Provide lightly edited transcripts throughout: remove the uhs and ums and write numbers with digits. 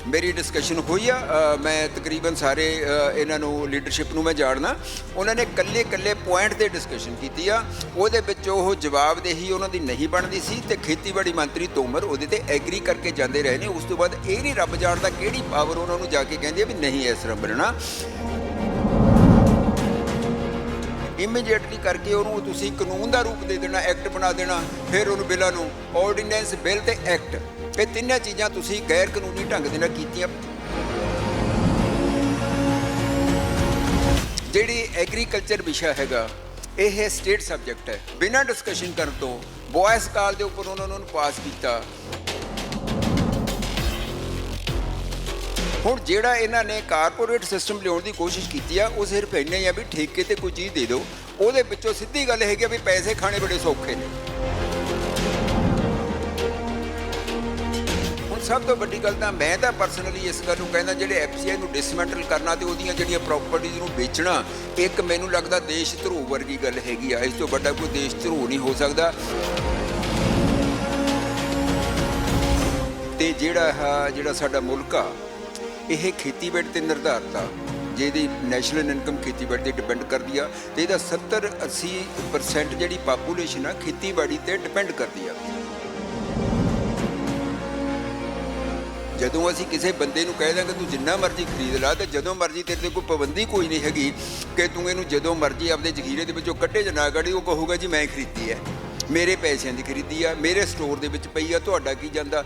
ਮੇਰੀ ਡਿਸਕਸ਼ਨ ਹੋਈ ਆ। ਮੈਂ ਤਕਰੀਬਨ ਸਾਰੇ ਇਹਨਾਂ ਨੂੰ ਲੀਡਰਸ਼ਿਪ ਨੂੰ ਮੈਂ ਜਾਣਦਾ। ਉਹਨਾਂ ਨੇ ਕੱਲੇ ਪੁਆਇੰਟ ਤੇ ਡਿਸਕਸ਼ਨ ਕੀਤੀ ਆ। ਉਹਦੇ ਵਿੱਚ ਉਹ ਜਵਾਬਦੇਹੀ ਉਹਨਾਂ ਦੀ ਨਹੀਂ ਬਣਦੀ ਸੀ ਤੇ ਖੇਤੀਬਾੜੀ ਮੰਤਰੀ ਤੋਮਰ ਉਹਦੇ ਤੇ ਐਗਰੀ ਕਰਕੇ ਜਾਂਦੇ ਰਹੇ ਨੇ। ਉਸ ਤੋਂ ਬਾਅਦ ਇਹ ਨਹੀਂ ਰੱਬ ਜਾਣਦਾ ਕਿਹੜੀ ਪਾਵਰ ਉਹਨਾਂ ਨੂੰ ਜਾ ਕੇ ਕਹਿੰਦੀ ਆ ਵੀ ਨਹੀਂ ਇਸ ਤਰ੍ਹਾਂ ਬਣਨਾ। ਇਮੀਡੀਏਟਲੀ ਕਰਕੇ ਉਹਨੂੰ ਤੁਸੀਂ ਕਾਨੂੰਨ ਦਾ ਰੂਪ ਦੇ ਦੇਣਾ, ਐਕਟ ਬਣਾ ਦੇਣਾ, ਫਿਰ ਉਹਨੂੰ ਬਿੱਲਾਂ ਨੂੰ ਆਰਡੀਨੈਂਸ, ਬਿੱਲ ਤੇ ਐਕਟ, ਇਹ ਤਿੰਨਾਂ ਚੀਜ਼ਾਂ ਤੁਸੀਂ ਗੈਰ ਕਾਨੂੰਨੀ ਢੰਗ ਦੇ ਨਾਲ ਕੀਤੀਆਂ। ਜਿਹੜੀ ਐਗਰੀਕਲਚਰ ਵਿਸ਼ਾ ਹੈਗਾ ਇਹ ਸਟੇਟ ਸਬਜੈਕਟ ਹੈ। ਬਿਨਾਂ ਡਿਸਕਸ਼ਨ ਕਰਨ ਤੋਂ ਵੌਇਸ ਕਾਲ ਦੇ ਉੱਪਰ ਉਹਨਾਂ ਨੂੰ ਪਾਸ ਕੀਤਾ। ਹੁਣ ਜਿਹੜਾ ਇਹਨਾਂ ਨੇ ਕਾਰਪੋਰੇਟ ਸਿਸਟਮ ਲਿਆਉਣ ਦੀ ਕੋਸ਼ਿਸ਼ ਕੀਤੀ ਆ ਉਹ ਸਿਰਫ ਇੰਨਾ ਹੀ ਆ ਵੀ ਠੇਕੇ ਤੇ ਕੋਈ ਚੀਜ਼ ਦੇ ਦਿਓ। ਉਹਦੇ ਵਿੱਚੋਂ ਸਿੱਧੀ ਗੱਲ ਹੈਗੀ ਆ ਵੀ ਪੈਸੇ ਖਾਣੇ ਬੜੇ ਸੌਖੇ ਨੇ। ਹੁਣ ਸਭ ਤੋਂ ਵੱਡੀ ਗੱਲ ਤਾਂ ਮੈਂ ਤਾਂ ਪਰਸਨਲੀ ਇਸ ਗੱਲ ਨੂੰ ਕਹਿੰਦਾ, ਜਿਹੜੇ FCI ਨੂੰ ਡਿਸਮੈਂਟਲ ਕਰਨਾ ਤੇ ਉਹਦੀਆਂ ਜਿਹੜੀਆਂ ਪ੍ਰਾਪਰਟੀਜ਼ ਨੂੰ ਵੇਚਣਾ, ਇੱਕ ਮੈਨੂੰ ਲੱਗਦਾ ਦੇਸ਼ ਧਰੋਹ ਵਰਗੀ ਗੱਲ ਹੈਗੀ ਆ। ਇਸ ਤੋਂ ਵੱਡਾ ਕੋਈ ਦੇਸ਼ ਧਰੋਹ ਨਹੀਂ ਹੋ ਸਕਦਾ। ਤੇ ਜਿਹੜਾ ਸਾਡਾ ਮੁਲਕ ਆ ਇਹ ਖੇਤੀਬਾੜੀ ਤੇ ਨਿਰਧਾਰਿਤ ਆ। ਜਿਹਦੀ ਨੈਸ਼ਨਲ ਇਨਕਮ ਖੇਤੀਬਾੜੀ ਤੇ ਡਿਪੈਂਡ ਕਰਦੀ ਆ ਤੇ ਇਹਦਾ 70-80% ਜਿਹੜੀ ਪਾਪੂਲੇਸ਼ਨ ਆ ਖੇਤੀਬਾੜੀ ਤੇ ਡਿਪੈਂਡ ਕਰਦੀ ਆ। ਜਦੋਂ ਅਸੀਂ ਕਿਸੇ ਬੰਦੇ ਨੂੰ ਕਹਿ ਦਾਂਗੇ ਤੂੰ ਜਿੰਨਾ ਮਰਜ਼ੀ ਖਰੀਦ ਲਾ, ਤੇ ਜਦੋਂ ਮਰਜ਼ੀ ਤੇਰੇ ਤੇ ਕੋਈ ਪਾਬੰਦੀ ਕੋਈ ਨਹੀਂ ਹੈਗੀ ਕਿ ਤੂੰ ਇਹਨੂੰ ਜਦੋਂ ਮਰਜ਼ੀ ਆਪਦੇ ਜ਼ਖੀਰੇ ਦੇ ਵਿੱਚੋਂ ਕੱਢੇ ਜਾਂ ਨਾ ਕੱਢੀ, ਉਹ ਕਹੂਗਾ ਜੀ ਮੈਂ ਖਰੀਦੀ ਹੈ, ਮੇਰੇ ਪੈਸਿਆਂ ਦੀ ਖਰੀਦੀ ਆ, ਮੇਰੇ ਸਟੋਰ ਦੇ ਵਿੱਚ ਪਈ ਆ, ਤੁਹਾਡਾ ਕੀ ਜਾਂਦਾ।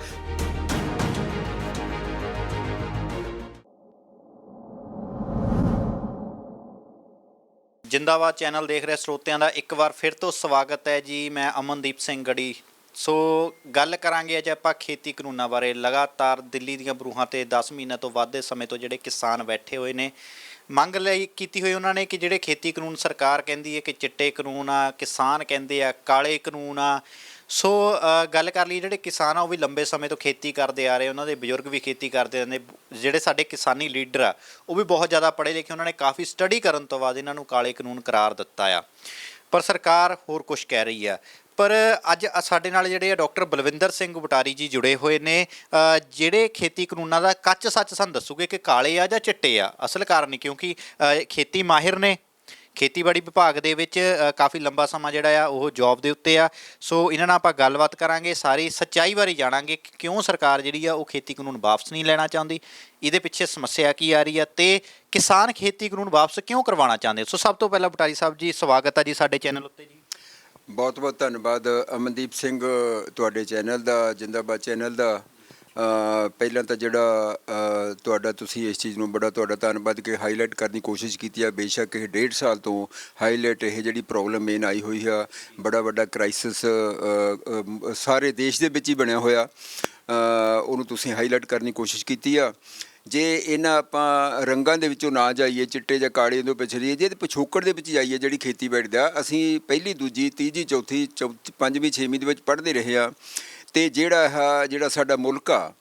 ਜਿੰਦਾਬਾਦ ਚੈਨਲ ਦੇਖ ਰਹੇ ਸਰੋਤਿਆਂ ਦਾ ਇੱਕ ਵਾਰ ਫਿਰ ਤੋਂ ਸਵਾਗਤ ਹੈ ਜੀ। ਮੈਂ ਅਮਨਦੀਪ ਸਿੰਘ ਗੜੀ। ਸੋ ਗੱਲ ਕਰਾਂਗੇ ਅੱਜ ਆਪਾਂ ਖੇਤੀ ਕਾਨੂੰਨਾਂ ਬਾਰੇ। ਲਗਾਤਾਰ ਦਿੱਲੀ ਦੀਆਂ ਬਰੂਹਾਂ ਤੇ 10 ਮਹੀਨਿਆਂ ਤੋਂ ਵੱਧ ਦੇ ਸਮੇਂ ਤੋਂ ਜਿਹੜੇ ਕਿਸਾਨ ਬੈਠੇ ਹੋਏ ਨੇ, ਮੰਗ ਲਈ ਕੀਤੀ ਹੋਈ ਉਹਨਾਂ ਨੇ ਕਿ ਜਿਹੜੇ ਖੇਤੀ ਕਾਨੂੰਨ ਸਰਕਾਰ ਕਹਿੰਦੀ ਹੈ ਕਿ ਚਿੱਟੇ ਕਾਨੂੰਨ ਆ, ਕਿਸਾਨ ਕਹਿੰਦੇ ਆ ਕਾਲੇ ਕਾਨੂੰਨ ਆ। ਸੋ ਗੱਲ ਕਰ ਲਈ, ਜਿਹੜੇ ਕਿਸਾਨ ਆ ਉਹ ਵੀ ਲੰਬੇ ਸਮੇਂ ਤੋਂ ਖੇਤੀ ਕਰਦੇ ਆ ਰਹੇ, ਉਹਨਾਂ ਦੇ ਬਜ਼ੁਰਗ ਵੀ ਖੇਤੀ ਕਰਦੇ ਰਹਿੰਦੇ। ਜਿਹੜੇ ਸਾਡੇ ਕਿਸਾਨੀ ਲੀਡਰ ਆ ਉਹ ਵੀ ਬਹੁਤ ਜ਼ਿਆਦਾ ਪੜ੍ਹੇ ਲਿਖੇ, ਉਹਨਾਂ ਨੇ ਕਾਫੀ ਸਟੱਡੀ ਕਰਨ ਤੋਂ ਬਾਅਦ ਇਹਨਾਂ ਨੂੰ ਕਾਲੇ ਕਾਨੂੰਨ ਕਰਾਰ ਦਿੱਤਾ ਆ। ਪਰ ਸਰਕਾਰ ਹੋਰ ਕੁਛ ਕਹਿ ਰਹੀ ਆ। ਪਰ ਅੱਜ ਸਾਡੇ ਨਾਲ ਜਿਹੜੇ ਆ ਡਾਕਟਰ ਬਲਵਿੰਦਰ ਸਿੰਘ ਬਟਾਰੀ ਜੀ ਜੁੜੇ ਹੋਏ ਨੇ, ਜਿਹੜੇ ਖੇਤੀ ਕਾਨੂੰਨਾਂ ਦਾ ਕੱਚ ਸੱਚ ਸਾਨੂੰ ਦੱਸੂਗੇ ਕਿ ਕਾਲੇ ਆ ਜਾਂ ਚਿੱਟੇ ਆ। ਅਸਲ ਕਾਰਨ ਕਿਉਂਕਿ ਖੇਤੀ ਮਾਹਿਰ ਨੇ, ਖੇਤੀਬਾੜੀ ਵਿਭਾਗ ਦੇ ਵਿੱਚ ਕਾਫੀ ਲੰਬਾ ਸਮਾਂ ਜਿਹੜਾ ਆ ਉਹ ਜੌਬ ਦੇ ਉੱਤੇ ਆ। ਸੋ ਇਹਨਾਂ ਨਾਲ ਆਪਾਂ ਗੱਲਬਾਤ ਕਰਾਂਗੇ, ਸਾਰੀ ਸੱਚਾਈ ਬਾਰੇ ਜਾਣਾਂਗੇ ਕਿ ਕਿਉਂ ਸਰਕਾਰ ਜਿਹੜੀ ਆ ਉਹ ਖੇਤੀ ਕਾਨੂੰਨ ਵਾਪਸ ਨਹੀਂ ਲੈਣਾ ਚਾਹੁੰਦੀ, ਇਹਦੇ ਪਿੱਛੇ ਸਮੱਸਿਆ ਕੀ ਆ ਰਹੀ ਆ ਤੇ ਕਿਸਾਨ ਖੇਤੀ ਕਾਨੂੰਨ ਵਾਪਸ ਕਿਉਂ ਕਰਵਾਉਣਾ ਚਾਹੁੰਦੇ। ਸੋ ਸਭ ਤੋਂ ਪਹਿਲਾਂ ਬਟਾਰੀ ਸਾਹਿਬ ਜੀ ਸਵਾਗਤ ਹੈ ਜੀ ਸਾਡੇ ਚੈਨਲ ਉੱਤੇ ਜੀ। ਬਹੁਤ ਬਹੁਤ ਧੰਨਵਾਦ ਅਮਨਦੀਪ ਸਿੰਘ, ਤੁਹਾਡੇ ਚੈਨਲ ਦਾ, ਜਿੰਦਾਬਾਦ ਚੈਨਲ ਦਾ। ਪਹਿਲਾਂ ਤਾਂ ਜਿਹੜਾ ਤੁਹਾਡਾ, ਤੁਸੀਂ ਇਸ ਚੀਜ਼ ਨੂੰ ਬੜਾ ਤੁਹਾਡਾ ਧੰਨਵਾਦ ਕਿ ਹਾਈਲਾਈਟ ਕਰਨ ਦੀ ਕੋਸ਼ਿਸ਼ ਕੀਤੀ ਆ। ਬੇਸ਼ੱਕ ਇਹ 1.5 ਸਾਲ ਤੋਂ ਹਾਈਲਾਈਟ ਇਹ ਜਿਹੜੀ ਪ੍ਰੋਬਲਮ ਮੇਨ ਆਈ ਹੋਈ ਆ, ਬੜਾ ਵੱਡਾ ਕ੍ਰਾਈਸਿਸ ਸਾਰੇ ਦੇਸ਼ ਦੇ ਵਿੱਚ ਹੀ ਬਣਿਆ ਹੋਇਆ, ਉਹਨੂੰ ਤੁਸੀਂ ਹਾਈਲਾਈਟ ਕਰਨ ਦੀ ਕੋਸ਼ਿਸ਼ ਕੀਤੀ ਆ। ਜੇ ਇਹਨਾਂ ਆਪਾਂ ਰੰਗਾਂ ਦੇ ਵਿੱਚੋਂ ਨਾ ਜਾਈਏ, ਚਿੱਟੇ ਜਾਂ ਕਾਲੇ ਤੋਂ ਪਿਛੜੀਏ, ਜੇ ਪਿਛੋਕੜ ਦੇ ਵਿੱਚ ਜਾਈਏ ਜਿਹੜੀ ਖੇਤੀਬਾੜੀ ਦਾ, ਅਸੀਂ ਪਹਿਲੀ, ਦੂਜੀ, ਤੀਜੀ, ਚੌਥੀ, 5ਵੀਂ, 6ਵੀਂ ਦੇ ਵਿੱਚ ਪੜ੍ਹਦੇ ਰਹੇ ਹਾਂ। ਅਤੇ ਜਿਹੜਾ ਸਾਡਾ ਮੁਲਕ ਆ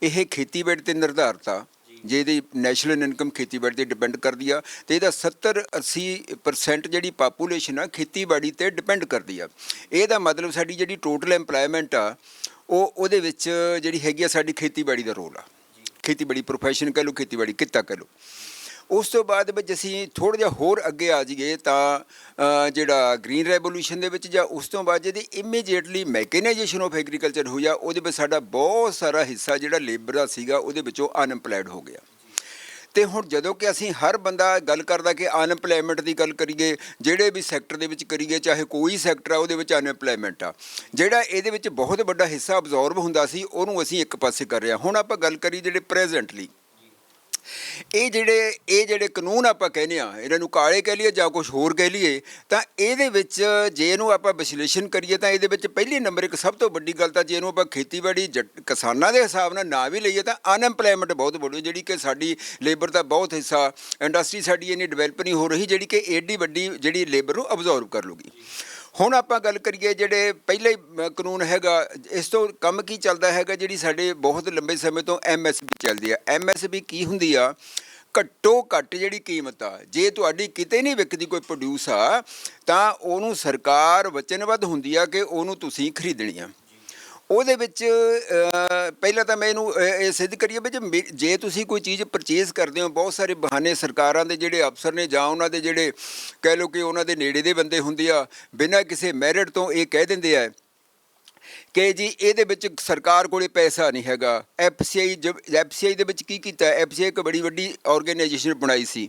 ਇਹ ਖੇਤੀਬਾੜੀ 'ਤੇ ਨਿਰਧਾਰਿਤ ਆ, ਜਿਹਦੀ ਨੈਸ਼ਨਲ ਇਨਕਮ ਖੇਤੀਬਾੜੀ 'ਤੇ ਡਿਪੈਂਡ ਕਰਦੀ ਆ। ਅਤੇ ਇਹਦਾ 70-80% ਜਿਹੜੀ ਪਾਪੂਲੇਸ਼ਨ ਆ ਖੇਤੀਬਾੜੀ 'ਤੇ ਡਿਪੈਂਡ ਕਰਦੀ ਆ। ਇਹਦਾ ਮਤਲਬ ਸਾਡੀ ਜਿਹੜੀ ਟੋਟਲ ਇੰਪਲਾਇਮੈਂਟ ਆ ਉਹਦੇ ਵਿੱਚ ਜਿਹੜੀ ਹੈਗੀ ਆ ਸਾਡੀ ਖੇਤੀਬਾੜੀ ਦਾ ਰੋਲ ਆ। ਖੇਤੀਬਾੜੀ ਪ੍ਰੋਫੈਸ਼ਨ ਕਹਿ ਲਓ, ਖੇਤੀਬਾੜੀ ਕਿੱਤਾ ਕਹਿ ਲਓ। ਉਸ ਤੋਂ ਬਾਅਦ ਵਿੱਚ ਅਸੀਂ ਥੋੜ੍ਹਾ ਜਿਹਾ ਹੋਰ ਅੱਗੇ ਆ ਜਾਈਏ ਤਾਂ ਜਿਹੜਾ ਗ੍ਰੀਨ ਰੈਵੋਲੂਸ਼ਨ ਦੇ ਵਿੱਚ, ਜਾਂ ਉਸ ਤੋਂ ਬਾਅਦ ਜਿਹਦੀ ਇਮੀਡੀਏਟਲੀ ਮੈਕੇਨਾਈਜੇਸ਼ਨ ਆਫ ਐਗਰੀਕਲਚਰ ਹੋਈ ਆ, ਉਹਦੇ ਵਿੱਚ ਸਾਡਾ ਬਹੁਤ ਸਾਰਾ ਹਿੱਸਾ ਜਿਹੜਾ ਲੇਬਰ ਦਾ ਸੀਗਾ ਉਹਦੇ ਵਿੱਚੋਂ ਅਨਐਮਪਲਾਇਡ ਹੋ ਗਿਆ। ਅਤੇ ਹੁਣ ਜਦੋਂ ਕਿ ਅਸੀਂ ਹਰ ਬੰਦਾ ਗੱਲ ਕਰਦਾ ਕਿ ਅਨਐਮਪਲਾਇਮੈਂਟ ਦੀ ਗੱਲ ਕਰੀਏ, ਜਿਹੜੇ ਵੀ ਸੈਕਟਰ ਦੇ ਵਿੱਚ ਕਰੀਏ, ਚਾਹੇ ਕੋਈ ਸੈਕਟਰ ਆ ਉਹਦੇ ਵਿੱਚ ਅਨਐਮਪਲਾਇਮੈਂਟ ਆ, ਜਿਹੜਾ ਇਹਦੇ ਵਿੱਚ ਬਹੁਤ ਵੱਡਾ ਹਿੱਸਾ ਅਬਜ਼ੋਰਬ ਹੁੰਦਾ ਸੀ ਉਹਨੂੰ ਅਸੀਂ ਇੱਕ ਪਾਸੇ ਕਰ ਰਹੇ ਹਾਂ। ਹੁਣ ਆਪਾਂ ਗੱਲ ਕਰੀਏ ਜਿਹੜੇ ਪ੍ਰੈਜ਼ੈਂਟਲੀ ਇਹ ਜਿਹੜੇ ਕਾਨੂੰਨ ਆਪਾਂ ਕਹਿੰਦੇ ਆ, ਇਹਨਾਂ ਨੂੰ ਕਾਲੇ ਕਹਿ ਲਈਏ ਜਾਂ ਕੁਛ ਹੋਰ ਕਹਿ ਲਈਏ, ਤਾਂ ਇਹਦੇ ਵਿੱਚ ਜੇ ਇਹਨੂੰ ਆਪਾਂ ਵਿਸ਼ਲੇਸ਼ਣ ਕਰੀਏ ਤਾਂ ਇਹਦੇ ਵਿੱਚ ਪਹਿਲੇ ਨੰਬਰ ਇੱਕ ਸਭ ਤੋਂ ਵੱਡੀ ਗੱਲ ਤਾਂ ਜੇ ਇਹਨੂੰ ਆਪਾਂ ਖੇਤੀਬਾੜੀ ਕਿਸਾਨਾਂ ਦੇ ਹਿਸਾਬ ਨਾਲ ਨਾ ਵੀ ਲਈਏ ਤਾਂ ਅਨਐਮਪਲਾਇਮੈਂਟ ਬਹੁਤ ਵੱਡੀ, ਜਿਹੜੀ ਕਿ ਸਾਡੀ ਲੇਬਰ ਦਾ ਬਹੁਤ ਹਿੱਸਾ, ਇੰਡਸਟਰੀ ਸਾਡੀ ਇੰਨੀ ਡਿਵੈਲਪ ਨਹੀਂ ਹੋ ਰਹੀ ਜਿਹੜੀ ਕਿ ਐਡੀ ਵੱਡੀ ਜਿਹੜੀ ਲੇਬਰ ਨੂੰ ਅਬਜ਼ੋਰਬ ਕਰ ਲੂਗੀ। ਹੁਣ ਆਪਾਂ ਗੱਲ ਕਰੀਏ ਜਿਹੜੇ ਪਹਿਲੇ ਕਾਨੂੰਨ ਹੈਗਾ, ਇਸ ਤੋਂ ਕੰਮ ਕੀ ਚੱਲਦਾ ਹੈਗਾ, ਜਿਹੜੀ ਸਾਡੇ ਬਹੁਤ ਲੰਬੇ ਸਮੇਂ ਤੋਂ MSP ਚੱਲਦੀ ਆ। MSP ਕੀ ਹੁੰਦੀ ਆ? ਘੱਟੋ ਘੱਟ ਜਿਹੜੀ ਕੀਮਤ ਆ, ਜੇ ਤੁਹਾਡੀ ਕਿਤੇ ਨਹੀਂ ਵਿਕਦੀ ਕੋਈ ਪ੍ਰੋਡਿਊਸ ਆ ਤਾਂ ਉਹਨੂੰ ਸਰਕਾਰ ਵਚਨਬੱਧ ਹੁੰਦੀ ਆ ਕਿ ਉਹਨੂੰ ਤੁਸੀਂ ਖਰੀਦਣੀ ਆ। ਉਹਦੇ ਵਿੱਚ ਪਹਿਲਾਂ ਤਾਂ ਮੈਂ ਇਹਨੂੰ ਇਹ ਸਿੱਧ ਕਰੀਏ ਵੀ ਜੇ ਤੁਸੀਂ ਕੋਈ ਚੀਜ਼ ਪਰਚੇਜ਼ ਕਰਦੇ ਹੋ, ਬਹੁਤ ਸਾਰੇ ਬਹਾਨੇ ਸਰਕਾਰਾਂ ਦੇ ਜਿਹੜੇ ਅਫਸਰ ਨੇ ਜਾਂ ਉਹਨਾਂ ਦੇ ਜਿਹੜੇ ਕਹਿ ਲਓ ਕਿ ਉਹਨਾਂ ਦੇ ਨੇੜੇ ਦੇ ਬੰਦੇ ਹੁੰਦੇ ਆ, ਬਿਨਾਂ ਕਿਸੇ ਮੈਰਿਟ ਤੋਂ ਇਹ ਕਹਿ ਦਿੰਦੇ ਆ ਕਿ ਜੀ ਇਹਦੇ ਵਿੱਚ ਸਰਕਾਰ ਕੋਲੇ ਪੈਸਾ ਨਹੀਂ ਹੈਗਾ। ਐਫਸੀਆਈ ਦੇ ਵਿੱਚ ਕੀ ਕੀਤਾ, ਐਫਸੀਆਈ ਇੱਕ ਬੜੀ ਵੱਡੀ ਆਰਗੇਨਾਈਜੇਸ਼ਨ ਬਣਾਈ ਸੀ।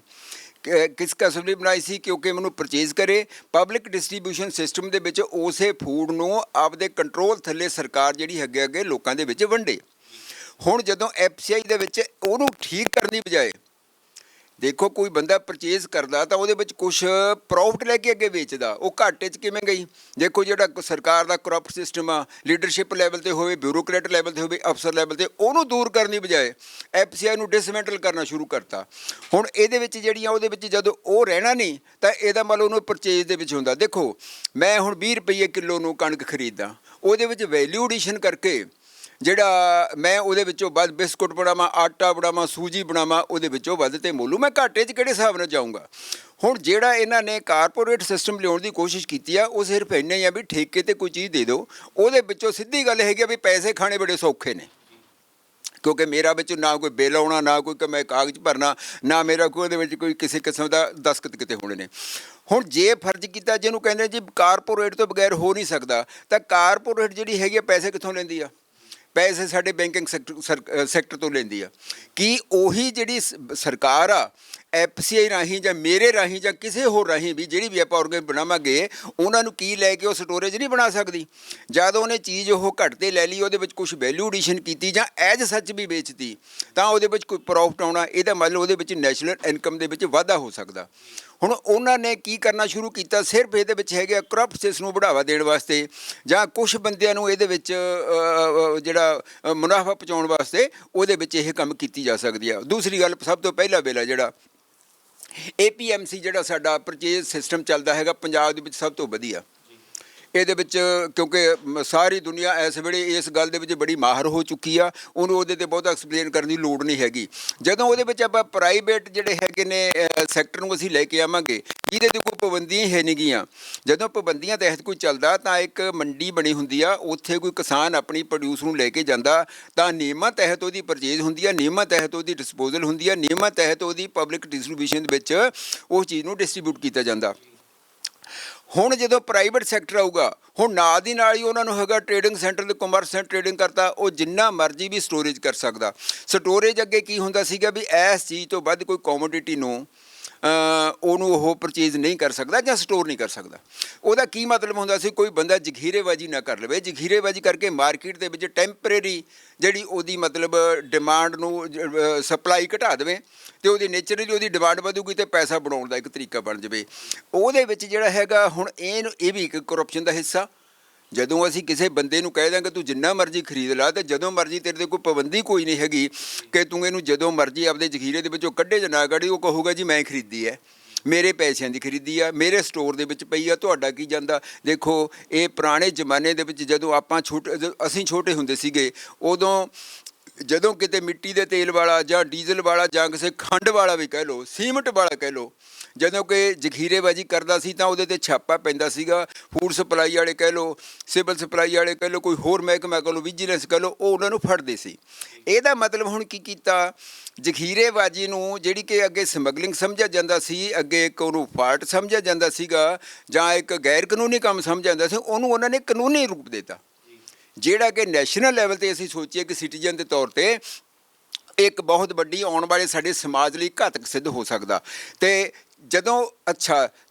ਕਿਸ ਕਿਸਮ ਦੀ ਬਣਾਈ ਸੀ? ਕਿਉਂਕਿ ਮੈਨੂੰ ਪਰਚੇਜ਼ ਕਰੇ, ਪਬਲਿਕ ਡਿਸਟ੍ਰੀਬਿਊਸ਼ਨ ਸਿਸਟਮ ਦੇ ਵਿੱਚ ਉਸੇ ਫੂਡ ਨੂੰ ਆਪਦੇ ਕੰਟਰੋਲ ਥੱਲੇ ਸਰਕਾਰ ਜਿਹੜੀ ਅੱਗੇ ਲੋਕਾਂ ਦੇ ਵਿੱਚ ਵੰਡੇ। ਹੁਣ ਜਦੋਂ ਐਫਸੀਆਈ ਦੇ ਵਿੱਚ ਉਹਨੂੰ ਠੀਕ ਕਰਨ ਦੀ ਬਜਾਏ, ਦੇਖੋ ਕੋਈ ਬੰਦਾ ਪਰਚੇਜ਼ ਕਰਦਾ ਤਾਂ ਉਹਦੇ ਵਿੱਚ ਕੁਛ ਪ੍ਰੋਫਿਟ ਲੈ ਕੇ ਅੱਗੇ ਵੇਚਦਾ, ਉਹ ਘਾਟੇ 'ਚ ਕਿਵੇਂ ਗਈ? ਦੇਖੋ ਜਿਹੜਾ ਸਰਕਾਰ ਦਾ ਕਰਪਟ ਸਿਸਟਮ ਆ, ਲੀਡਰਸ਼ਿਪ ਲੈਵਲ ਤੇ ਹੋਵੇ, ਬਿਊਰੋਕਰੇਟ ਲੈਵਲ ਤੇ ਹੋਵੇ, ਅਫਸਰ ਲੈਵਲ ਤੇ, ਉਹਨੂੰ ਦੂਰ ਕਰਨ ਦੀ ਬਜਾਏ ਐਫਸੀਆਈ ਨੂੰ ਡਿਸਮੈਂਟਲ ਕਰਨਾ ਸ਼ੁਰੂ ਕਰਤਾ। ਹੁਣ ਇਹਦੇ ਵਿੱਚ ਜਿਹੜੀਆਂ ਉਹਦੇ ਵਿੱਚ ਜਦੋਂ ਉਹ ਰਹਿਣਾ ਨਹੀਂ ਤਾਂ ਇਹਦਾ ਮਤਲਬ ਉਹਨੂੰ ਪਰਚੇਜ਼ ਦੇ ਵਿੱਚ ਹੁੰਦਾ। ਦੇਖੋ ਮੈਂ ਹੁਣ 20 ਰੁਪਏ ਕਿਲੋ ਨੂੰ ਕਣਕ ਖਰੀਦਦਾ, ਉਹਦੇ ਵਿੱਚ ਵੈਲਿਊ ਐਡੀਸ਼ਨ ਕਰਕੇ ਜਿਹੜਾ ਮੈਂ ਉਹਦੇ ਵਿੱਚੋਂ ਵੱਧ ਬਿਸਕੁਟ ਬਣਾਵਾਂ, ਆਟਾ ਬਣਾਵਾਂ, ਸੂਜੀ ਬਣਾਵਾਂ, ਉਹਦੇ ਵਿੱਚੋਂ ਵੱਧ ਤੇ ਮੋਲੂ, ਮੈਂ ਘਾਟੇ 'ਚ ਕਿਹੜੇ ਹਿਸਾਬ ਨਾਲ ਜਾਊਂਗਾ? ਹੁਣ ਜਿਹੜਾ ਇਹਨਾਂ ਨੇ ਕਾਰਪੋਰੇਟ ਸਿਸਟਮ ਲਿਆਉਣ ਦੀ ਕੋਸ਼ਿਸ਼ ਕੀਤੀ ਆ, ਉਹ ਸਿਰਫ ਇੰਨਾ ਹੀ ਆ ਵੀ ਠੇਕੇ 'ਤੇ ਕੋਈ ਚੀਜ਼ ਦੇ ਦਿਓ। ਉਹਦੇ ਵਿੱਚੋਂ ਸਿੱਧੀ ਗੱਲ ਹੈਗੀ ਆ ਵੀ ਪੈਸੇ ਖਾਣੇ ਬੜੇ ਸੌਖੇ ਨੇ, ਕਿਉਂਕਿ ਮੇਰਾ ਵਿੱਚ ਨਾ ਕੋਈ ਬਿੱਲ ਆਉਣਾ, ਨਾ ਕੋਈ ਮੈਂ ਕਾਗਜ਼ ਭਰਨਾ, ਨਾ ਮੇਰਾ ਕੋਈ ਉਹਦੇ ਵਿੱਚ ਕੋਈ ਕਿਸੇ ਕਿਸਮ ਦਾ ਦਸਤਖਤ ਕਿਤੇ ਹੋਣੇ ਨੇ। ਹੁਣ ਜੇ ਫਰਜ਼ ਕੀਤਾ ਜਿਹਨੂੰ ਕਹਿੰਦੇ ਜੀ ਕਾਰਪੋਰੇਟ ਤੋਂ ਬਗੈਰ ਹੋ ਨਹੀਂ ਸਕਦਾ, ਤਾਂ ਕਾਰਪੋਰੇਟ ਜਿਹੜੀ ਹੈਗੀ ਆ ਪੈਸੇ ਕਿੱਥੋਂ ਲੈਂਦੀ ਆ? ਪੈਸੇ ਸਾਡੇ ਬੈਂਕਿੰਗ ਸੈਕਟਰ ਤੋਂ ਲੈਂਦੀ ਆ। ਕੀ ਉਹੀ ਜਿਹੜੀ ਸਰਕਾਰ ਆ ਐਫਸੀਆਈ ਰਾਹੀਂ ਜਾਂ ਮੇਰੇ ਰਾਹੀਂ ਜਾਂ ਕਿਸੇ ਹੋਰ ਰਾਹੀਂ ਵੀ ਜਿਹੜੀ ਵੀ ਆਪਾਂ ਆਰਗੇਨਾਈਜ਼ ਬਣਾਵਾਂਗੇ, ਉਹਨਾਂ ਨੂੰ ਕੀ ਲੈ ਕੇ ਉਹ ਸਟੋਰੇਜ ਨਹੀਂ ਬਣਾ ਸਕਦੀ? ਜਦ ਉਹਨੇ ਚੀਜ਼ ਉਹ ਘੱਟ 'ਤੇ ਲੈ ਲਈ, ਉਹਦੇ ਵਿੱਚ ਕੁਛ ਵੈਲਿਊ ਐਡੀਸ਼ਨ ਕੀਤੀ ਜਾਂ ਐਜ ਸੱਚ ਵੀ ਵੇਚਤੀ, ਤਾਂ ਉਹਦੇ ਵਿੱਚ ਕੋਈ ਪ੍ਰੋਫਿਟ ਆਉਣਾ, ਇਹਦਾ ਮਤਲਬ ਉਹਦੇ ਵਿੱਚ ਨੈਸ਼ਨਲ ਇਨਕਮ ਦੇ ਵਿੱਚ ਵਾਧਾ ਹੋ ਸਕਦਾ। ਹੁਣ ਉਹਨਾਂ ਨੇ ਕੀ ਕਰਨਾ ਸ਼ੁਰੂ ਕੀਤਾ? ਸਿਰਫ ਇਹਦੇ ਵਿੱਚ ਹੈਗੇ ਆ ਕਰਪਟ ਸਿਸਟਮ ਨੂੰ ਬੜਾਵਾ ਦੇਣ ਵਾਸਤੇ ਜਾਂ ਕੁਛ ਬੰਦਿਆਂ ਨੂੰ ਇਹਦੇ ਵਿੱਚ ਜਿਹੜਾ ਮੁਨਾਫਾ ਪਹੁੰਚਾਉਣ ਵਾਸਤੇ ਉਹਦੇ ਵਿੱਚ ਇਹ ਕੰਮ ਕੀਤੀ ਜਾ ਸਕਦੀ ਆ। ਦੂਸਰੀ ਗੱਲ, ਸਭ ਤੋਂ ਪਹਿਲਾ ਵੇਲਾ ਜਿਹੜਾ APMC ਜਿਹੜਾ ਸਾਡਾ ਪਰਚੇਜ਼ ਸਿਸਟਮ ਚੱਲਦਾ ਹੈਗਾ ਪੰਜਾਬ ਦੇ ਵਿੱਚ ਸਭ ਤੋਂ ਵਧੀਆ। ਇਹਦੇ ਵਿੱਚ ਕਿਉਂਕਿ ਸਾਰੀ ਦੁਨੀਆ ਇਸ ਵੇਲੇ ਇਸ ਗੱਲ ਦੇ ਵਿੱਚ ਬੜੀ ਮਾਹਰ ਹੋ ਚੁੱਕੀ ਆ, ਉਹਨੂੰ ਉਹਦੇ 'ਤੇ ਬਹੁਤਾ ਐਕਸਪਲੇਨ ਕਰਨ ਦੀ ਲੋੜ ਨਹੀਂ ਹੈਗੀ। ਜਦੋਂ ਉਹਦੇ ਵਿੱਚ ਆਪਾਂ ਪ੍ਰਾਈਵੇਟ ਜਿਹੜੇ ਹੈਗੇ ਨੇ ਸੈਕਟਰ ਨੂੰ ਅਸੀਂ ਲੈ ਕੇ ਆਵਾਂਗੇ, ਜਿਹਦੇ 'ਤੇ ਕੋਈ ਪਾਬੰਦੀਆਂ ਹੈ ਨਹੀਂ ਗੀਆਂ, ਜਦੋਂ ਪਾਬੰਦੀਆਂ ਤਹਿਤ ਕੋਈ ਚੱਲਦਾ ਤਾਂ ਇੱਕ ਮੰਡੀ ਬਣੀ ਹੁੰਦੀ ਆ, ਉੱਥੇ ਕੋਈ ਕਿਸਾਨ ਆਪਣੀ ਪ੍ਰੋਡਿਊਸ ਨੂੰ ਲੈ ਕੇ ਜਾਂਦਾ ਤਾਂ ਨਿਯਮਾਂ ਤਹਿਤ ਉਹਦੀ ਪਰਚੇਜ਼ ਹੁੰਦੀ ਆ, ਨਿਯਮਾਂ ਤਹਿਤ ਉਹਦੀ ਡਿਸਪੋਜ਼ਲ ਹੁੰਦੀ ਆ, ਨਿਯਮਾਂ ਤਹਿਤ ਉਹਦੀ ਪਬਲਿਕ ਡਿਸਟ੍ਰੀਬਿਊਸ਼ਨ ਦੇ ਵਿੱਚ ਉਸ ਚੀਜ਼ ਨੂੰ ਡਿਸਟਰੀਬਿਊਟ ਕੀਤਾ ਜਾਂਦਾ। ਹੁਣ ਜਦੋਂ ਪ੍ਰਾਈਵੇਟ ਸੈਕਟਰ ਆਊਗਾ, ਹੁਣ ਨਾਲ ਦੀ ਨਾਲ ਹੀ ਉਹਨਾਂ ਨੂੰ ਹੈਗਾ ਟ੍ਰੇਡਿੰਗ ਸੈਂਟਰ ਦੇ ਕਮਰਸ ਸੈਂਟਰ ਟ੍ਰੇਡਿੰਗ ਕਰਤਾ, ਉਹ ਜਿੰਨਾ ਮਰਜ਼ੀ ਵੀ ਸਟੋਰੇਜ ਕਰ ਸਕਦਾ। ਸਟੋਰੇਜ ਅੱਗੇ ਕੀ ਹੁੰਦਾ ਸੀਗਾ ਵੀ ਇਸ ਚੀਜ਼ ਤੋਂ ਵੱਧ ਕੋਈ ਕੋਮੋਡਿਟੀ ਨੂੰ ਉਹਨੂੰ ਉਹ ਪਰਚੇਜ਼ ਨਹੀਂ ਕਰ ਸਕਦਾ ਜਾਂ ਸਟੋਰ ਨਹੀਂ ਕਰ ਸਕਦਾ। ਉਹਦਾ ਕੀ ਮਤਲਬ ਹੁੰਦਾ ਸੀ? ਕੋਈ ਬੰਦਾ ਜ਼ਖੀਰੇਬਾਜ਼ੀ ਨਾ ਕਰ ਲਵੇ, ਜ਼ਖੀਰੇਬਾਜ਼ੀ ਕਰਕੇ ਮਾਰਕੀਟ ਦੇ ਵਿੱਚ ਟੈਂਪਰੇਰੀ ਜਿਹੜੀ ਉਹਦੀ ਮਤਲਬ ਡਿਮਾਂਡ ਨੂੰ ਸਪਲਾਈ ਘਟਾ ਦੇਵੇ ਅਤੇ ਉਹਦੀ ਨੇਚਰਲੀ ਉਹਦੀ ਡਿਮਾਂਡ ਵਧੂਗੀ ਅਤੇ ਪੈਸਾ ਬਣਾਉਣ ਦਾ ਇੱਕ ਤਰੀਕਾ ਬਣ ਜਾਵੇ। ਉਹਦੇ ਵਿੱਚ ਜਿਹੜਾ ਹੈਗਾ ਹੁਣ ਇਹ ਵੀ ਇੱਕ ਕਰਪਸ਼ਨ ਦਾ ਹਿੱਸਾ। ਜਦੋਂ ਅਸੀਂ ਕਿਸੇ ਬੰਦੇ ਨੂੰ ਕਹਿ ਦਾਂਗੇ ਤੂੰ ਜਿੰਨਾ ਮਰਜ਼ੀ ਖਰੀਦ ਲਾ, ਅਤੇ ਜਦੋਂ ਮਰਜ਼ੀ ਤੇਰੇ 'ਤੇ ਕੋਈ ਪਾਬੰਦੀ ਕੋਈ ਨਹੀਂ ਹੈਗੀ ਕਿ ਤੂੰ ਇਹਨੂੰ ਜਦੋਂ ਮਰਜ਼ੀ ਆਪਦੇ ਜ਼ਖੀਰੇ ਦੇ ਵਿੱਚੋਂ ਕੱਢੇ ਜਾਂ ਨਾ ਕੱਢੇ, ਉਹ ਕਹੂਗਾ ਜੀ ਮੈਂ ਖਰੀਦੀ ਹੈ, ਮੇਰੇ ਪੈਸਿਆਂ ਦੀ ਖਰੀਦੀ ਆ, ਮੇਰੇ ਸਟੋਰ ਦੇ ਵਿੱਚ ਪਈ ਆ, ਤੁਹਾਡਾ ਕੀ ਜਾਂਦਾ? ਦੇਖੋ ਇਹ ਪੁਰਾਣੇ ਜ਼ਮਾਨੇ ਦੇ ਵਿੱਚ ਜਦੋਂ ਅਸੀਂ ਛੋਟੇ ਹੁੰਦੇ ਸੀਗੇ, ਉਦੋਂ ਜਦੋਂ ਕਿਤੇ ਮਿੱਟੀ ਦੇ ਤੇਲ ਵਾਲਾ ਜਾਂ ਡੀਜ਼ਲ ਵਾਲਾ ਜਾਂ ਕਿਸੇ ਖੰਡ ਵਾਲਾ ਵੀ ਕਹਿ ਲਓ, ਸੀਮਿੰਟ ਵਾਲਾ ਕਹਿ ਲਓ, ਜਦੋਂ ਕਿ ਜ਼ਖੀਰੇਬਾਜ਼ੀ ਕਰਦਾ ਸੀ ਤਾਂ ਉਹਦੇ 'ਤੇ ਛਾਪਾ ਪੈਂਦਾ ਸੀਗਾ। ਫੂਡ ਸਪਲਾਈ ਵਾਲੇ ਕਹਿ ਲਓ, ਸਿਵਲ ਸਪਲਾਈ ਵਾਲੇ ਕਹਿ ਲਓ, ਕੋਈ ਹੋਰ ਮਹਿਕਮਾ ਕਹਿ ਲਓ, ਵਿਜੀਲੈਂਸ ਕਹਿ ਲਓ, ਉਹ ਉਹਨਾਂ ਨੂੰ ਫੜਦੇ ਸੀ। ਇਹਦਾ ਮਤਲਬ ਹੁਣ ਕੀ ਕੀਤਾ? ਜ਼ਖੀਰੇਬਾਜ਼ੀ ਨੂੰ ਜਿਹੜੀ ਕਿ ਅੱਗੇ ਸਮਗਲਿੰਗ ਸਮਝਿਆ ਜਾਂਦਾ ਸੀ, ਅੱਗੇ ਇੱਕ ਉਹਨੂੰ ਫਾਲਟ ਸਮਝਿਆ ਜਾਂਦਾ ਸੀਗਾ ਜਾਂ ਇੱਕ ਗੈਰ ਕਾਨੂੰਨੀ ਕੰਮ ਸਮਝਿਆ ਜਾਂਦਾ ਸੀ, ਉਹਨੂੰ ਉਹਨਾਂ ਨੇ ਕਾਨੂੰਨੀ ਰੂਪ ਦਿੱਤਾ, ਜਿਹੜਾ ਕਿ ਨੈਸ਼ਨਲ ਲੈਵਲ 'ਤੇ ਅਸੀਂ ਸੋਚੀਏ ਕਿ ਸਿਟੀਜ਼ਨ ਦੇ ਤੌਰ 'ਤੇ ਇੱਕ ਬਹੁਤ ਵੱਡੀ ਆਉਣ ਵਾਲੇ ਸਾਡੇ ਸਮਾਜ ਲਈ ਘਾਤਕ ਸਿੱਧ ਹੋ ਸਕਦਾ। ਅਤੇ ਜਦੋਂ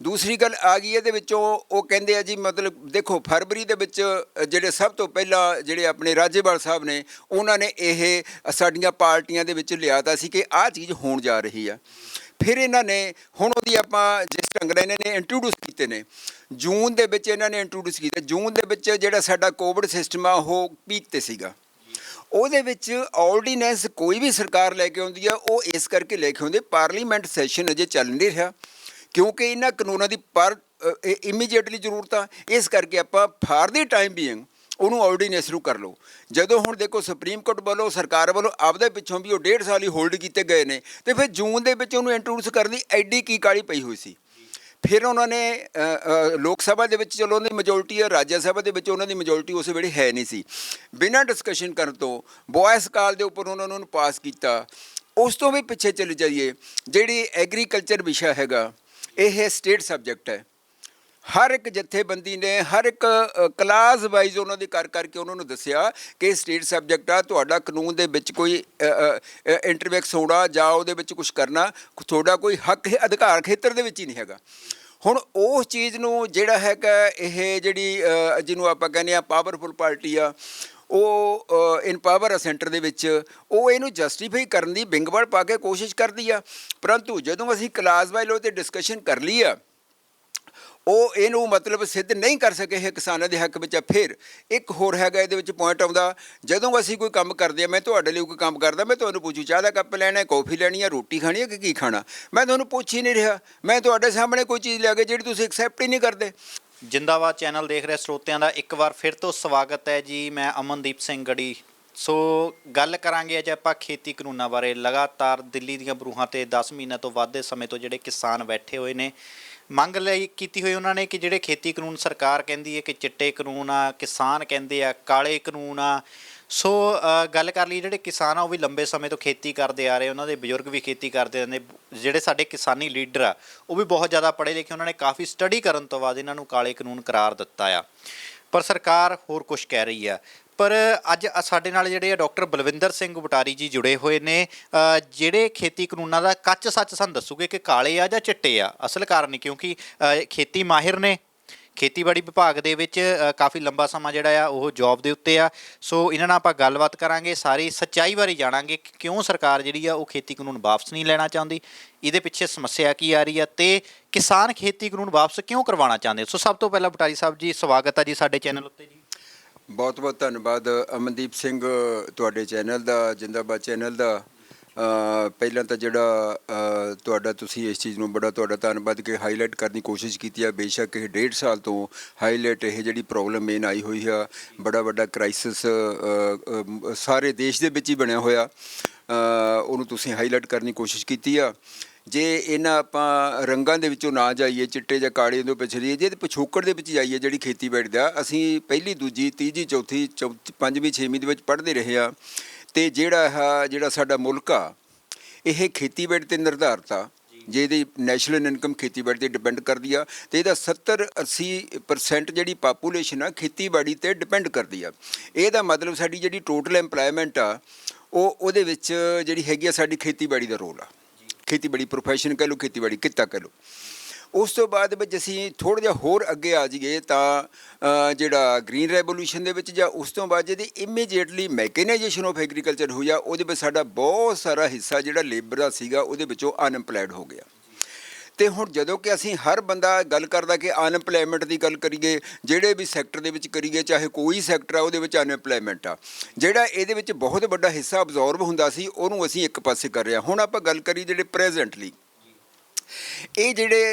ਦੂਸਰੀ ਗੱਲ ਆ ਗਈ ਇਹਦੇ ਵਿੱਚੋਂ, ਉਹ ਕਹਿੰਦੇ ਆ ਜੀ ਮਤਲਬ ਦੇਖੋ ਫਰਵਰੀ ਦੇ ਵਿੱਚ ਜਿਹੜੇ ਸਭ ਤੋਂ ਪਹਿਲਾਂ ਜਿਹੜੇ ਆਪਣੇ ਰਾਜੇਵਾਲ ਸਾਹਿਬ ਨੇ, ਉਹਨਾਂ ਨੇ ਇਹ ਸਾਡੀਆਂ ਪਾਰਟੀਆਂ ਦੇ ਵਿੱਚ ਲਿਆਤਾ ਸੀ ਕਿ ਆਹ ਚੀਜ਼ ਹੋਣ ਜਾ ਰਹੀ ਆ। ਫਿਰ ਇਹਨਾਂ ਨੇ ਹੁਣ ਉਹਦੀ ਆਪਾਂ ਜਿਸ ਢੰਗ ਨਾਲ ਇਹਨਾਂ ਨੇ ਇੰਟਰੋਡਿਊਸ ਕੀਤੇ ਨੇ, ਜੂਨ ਦੇ ਵਿੱਚ ਇਹਨਾਂ ਨੇ ਇੰਟਰੋਡਿਊਸ ਕੀਤਾ। ਜੂਨ ਦੇ ਵਿੱਚ ਜਿਹੜਾ ਸਾਡਾ ਕੋਵਿਡ ਸਿਸਟਮ ਆ ਉਹ ਪੀਕ 'ਤੇ ਸੀਗਾ। ਉਹਦੇ ਵਿੱਚ ਆਰਡੀਨੈਂਸ ਕੋਈ ਵੀ ਸਰਕਾਰ ਲੈ ਕੇ ਆਉਂਦੀ ਆ, ਉਹ ਇਸ ਕਰਕੇ ਲੈ ਕੇ ਆਉਂਦੇ ਪਾਰਲੀਮੈਂਟ ਸੈਸ਼ਨ ਅਜੇ ਚੱਲ ਨਹੀਂ ਰਿਹਾ, ਕਿਉਂਕਿ ਇਹਨਾਂ ਕਾਨੂੰਨਾਂ ਦੀ ਇਮੀਡੀਏਟਲੀ ਜ਼ਰੂਰਤ ਆ। ਇਸ ਕਰਕੇ ਆਪਾਂ ਫਾਰ ਦੀ ਟਾਈਮ ਬੀਇੰਗ ਉਹਨੂੰ ਆਰਡੀਨੈਂਸ ਨੂੰ ਕਰ ਲਓ। ਜਦੋਂ ਹੁਣ ਦੇਖੋ ਸੁਪਰੀਮ ਕੋਰਟ ਵੱਲੋਂ ਸਰਕਾਰ ਵੱਲੋਂ ਆਪਦੇ ਪਿੱਛੋਂ ਵੀ ਉਹ 1.5 ਸਾਲ ਹੀ ਹੋਲਡ ਕੀਤੇ ਗਏ ਨੇ, ਅਤੇ ਫਿਰ ਜੂਨ ਦੇ ਵਿੱਚ ਉਹਨੂੰ ਇੰਟਰੋਡਿਊਸ ਕਰਨ ਦੀ ਐਡੀ ਕੀ ਕਾਹਲੀ ਪਈ ਹੋਈ ਸੀ। ਫਿਰ ਉਹਨਾਂ ਨੇ ਲੋਕ ਸਭਾ ਦੇ ਵਿੱਚ ਚਲੋ ਉਹਨਾਂ ਦੀ ਮੈਜੋਰਟੀ ਹੈ, ਰਾਜ ਸਭਾ ਦੇ ਵਿੱਚ ਉਹਨਾਂ ਦੀ ਮੈਜੋਰਟੀ ਉਸ ਵੇਲੇ ਹੈ ਨਹੀਂ ਸੀ। ਬਿਨਾਂ ਡਿਸਕਸ਼ਨ ਕਰਨ ਤੋਂ ਵੌਇਸ ਕਾਲ ਦੇ ਉੱਪਰ ਉਹਨਾਂ ਨੂੰ ਪਾਸ ਕੀਤਾ। ਉਸ ਤੋਂ ਵੀ ਪਿੱਛੇ ਚਲੇ ਜਾਈਏ, ਜਿਹੜੀ ਐਗਰੀਕਲਚਰ ਵਿਸ਼ਾ ਹੈਗਾ ਇਹ ਸਟੇਟ ਸਬਜੈਕਟ ਹੈ। ਹਰ ਇੱਕ ਜਥੇਬੰਦੀ ਨੇ ਹਰ ਇੱਕ ਕਲਾਸ ਵਾਈਜ਼ ਉਹਨਾਂ ਦੇ ਕਰਕੇ ਉਹਨਾਂ ਨੂੰ ਦੱਸਿਆ ਕਿ ਸਟੇਟ ਸਬਜੈਕਟ ਆ, ਤੁਹਾਡਾ ਕਾਨੂੰਨ ਦੇ ਵਿੱਚ ਕੋਈ ਇੰਟਰਵੈਕਸ ਹੋਣਾ ਜਾਂ ਉਹਦੇ ਵਿੱਚ ਕੁਝ ਕਰਨਾ ਤੁਹਾਡਾ ਕੋਈ ਹੱਕ ਅਧਿਕਾਰ ਖੇਤਰ ਦੇ ਵਿੱਚ ਹੀ ਨਹੀਂ ਹੈਗਾ। ਹੁਣ ਉਸ ਚੀਜ਼ ਨੂੰ ਜਿਹੜਾ ਹੈਗਾ ਇਹ ਜਿਹੜੀ ਜਿਹਨੂੰ ਆਪਾਂ ਕਹਿੰਦੇ ਆ ਪਾਵਰਫੁਲ ਪਾਰਟੀ ਆ, ਉਹ ਇਨ ਪਾਵਰ ਆ ਸੈਂਟਰ ਦੇ ਵਿੱਚ, ਉਹ ਇਹਨੂੰ ਜਸਟੀਫਾਈ ਕਰਨ ਦੀ ਵਿੰਗਵਲ ਪਾ ਕੇ ਕੋਸ਼ਿਸ਼ ਕਰਦੀ ਆ। ਪਰੰਤੂ ਜਦੋਂ ਅਸੀਂ ਕਲਾਸ ਵਾਈਜ਼ ਉਹਤੇ ਡਿਸਕਸ਼ਨ ਕਰ ਲਈ ਆ, ਉਹ ਇਹਨੂੰ ਮਤਲਬ ਸਿੱਧ ਨਹੀਂ ਕਰ ਸਕੇ ਇਹ ਕਿਸਾਨਾਂ ਦੇ ਹੱਕ ਵਿੱਚ। ਫਿਰ ਇੱਕ ਹੋਰ ਹੈਗਾ ਇਹਦੇ ਵਿੱਚ ਪੁਆਇੰਟ ਆਉਂਦਾ, ਜਦੋਂ ਅਸੀਂ ਕੋਈ ਕੰਮ ਕਰਦੇ ਹਾਂ, ਮੈਂ ਤੁਹਾਡੇ ਲਈ ਕੋਈ ਕੰਮ ਕਰਦਾ, ਮੈਂ ਤੁਹਾਨੂੰ ਪੁੱਛੂ ਚਾਹ ਦਾ ਕੱਪ ਲੈਣਾ, ਕੌਫੀ ਲੈਣੀ ਹੈ, ਰੋਟੀ ਖਾਣੀ ਹੈ ਕਿ ਕੀ ਖਾਣਾ, ਮੈਂ ਤੁਹਾਨੂੰ ਪੁੱਛ ਹੀ ਨਹੀਂ ਰਿਹਾ। ਮੈਂ ਤੁਹਾਡੇ ਸਾਹਮਣੇ ਕੋਈ ਚੀਜ਼ ਲਿਆ ਕੇ ਜਿਹੜੀ ਤੁਸੀਂ ਐਕਸੈਪਟ ਹੀ ਨਹੀਂ ਕਰਦੇ। ਜਿੰਦਾਬਾਦ ਚੈਨਲ ਦੇਖ ਰਹੇ ਸਰੋਤਿਆਂ ਦਾ ਇੱਕ ਵਾਰ ਫਿਰ ਤੋਂ ਸਵਾਗਤ ਹੈ ਜੀ। ਮੈਂ ਅਮਨਦੀਪ ਸਿੰਘ ਗੜੀ। ਸੋ ਗੱਲ ਕਰਾਂਗੇ ਅੱਜ ਆਪਾਂ ਖੇਤੀ ਕਾਨੂੰਨਾਂ ਬਾਰੇ। ਲਗਾਤਾਰ ਦਿੱਲੀ ਦੀਆਂ ਬਰੂਹਾਂ ਤੇ 10 ਮਹੀਨਿਆਂ ਤੋਂ ਵੱਧ ਦੇ ਸਮੇਂ ਤੋਂ ਜਿਹੜੇ ਕਿਸਾਨ ਬੈਠੇ ਹੋਏ ਨੇ, ਮੰਗ ਲਈ ਕੀਤੀ ਹੋਈ ਉਹਨਾਂ ਨੇ ਕਿ ਜਿਹੜੇ ਖੇਤੀ ਕਾਨੂੰਨ ਸਰਕਾਰ ਕਹਿੰਦੀ ਹੈ ਕਿ ਚਿੱਟੇ ਕਾਨੂੰਨ ਆ, ਕਿਸਾਨ ਕਹਿੰਦੇ ਆ ਕਾਲੇ ਕਾਨੂੰਨ ਆ। ਸੋ ਗੱਲ ਕਰ ਲਈ, ਜਿਹੜੇ ਕਿਸਾਨ ਆ ਉਹ ਵੀ ਲੰਬੇ ਸਮੇਂ ਤੋਂ ਖੇਤੀ ਕਰਦੇ ਆ ਰਹੇ, ਉਹਨਾਂ ਦੇ ਬਜ਼ੁਰਗ ਵੀ ਖੇਤੀ ਕਰਦੇ ਨੇ। ਜਿਹੜੇ ਸਾਡੇ ਕਿਸਾਨੀ ਲੀਡਰ ਆ ਉਹ ਵੀ ਬਹੁਤ ਜ਼ਿਆਦਾ ਪੜ੍ਹੇ ਲਿਖੇ, ਉਹਨਾਂ ਨੇ ਕਾਫੀ ਸਟੱਡੀ ਕਰਨ ਤੋਂ ਬਾਅਦ ਇਹਨਾਂ ਨੂੰ ਕਾਲੇ ਕਾਨੂੰਨ ਕਰਾਰ ਦਿੱਤਾ ਆ। ਪਰ ਸਰਕਾਰ ਹੋਰ ਕੁਝ ਕਹਿ ਰਹੀ ਆ। ਪਰ ਅੱਜ ਸਾਡੇ ਨਾਲ ਜਿਹੜੇ ਆ ਡਾਕਟਰ ਬਲਵਿੰਦਰ ਸਿੰਘ ਬਟਾਰੀ ਜੀ ਜੁੜੇ ਹੋਏ ਨੇ, ਜਿਹੜੇ ਖੇਤੀ ਕਾਨੂੰਨਾਂ ਦਾ ਕੱਚ ਸੱਚ ਸਾਨੂੰ ਦੱਸੂਗੇ ਕਿ ਕਾਲੇ ਆ ਜਾਂ ਚਿੱਟੇ ਆ। ਅਸਲ ਕਾਰਨ ਕਿਉਂਕਿ ਖੇਤੀ ਮਾਹਿਰ ਨੇ, ਖੇਤੀਬਾੜੀ ਵਿਭਾਗ ਦੇ ਵਿੱਚ ਕਾਫੀ ਲੰਬਾ ਸਮਾਂ ਜਿਹੜਾ ਆ ਉਹ ਜੌਬ ਦੇ ਉੱਤੇ ਆ। ਸੋ ਇਹਨਾਂ ਨਾਲ ਆਪਾਂ ਗੱਲਬਾਤ ਕਰਾਂਗੇ, ਸਾਰੀ ਸੱਚਾਈ ਬਾਰੇ ਜਾਣਾਂਗੇ ਕਿ ਕਿਉਂ ਸਰਕਾਰ ਜਿਹੜੀ ਆ ਉਹ ਖੇਤੀ ਕਾਨੂੰਨ ਵਾਪਸ ਨਹੀਂ ਲੈਣਾ ਚਾਹੁੰਦੀ, ਇਹਦੇ ਪਿੱਛੇ ਸਮੱਸਿਆ ਕੀ ਆ ਰਹੀ ਆ, ਤੇ ਕਿਸਾਨ ਖੇਤੀ ਕਾਨੂੰਨ ਵਾਪਸ ਕਿਉਂ ਕਰਵਾਉਣਾ ਚਾਹੁੰਦੇ। ਸੋ ਸਭ ਤੋਂ ਪਹਿਲਾਂ ਬਟਾਰੀ ਸਾਹਿਬ ਜੀ ਸਵਾਗਤ ਹੈ ਜੀ ਸਾਡੇ ਚੈਨਲ ਉੱਤੇ ਜੀ। ਬਹੁਤ ਬਹੁਤ ਧੰਨਵਾਦ ਅਮਨਦੀਪ ਸਿੰਘ, ਤੁਹਾਡੇ ਚੈਨਲ ਦਾ, ਜਿੰਦਾਬਾਦ ਚੈਨਲ ਦਾ। ਪਹਿਲਾਂ ਤਾਂ ਜਿਹੜਾ ਤੁਹਾਡਾ ਤੁਸੀਂ ਇਸ ਚੀਜ਼ ਨੂੰ ਬੜਾ ਤੁਹਾਡਾ ਧੰਨਵਾਦ ਕਿ ਹਾਈਲਾਈਟ ਕਰਨ ਦੀ ਕੋਸ਼ਿਸ਼ ਕੀਤੀ ਆ। ਬੇਸ਼ੱਕ ਇਹ 1.5 ਸਾਲ ਤੋਂ ਹਾਈਲਾਈਟ ਇਹ ਜਿਹੜੀ ਪ੍ਰੋਬਲਮ ਮੇਨ ਆਈ ਹੋਈ ਆ, ਬੜਾ ਵੱਡਾ ਕ੍ਰਾਈਸਿਸ ਸਾਰੇ ਦੇਸ਼ ਦੇ ਵਿੱਚ ਹੀ ਬਣਿਆ ਹੋਇਆ, ਉਹਨੂੰ ਤੁਸੀਂ ਹਾਈਲਾਈਟ ਕਰਨ ਦੀ ਕੋਸ਼ਿਸ਼ ਕੀਤੀ ਆ। ਜੇ ਇਹਨਾਂ ਆਪਾਂ ਰੰਗਾਂ ਦੇ ਵਿੱਚੋਂ ਨਾ ਜਾਈਏ, ਚਿੱਟੇ ਜਾਂ ਕਾਲੇ ਤੋਂ ਪਿਛੜੀਏ, ਜੇ ਪਿਛੋਕੜ ਦੇ ਵਿੱਚ ਜਾਈਏ ਜਿਹੜੀ ਖੇਤੀਬਾੜੀ ਦਾ, ਅਸੀਂ ਪਹਿਲੀ, ਦੂਜੀ, ਤੀਜੀ, ਚੌਥੀ, ਪੰਜਵੀਂ, ਛੇਵੀਂ ਦੇ ਵਿੱਚ ਪੜ੍ਹਦੇ ਰਹੇ ਆ। ਅਤੇ ਜਿਹੜਾ ਸਾਡਾ ਮੁਲਕ ਆ ਇਹ ਖੇਤੀਬਾੜੀ 'ਤੇ ਨਿਰਧਾਰਿਤ ਆ। ਜੇ ਇਹਦੀ ਨੈਸ਼ਨਲ ਇਨਕਮ ਖੇਤੀਬਾੜੀ 'ਤੇ ਡਿਪੈਂਡ ਕਰਦੀ ਆ, ਅਤੇ ਇਹਦਾ 70-80% ਜਿਹੜੀ ਪਾਪੂਲੇਸ਼ਨ ਆ ਖੇਤੀਬਾੜੀ 'ਤੇ ਡਿਪੈਂਡ ਕਰਦੀ ਆ। ਇਹਦਾ ਮਤਲਬ ਸਾਡੀ ਜਿਹੜੀ ਟੋਟਲ ਐਮਪਲਾਇਮੈਂਟ ਆ ਉਹਦੇ ਵਿੱਚ ਜਿਹੜੀ ਹੈਗੀ ਆ ਸਾਡੀ ਖੇਤੀਬਾੜੀ ਦਾ ਰੋਲ ਆ। ਖੇਤੀਬਾੜੀ ਪ੍ਰੋਫੈਸ਼ਨ ਕਹਿ ਲਓ, ਖੇਤੀਬਾੜੀ ਕਿੱਤਾ ਕਹਿ ਲਓ। ਉਸ ਤੋਂ ਬਾਅਦ ਵਿੱਚ ਅਸੀਂ ਥੋੜ੍ਹਾ ਜਿਹਾ ਹੋਰ ਅੱਗੇ ਆ ਜਾਈਏ ਤਾਂ ਜਿਹੜਾ ਗ੍ਰੀਨ ਰੈਵੋਲੂਸ਼ਨ ਦੇ ਵਿੱਚ ਜਾਂ ਉਸ ਤੋਂ ਬਾਅਦ ਜਿਹਦੀ ਇਮੀਡੀਏਟਲੀ ਮੈਕੇਨਾਈਜੇਸ਼ਨ ਆਫ ਐਗਰੀਕਲਚਰ ਹੋਈ ਆ, ਉਹਦੇ ਵਿੱਚ ਸਾਡਾ ਬਹੁਤ ਸਾਰਾ ਹਿੱਸਾ ਜਿਹੜਾ ਲੇਬਰ ਦਾ ਸੀਗਾ ਉਹਦੇ ਵਿੱਚੋਂ ਅਨਐਮਪਲਾਇਡ ਹੋ ਗਿਆ। ਅਤੇ ਹੁਣ ਜਦੋਂ ਕਿ ਅਸੀਂ ਹਰ ਬੰਦਾ ਗੱਲ ਕਰਦਾ ਕਿ ਅਨਐਮਪਲਾਇਮੈਂਟ ਦੀ ਗੱਲ ਕਰੀਏ, ਜਿਹੜੇ ਵੀ ਸੈਕਟਰ ਦੇ ਵਿੱਚ ਕਰੀਏ, ਚਾਹੇ ਕੋਈ ਸੈਕਟਰ ਆ ਉਹਦੇ ਵਿੱਚ ਅਨਐਮਪਲਾਇਮੈਂਟ ਆ, ਜਿਹੜਾ ਇਹਦੇ ਵਿੱਚ ਬਹੁਤ ਵੱਡਾ ਹਿੱਸਾ ਅਬਜ਼ੋਰਬ ਹੁੰਦਾ ਸੀ ਉਹਨੂੰ ਅਸੀਂ ਇੱਕ ਪਾਸੇ ਕਰ ਰਹੇ ਹਾਂ। ਹੁਣ ਆਪਾਂ ਗੱਲ ਕਰੀਏ ਜਿਹੜੇ ਪ੍ਰੈਜ਼ੈਂਟਲੀ ਇਹ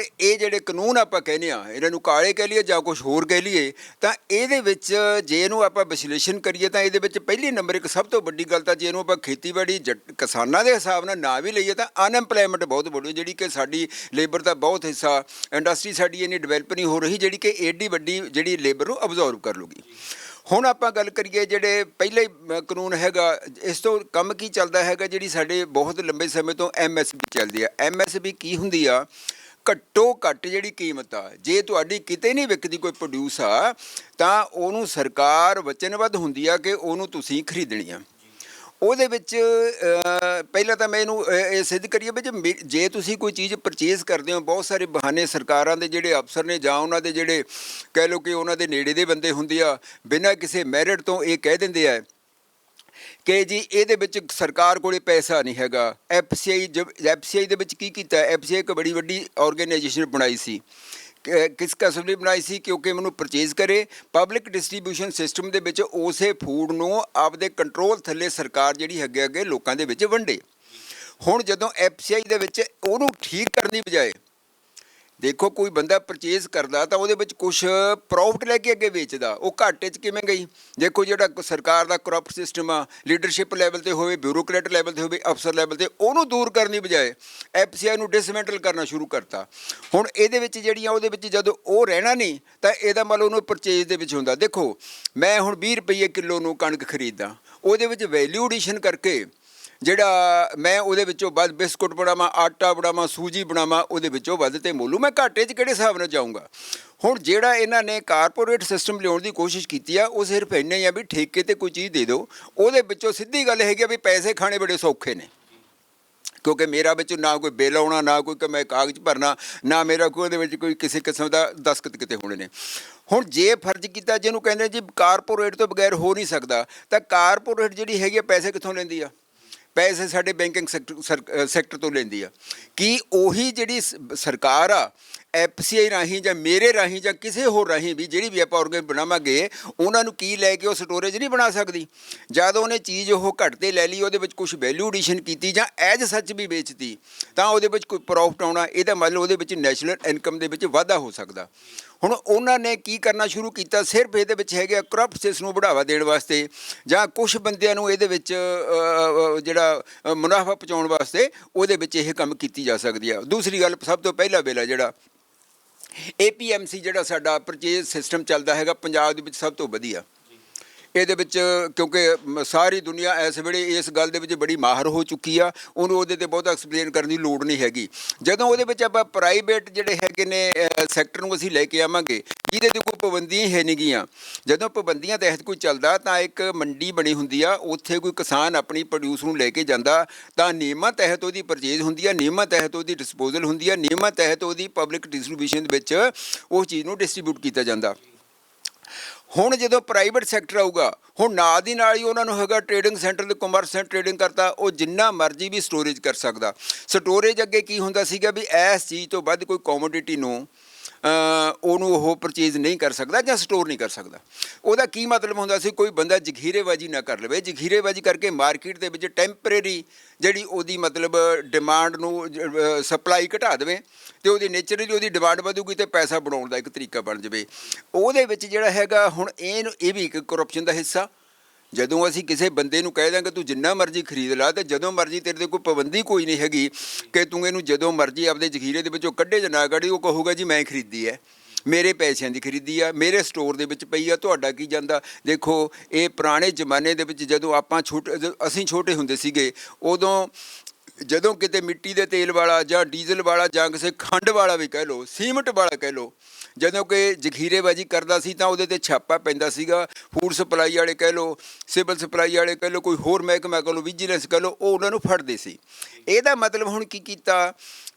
ਜਿਹੜੇ ਕਾਨੂੰਨ ਆਪਾਂ ਕਹਿੰਦੇ ਆ, ਇਹਨਾਂ ਨੂੰ ਕਾਲੇ ਕਹਿ ਲਈਏ ਜਾਂ ਕੁਛ ਹੋਰ ਕਹਿ ਲਈਏ, ਤਾਂ ਇਹਦੇ ਵਿੱਚ ਜੇ ਇਹਨੂੰ ਆਪਾਂ ਵਿਸ਼ਲੇਸ਼ਣ ਕਰੀਏ ਤਾਂ ਇਹਦੇ ਵਿੱਚ ਪਹਿਲੀ ਨੰਬਰ ਇੱਕ ਸਭ ਤੋਂ ਵੱਡੀ ਗੱਲ ਤਾਂ ਜੇ ਇਹਨੂੰ ਆਪਾਂ ਖੇਤੀਬਾੜੀ ਕਿਸਾਨਾਂ ਦੇ ਹਿਸਾਬ ਨਾਲ ਨਾ ਵੀ ਲਈਏ ਤਾਂ ਅਨਐਮਪਲਾਇਮੈਂਟ ਬਹੁਤ ਵੱਡੀ, ਜਿਹੜੀ ਕਿ ਸਾਡੀ ਲੇਬਰ ਦਾ ਬਹੁਤ ਹਿੱਸਾ, ਇੰਡਸਟਰੀ ਸਾਡੀ ਇੰਨੀ ਡਿਵੈਲਪ ਨਹੀਂ ਹੋ ਰਹੀ ਜਿਹੜੀ ਕਿ ਏਡੀ ਵੱਡੀ ਜਿਹੜੀ ਲੇਬਰ ਨੂੰ ਅਬਜ਼ੋਰਬ ਕਰ ਲੂਗੀ। ਹੁਣ ਆਪਾਂ ਗੱਲ ਕਰੀਏ ਜਿਹੜੇ ਪਹਿਲੇ ਕਾਨੂੰਨ ਹੈਗਾ, ਇਸ ਤੋਂ ਕੰਮ ਕੀ ਚੱਲਦਾ ਹੈਗਾ, ਜਿਹੜੀ ਸਾਡੇ ਬਹੁਤ ਲੰਬੇ ਸਮੇਂ ਤੋਂ MSP ਚੱਲਦੀ ਆ। MSP ਕੀ ਹੁੰਦੀ ਆ? ਘੱਟੋ ਘੱਟ ਜਿਹੜੀ ਕੀਮਤ ਆ, ਜੇ ਤੁਹਾਡੀ ਕਿਤੇ ਨਹੀਂ ਵਿਕਦੀ ਕੋਈ ਪ੍ਰੋਡਿਊਸ ਆ ਤਾਂ ਉਹਨੂੰ ਸਰਕਾਰ ਵਚਨਬੱਧ ਹੁੰਦੀ ਆ ਕਿ ਉਹਨੂੰ ਤੁਸੀਂ ਖਰੀਦਣੀ ਆ। ਉਹਦੇ ਵਿੱਚ ਪਹਿਲਾਂ ਤਾਂ ਮੈਂ ਇਹਨੂੰ ਇਹ ਸਿੱਧ ਕਰੀਏ ਵੀ ਜੇ ਤੁਸੀਂ ਕੋਈ ਚੀਜ਼ ਪਰਚੇਜ਼ ਕਰਦੇ ਹੋ, ਬਹੁਤ ਸਾਰੇ ਬਹਾਨੇ ਸਰਕਾਰਾਂ ਦੇ ਜਿਹੜੇ ਅਫਸਰ ਨੇ ਜਾਂ ਉਹਨਾਂ ਦੇ ਜਿਹੜੇ ਕਹਿ ਲਓ ਕਿ ਉਹਨਾਂ ਦੇ ਨੇੜੇ ਦੇ ਬੰਦੇ ਹੁੰਦੇ ਆ, ਬਿਨਾਂ ਕਿਸੇ ਮੈਰਿਟ ਤੋਂ ਇਹ ਕਹਿ ਦਿੰਦੇ ਆ ਕਿ ਜੀ ਇਹਦੇ ਵਿੱਚ ਸਰਕਾਰ ਕੋਲੇ ਪੈਸਾ ਨਹੀਂ ਹੈਗਾ। FCI ਦੇ ਵਿੱਚ ਕੀ ਕੀਤਾ? FCI ਇੱਕ ਬੜੀ ਵੱਡੀ ਆਰਗੇਨਾਈਜੇਸ਼ਨ ਬਣਾਈ ਸੀ। ਕਿਸ ਕਸਮ ਲਈ ਬਣਾਈ ਸੀ? ਕਿਉਂਕਿ ਮੈਨੂੰ ਪਰਚੇਜ਼ ਕਰੇ, ਪਬਲਿਕ ਡਿਸਟਰੀਬਿਊਸ਼ਨ ਸਿਸਟਮ ਦੇ ਵਿੱਚ ਉਸੇ ਫੂਡ ਨੂੰ ਆਪਦੇ ਕੰਟਰੋਲ ਥੱਲੇ ਸਰਕਾਰ ਜਿਹੜੀ ਅੱਗੇ ਲੋਕਾਂ ਦੇ ਵਿੱਚ ਵੰਡੇ। ਹੁਣ ਜਦੋਂ FCI ਦੇ ਵਿੱਚ ਉਹਨੂੰ ਠੀਕ ਕਰਨ ਦੀ ਬਜਾਏ ਦੇਖੋ ਕੋਈ ਬੰਦਾ ਪਰਚੇਜ਼ ਕਰਦਾ ਤਾਂ ਉਹਦੇ ਵਿੱਚ ਕੁਝ ਪ੍ਰੋਫਿਟ ਲੈ ਕੇ ਅੱਗੇ ਵੇਚਦਾ, ਉਹ ਘਾਟੇ 'ਚ ਕਿਵੇਂ ਗਈ? ਦੇਖੋ ਜਿਹੜਾ ਸਰਕਾਰ ਦਾ ਕਰਪਟ ਸਿਸਟਮ ਆ, ਲੀਡਰਸ਼ਿਪ ਲੈਵਲ ਤੇ ਹੋਵੇ, ਬਿਊਰੋਕਰੇਟ ਲੈਵਲ ਤੇ ਹੋਵੇ, ਅਫਸਰ ਲੈਵਲ ਤੇ, ਉਹਨੂੰ ਦੂਰ ਕਰਨ ਦੀ ਬਜਾਏ ਐਫਸੀਆਈ ਨੂੰ ਡਿਸਮੈਂਟਲ ਕਰਨਾ ਸ਼ੁਰੂ ਕਰਤਾ। ਹੁਣ ਇਹਦੇ ਵਿੱਚ ਜਿਹੜੀਆਂ ਉਹਦੇ ਵਿੱਚ ਜਦੋਂ ਉਹ ਰਹਿਣਾ ਨਹੀਂ ਤਾਂ ਇਹਦਾ ਮਤਲਬ ਉਹਨੂੰ ਪਰਚੇਜ਼ ਦੇ ਵਿੱਚ ਹੁੰਦਾ। ਦੇਖੋ ਮੈਂ ਹੁਣ 20 ਰੁਪਏ ਕਿਲੋ ਨੂੰ ਕਣਕ ਖਰੀਦਦਾ, ਉਹਦੇ ਵਿੱਚ ਵੈਲਿਊ ਐਡੀਸ਼ਨ ਕਰਕੇ ਜਿਹੜਾ ਮੈਂ ਉਹਦੇ ਵਿੱਚੋਂ ਵੱਧ ਬਿਸਕੁਟ ਬਣਾਵਾਂ, ਆਟਾ ਬਣਾਵਾਂ, ਸੂਜੀ ਬਣਾਵਾਂ, ਉਹਦੇ ਵਿੱਚੋਂ ਵੱਧ ਤੇ ਮੋਲੂ, ਮੈਂ ਘਾਟੇ 'ਚ ਕਿਹੜੇ ਹਿਸਾਬ ਨਾਲ ਜਾਊਂਗਾ? ਹੁਣ ਜਿਹੜਾ ਇਹਨਾਂ ਨੇ ਕਾਰਪੋਰੇਟ ਸਿਸਟਮ ਲਿਆਉਣ ਦੀ ਕੋਸ਼ਿਸ਼ ਕੀਤੀ ਆ, ਉਹ ਸਿਰਫ ਇੰਨਾ ਹੀ ਆ ਵੀ ਠੇਕੇ 'ਤੇ ਕੋਈ ਚੀਜ਼ ਦੇ ਦਿਓ। ਉਹਦੇ ਵਿੱਚੋਂ ਸਿੱਧੀ ਗੱਲ ਹੈਗੀ ਆ ਵੀ ਪੈਸੇ ਖਾਣੇ ਬੜੇ ਸੌਖੇ ਨੇ, ਕਿਉਂਕਿ ਮੇਰਾ ਵਿੱਚ ਨਾ ਕੋਈ ਬਿੱਲ ਆਉਣਾ, ਨਾ ਕੋਈ ਮੈਂ ਕਾਗਜ਼ ਭਰਨਾ, ਨਾ ਮੇਰਾ ਕੋਈ ਉਹਦੇ ਵਿੱਚ ਕੋਈ ਕਿਸੇ ਕਿਸਮ ਦਾ ਦਸਤਖਤ ਕਿਤੇ ਹੋਣੇ ਨੇ। ਹੁਣ ਜੇ ਫਰਜ਼ ਕੀਤਾ ਜਿਹਨੂੰ ਕਹਿੰਦੇ ਜੀ ਕਾਰਪੋਰੇਟ ਤੋਂ ਬਗੈਰ ਹੋ ਨਹੀਂ ਸਕਦਾ, ਤਾਂ ਕਾਰਪੋਰੇਟ ਜਿਹੜੀ ਹੈਗੀ ਆ ਪੈਸੇ ਕਿੱਥੋਂ ਲੈਂਦੀ ਆ? ਪੈਸੇ ਸਾਡੇ ਬੈਂਕਿੰਗ ਸੈਕਟਰ ਤੋਂ ਲੈਂਦੀ ਆ। ਕੀ ਉਹੀ ਜਿਹੜੀ ਸਰਕਾਰ ਆ ਐਫਸੀਆਈ ਰਾਹੀਂ ਜਾਂ ਮੇਰੇ ਰਾਹੀਂ ਜਾਂ ਕਿਸੇ ਹੋਰ ਰਾਹੀਂ ਵੀ ਜਿਹੜੀ ਵੀ ਆਪਾਂ ਆਰਗੇਨਾਈਜ਼ ਬਣਾਵਾਂਗੇ, ਉਹਨਾਂ ਨੂੰ ਕੀ ਲੈ ਕੇ ਉਹ ਸਟੋਰੇਜ ਨਹੀਂ ਬਣਾ ਸਕਦੀ? ਜਦ ਉਹਨੇ ਚੀਜ਼ ਉਹ ਘੱਟ 'ਤੇ ਲੈ ਲਈ, ਉਹਦੇ ਵਿੱਚ ਕੁਛ ਵੈਲਿਊ ਐਡੀਸ਼ਨ ਕੀਤੀ ਜਾਂ ਐਜ ਸੱਚ ਵੀ ਵੇਚਤੀ, ਤਾਂ ਉਹਦੇ ਵਿੱਚ ਕੋਈ ਪ੍ਰੋਫਿਟ ਆਉਣਾ, ਇਹਦਾ ਮਤਲਬ ਉਹਦੇ ਵਿੱਚ ਨੈਸ਼ਨਲ ਇਨਕਮ ਦੇ ਵਿੱਚ ਵਾਧਾ ਹੋ ਸਕਦਾ। ਹੁਣ ਉਹਨਾਂ ਨੇ ਕੀ ਕਰਨਾ ਸ਼ੁਰੂ ਕੀਤਾ? ਸਿਰਫ ਇਹਦੇ ਵਿੱਚ ਹੈਗੇ ਕਰਪਟ ਸਿਸਟਮ ਨੂੰ ਬੜਾਵਾ ਦੇਣ ਵਾਸਤੇ ਜਾਂ ਕੁਛ ਬੰਦਿਆਂ ਨੂੰ ਇਹਦੇ ਵਿੱਚ ਜਿਹੜਾ ਮੁਨਾਫਾ ਪਹੁੰਚਾਉਣ ਵਾਸਤੇ ਉਹਦੇ ਵਿੱਚ ਇਹ ਕੰਮ ਕੀਤੀ ਜਾ ਸਕਦੀ ਆ। ਦੂਸਰੀ ਗੱਲ, ਸਭ ਤੋਂ ਪਹਿਲਾ ਬਿੱਲ ਆ ਜਿਹੜਾ APMC, ਜਿਹੜਾ ਸਾਡਾ ਪਰਚੇਜ਼ ਸਿਸਟਮ ਚੱਲਦਾ ਹੈਗਾ ਪੰਜਾਬ ਦੇ ਵਿੱਚ ਸਭ ਤੋਂ ਵਧੀਆ। ਇਹਦੇ ਵਿੱਚ ਕਿਉਂਕਿ ਸਾਰੀ ਦੁਨੀਆ ਇਸ ਵੇਲੇ ਇਸ ਗੱਲ ਦੇ ਵਿੱਚ ਬੜੀ ਮਾਹਰ ਹੋ ਚੁੱਕੀ ਆ, ਉਹਨੂੰ ਉਹਦੇ 'ਤੇ ਬਹੁਤਾ ਐਕਸਪਲੇਨ ਕਰਨ ਦੀ ਲੋੜ ਨਹੀਂ ਹੈਗੀ। ਜਦੋਂ ਉਹਦੇ ਵਿੱਚ ਆਪਾਂ ਪ੍ਰਾਈਵੇਟ ਜਿਹੜੇ ਹੈਗੇ ਨੇ ਸੈਕਟਰ ਨੂੰ ਅਸੀਂ ਲੈ ਕੇ ਆਵਾਂਗੇ, ਜਿਹਦੇ 'ਤੇ ਕੋਈ ਪਾਬੰਦੀਆਂ ਹੀ ਹੈ ਨਹੀਂ ਗੀਆਂ, ਜਦੋਂ ਪਾਬੰਦੀਆਂ ਤਹਿਤ ਕੋਈ ਚੱਲਦਾ ਤਾਂ ਇੱਕ ਮੰਡੀ ਬਣੀ ਹੁੰਦੀ ਆ, ਉੱਥੇ ਕੋਈ ਕਿਸਾਨ ਆਪਣੀ ਪ੍ਰੋਡਿਊਸ ਨੂੰ ਲੈ ਕੇ ਜਾਂਦਾ ਤਾਂ ਨਿਯਮਾਂ ਤਹਿਤ ਉਹਦੀ ਪਰਚੇਜ਼ ਹੁੰਦੀ ਆ, ਨਿਯਮਾਂ ਤਹਿਤ ਉਹਦੀ ਡਿਸਪੋਜ਼ਲ ਹੁੰਦੀ ਆ, ਨਿਯਮਾਂ ਤਹਿਤ ਉਹਦੀ ਪਬਲਿਕ ਡਿਸਟਰੀਬਿਊਸ਼ਨ ਦੇ ਵਿੱਚ ਉਸ ਚੀਜ਼ ਨੂੰ ਡਿਸਟਰੀਬਿਊਟ ਕੀਤਾ ਜਾਂਦਾ। ਹੁਣ ਜਦੋਂ ਪ੍ਰਾਈਵੇਟ ਸੈਕਟਰ ਆਊਗਾ, ਹੁਣ ਨਾਲ ਦੀ ਨਾਲ ਹੀ ਉਹਨਾਂ ਨੂੰ ਹੈਗਾ ਟ੍ਰੇਡਿੰਗ ਸੈਂਟਰ ਦੇ ਕਮਰਸ ਟ੍ਰੇਡਿੰਗ ਕਰਤਾ, ਉਹ ਜਿੰਨਾ ਮਰਜ਼ੀ ਵੀ ਸਟੋਰੇਜ ਕਰ ਸਕਦਾ। ਸਟੋਰੇਜ ਅੱਗੇ ਕੀ ਹੁੰਦਾ ਸੀਗਾ ਵੀ ਇਸ ਚੀਜ਼ ਤੋਂ ਵੱਧ ਕੋਈ ਕੋਮੋਡਿਟੀ ਨੂੰ ਉਹਨੂੰ ਉਹ ਪਰਚੇਜ਼ ਨਹੀਂ ਕਰ ਸਕਦਾ ਜਾਂ ਸਟੋਰ ਨਹੀਂ ਕਰ ਸਕਦਾ। ਉਹਦਾ ਕੀ ਮਤਲਬ ਹੁੰਦਾ ਸੀ? ਕੋਈ ਬੰਦਾ ਜ਼ਖੀਰੇਬਾਜ਼ੀ ਨਾ ਕਰ ਲਵੇ, ਜ਼ਖੀਰੇਬਾਜ਼ੀ ਕਰਕੇ ਮਾਰਕੀਟ ਦੇ ਵਿੱਚ ਟੈਂਪਰੇਰੀ ਜਿਹੜੀ ਉਹਦੀ ਮਤਲਬ ਡਿਮਾਂਡ ਨੂੰ ਸਪਲਾਈ ਘਟਾ ਦੇਵੇ ਅਤੇ ਉਹਦੀ ਨੇਚਰਲੀ ਉਹਦੀ ਡਿਮਾਂਡ ਵਧੂਗੀ ਅਤੇ ਪੈਸਾ ਬਣਾਉਣ ਦਾ ਇੱਕ ਤਰੀਕਾ ਬਣ ਜਾਵੇ। ਉਹਦੇ ਵਿੱਚ ਜਿਹੜਾ ਹੈਗਾ ਹੁਣ ਇਹ ਵੀ ਇੱਕ ਕਰਪਸ਼ਨ ਦਾ ਹਿੱਸਾ। ਜਦੋਂ ਅਸੀਂ ਕਿਸੇ ਬੰਦੇ ਨੂੰ ਕਹਿ ਦਾਂਗੇ ਤੂੰ ਜਿੰਨਾ ਮਰਜ਼ੀ ਖਰੀਦ ਲਾ, ਅਤੇ ਜਦੋਂ ਮਰਜ਼ੀ ਤੇਰੇ 'ਤੇ ਕੋਈ ਪਾਬੰਦੀ ਕੋਈ ਨਹੀਂ ਹੈਗੀ ਕਿ ਤੂੰ ਇਹਨੂੰ ਜਦੋਂ ਮਰਜ਼ੀ ਆਪਦੇ ਜ਼ਖੀਰੇ ਦੇ ਵਿੱਚੋਂ ਕੱਢੇ ਜਾਂ ਨਾ ਕੱਢੇ, ਉਹ ਕਹੂਗਾ ਜੀ ਮੈਂ ਖਰੀਦੀ ਹੈ, ਮੇਰੇ ਪੈਸਿਆਂ ਦੀ ਖਰੀਦੀ ਆ, ਮੇਰੇ ਸਟੋਰ ਦੇ ਵਿੱਚ ਪਈ ਆ, ਤੁਹਾਡਾ ਕੀ ਜਾਂਦਾ? ਦੇਖੋ ਇਹ ਪੁਰਾਣੇ ਜ਼ਮਾਨੇ ਦੇ ਵਿੱਚ ਜਦੋਂ ਅਸੀਂ ਛੋਟੇ ਹੁੰਦੇ ਸੀਗੇ, ਉਦੋਂ ਜਦੋਂ ਕਿਤੇ ਮਿੱਟੀ ਦੇ ਤੇਲ ਵਾਲਾ ਜਾਂ ਡੀਜ਼ਲ ਵਾਲਾ ਜਾਂ ਕਿਸੇ ਖੰਡ ਵਾਲਾ ਵੀ ਕਹਿ ਲਓ, ਸੀਮਿੰਟ ਵਾਲਾ ਕਹਿ ਲਓ, ਜਦੋਂ ਕਿ ਜ਼ਖੀਰੇਬਾਜ਼ੀ ਕਰਦਾ ਸੀ ਤਾਂ ਉਹਦੇ 'ਤੇ ਛਾਪਾ ਪੈਂਦਾ ਸੀਗਾ। ਫੂਡ ਸਪਲਾਈ ਵਾਲੇ ਕਹਿ ਲਓ, ਸਿਵਲ ਸਪਲਾਈ ਵਾਲੇ ਕਹਿ ਲਓ, ਕੋਈ ਹੋਰ ਮਹਿਕਮਾ ਕਹਿ ਲਓ, ਵਿਜੀਲੈਂਸ ਕਹਿ ਲਓ, ਉਹ ਉਹਨਾਂ ਨੂੰ ਫੜਦੇ ਸੀ। ਇਹਦਾ ਮਤਲਬ ਹੁਣ ਕੀ ਕੀਤਾ?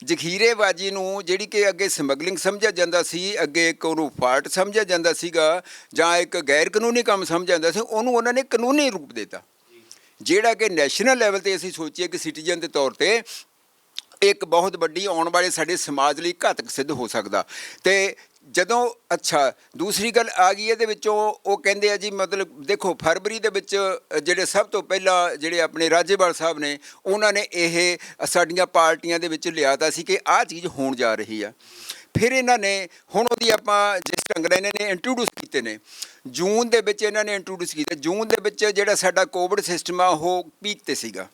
ਜ਼ਖੀਰੇਬਾਜ਼ੀ ਨੂੰ ਜਿਹੜੀ ਕਿ ਅੱਗੇ ਸਮਗਲਿੰਗ ਸਮਝਿਆ ਜਾਂਦਾ ਸੀ, ਅੱਗੇ ਇੱਕ ਉਹਨੂੰ ਫਾਲਟ ਸਮਝਿਆ ਜਾਂਦਾ ਸੀਗਾ ਜਾਂ ਇੱਕ ਗੈਰ ਕਾਨੂੰਨੀ ਕੰਮ ਸਮਝਿਆ ਜਾਂਦਾ ਸੀ, ਉਹਨੂੰ ਉਹਨਾਂ ਨੇ ਕਾਨੂੰਨੀ ਰੂਪ ਦਿੱਤਾ, ਜਿਹੜਾ ਕਿ ਨੈਸ਼ਨਲ ਲੈਵਲ 'ਤੇ ਅਸੀਂ ਸੋਚੀਏ ਕਿ ਸਿਟੀਜ਼ਨ ਦੇ ਤੌਰ 'ਤੇ ਇੱਕ ਬਹੁਤ ਵੱਡੀ ਆਉਣ ਵਾਲੇ ਸਾਡੇ ਸਮਾਜ ਲਈ ਘਾਤਕ ਸਿੱਧ ਹੋ ਸਕਦਾ। ਅਤੇ ਜਦੋਂ ਦੂਸਰੀ ਗੱਲ ਆ ਗਈ ਇਹਦੇ ਵਿੱਚੋਂ, ਉਹ ਕਹਿੰਦੇ ਆ ਜੀ ਮਤਲਬ ਦੇਖੋ ਫਰਵਰੀ ਦੇ ਵਿੱਚ ਜਿਹੜੇ ਸਭ ਤੋਂ ਪਹਿਲਾਂ ਜਿਹੜੇ ਆਪਣੇ ਰਾਜੇਵਾਲ ਸਾਹਿਬ ਨੇ, ਉਹਨਾਂ ਨੇ ਇਹ ਸਾਡੀਆਂ ਪਾਰਟੀਆਂ ਦੇ ਵਿੱਚ ਲਿਆਤਾ ਸੀ ਕਿ ਆਹ ਚੀਜ਼ ਹੋਣ ਜਾ ਰਹੀ ਆ। ਫਿਰ ਇਹਨਾਂ ਨੇ ਹੁਣ ਉਹਦੀ ਆਪਾਂ ਜਿਸ ਢੰਗ ਨਾਲ ਇਹਨਾਂ ਨੇ ਇੰਟਰੋਡਿਊਸ ਕੀਤੇ ਨੇ, ਜੂਨ ਦੇ ਵਿੱਚ ਇਹਨਾਂ ਨੇ ਇੰਟਰੋਡਿਊਸ ਕੀਤਾ। ਜੂਨ ਦੇ ਵਿੱਚ ਜਿਹੜਾ ਸਾਡਾ ਕੋਵਿਡ ਸਿਸਟਮ ਆ ਉਹ ਪੀਕ 'ਤੇ ਸੀਗਾ।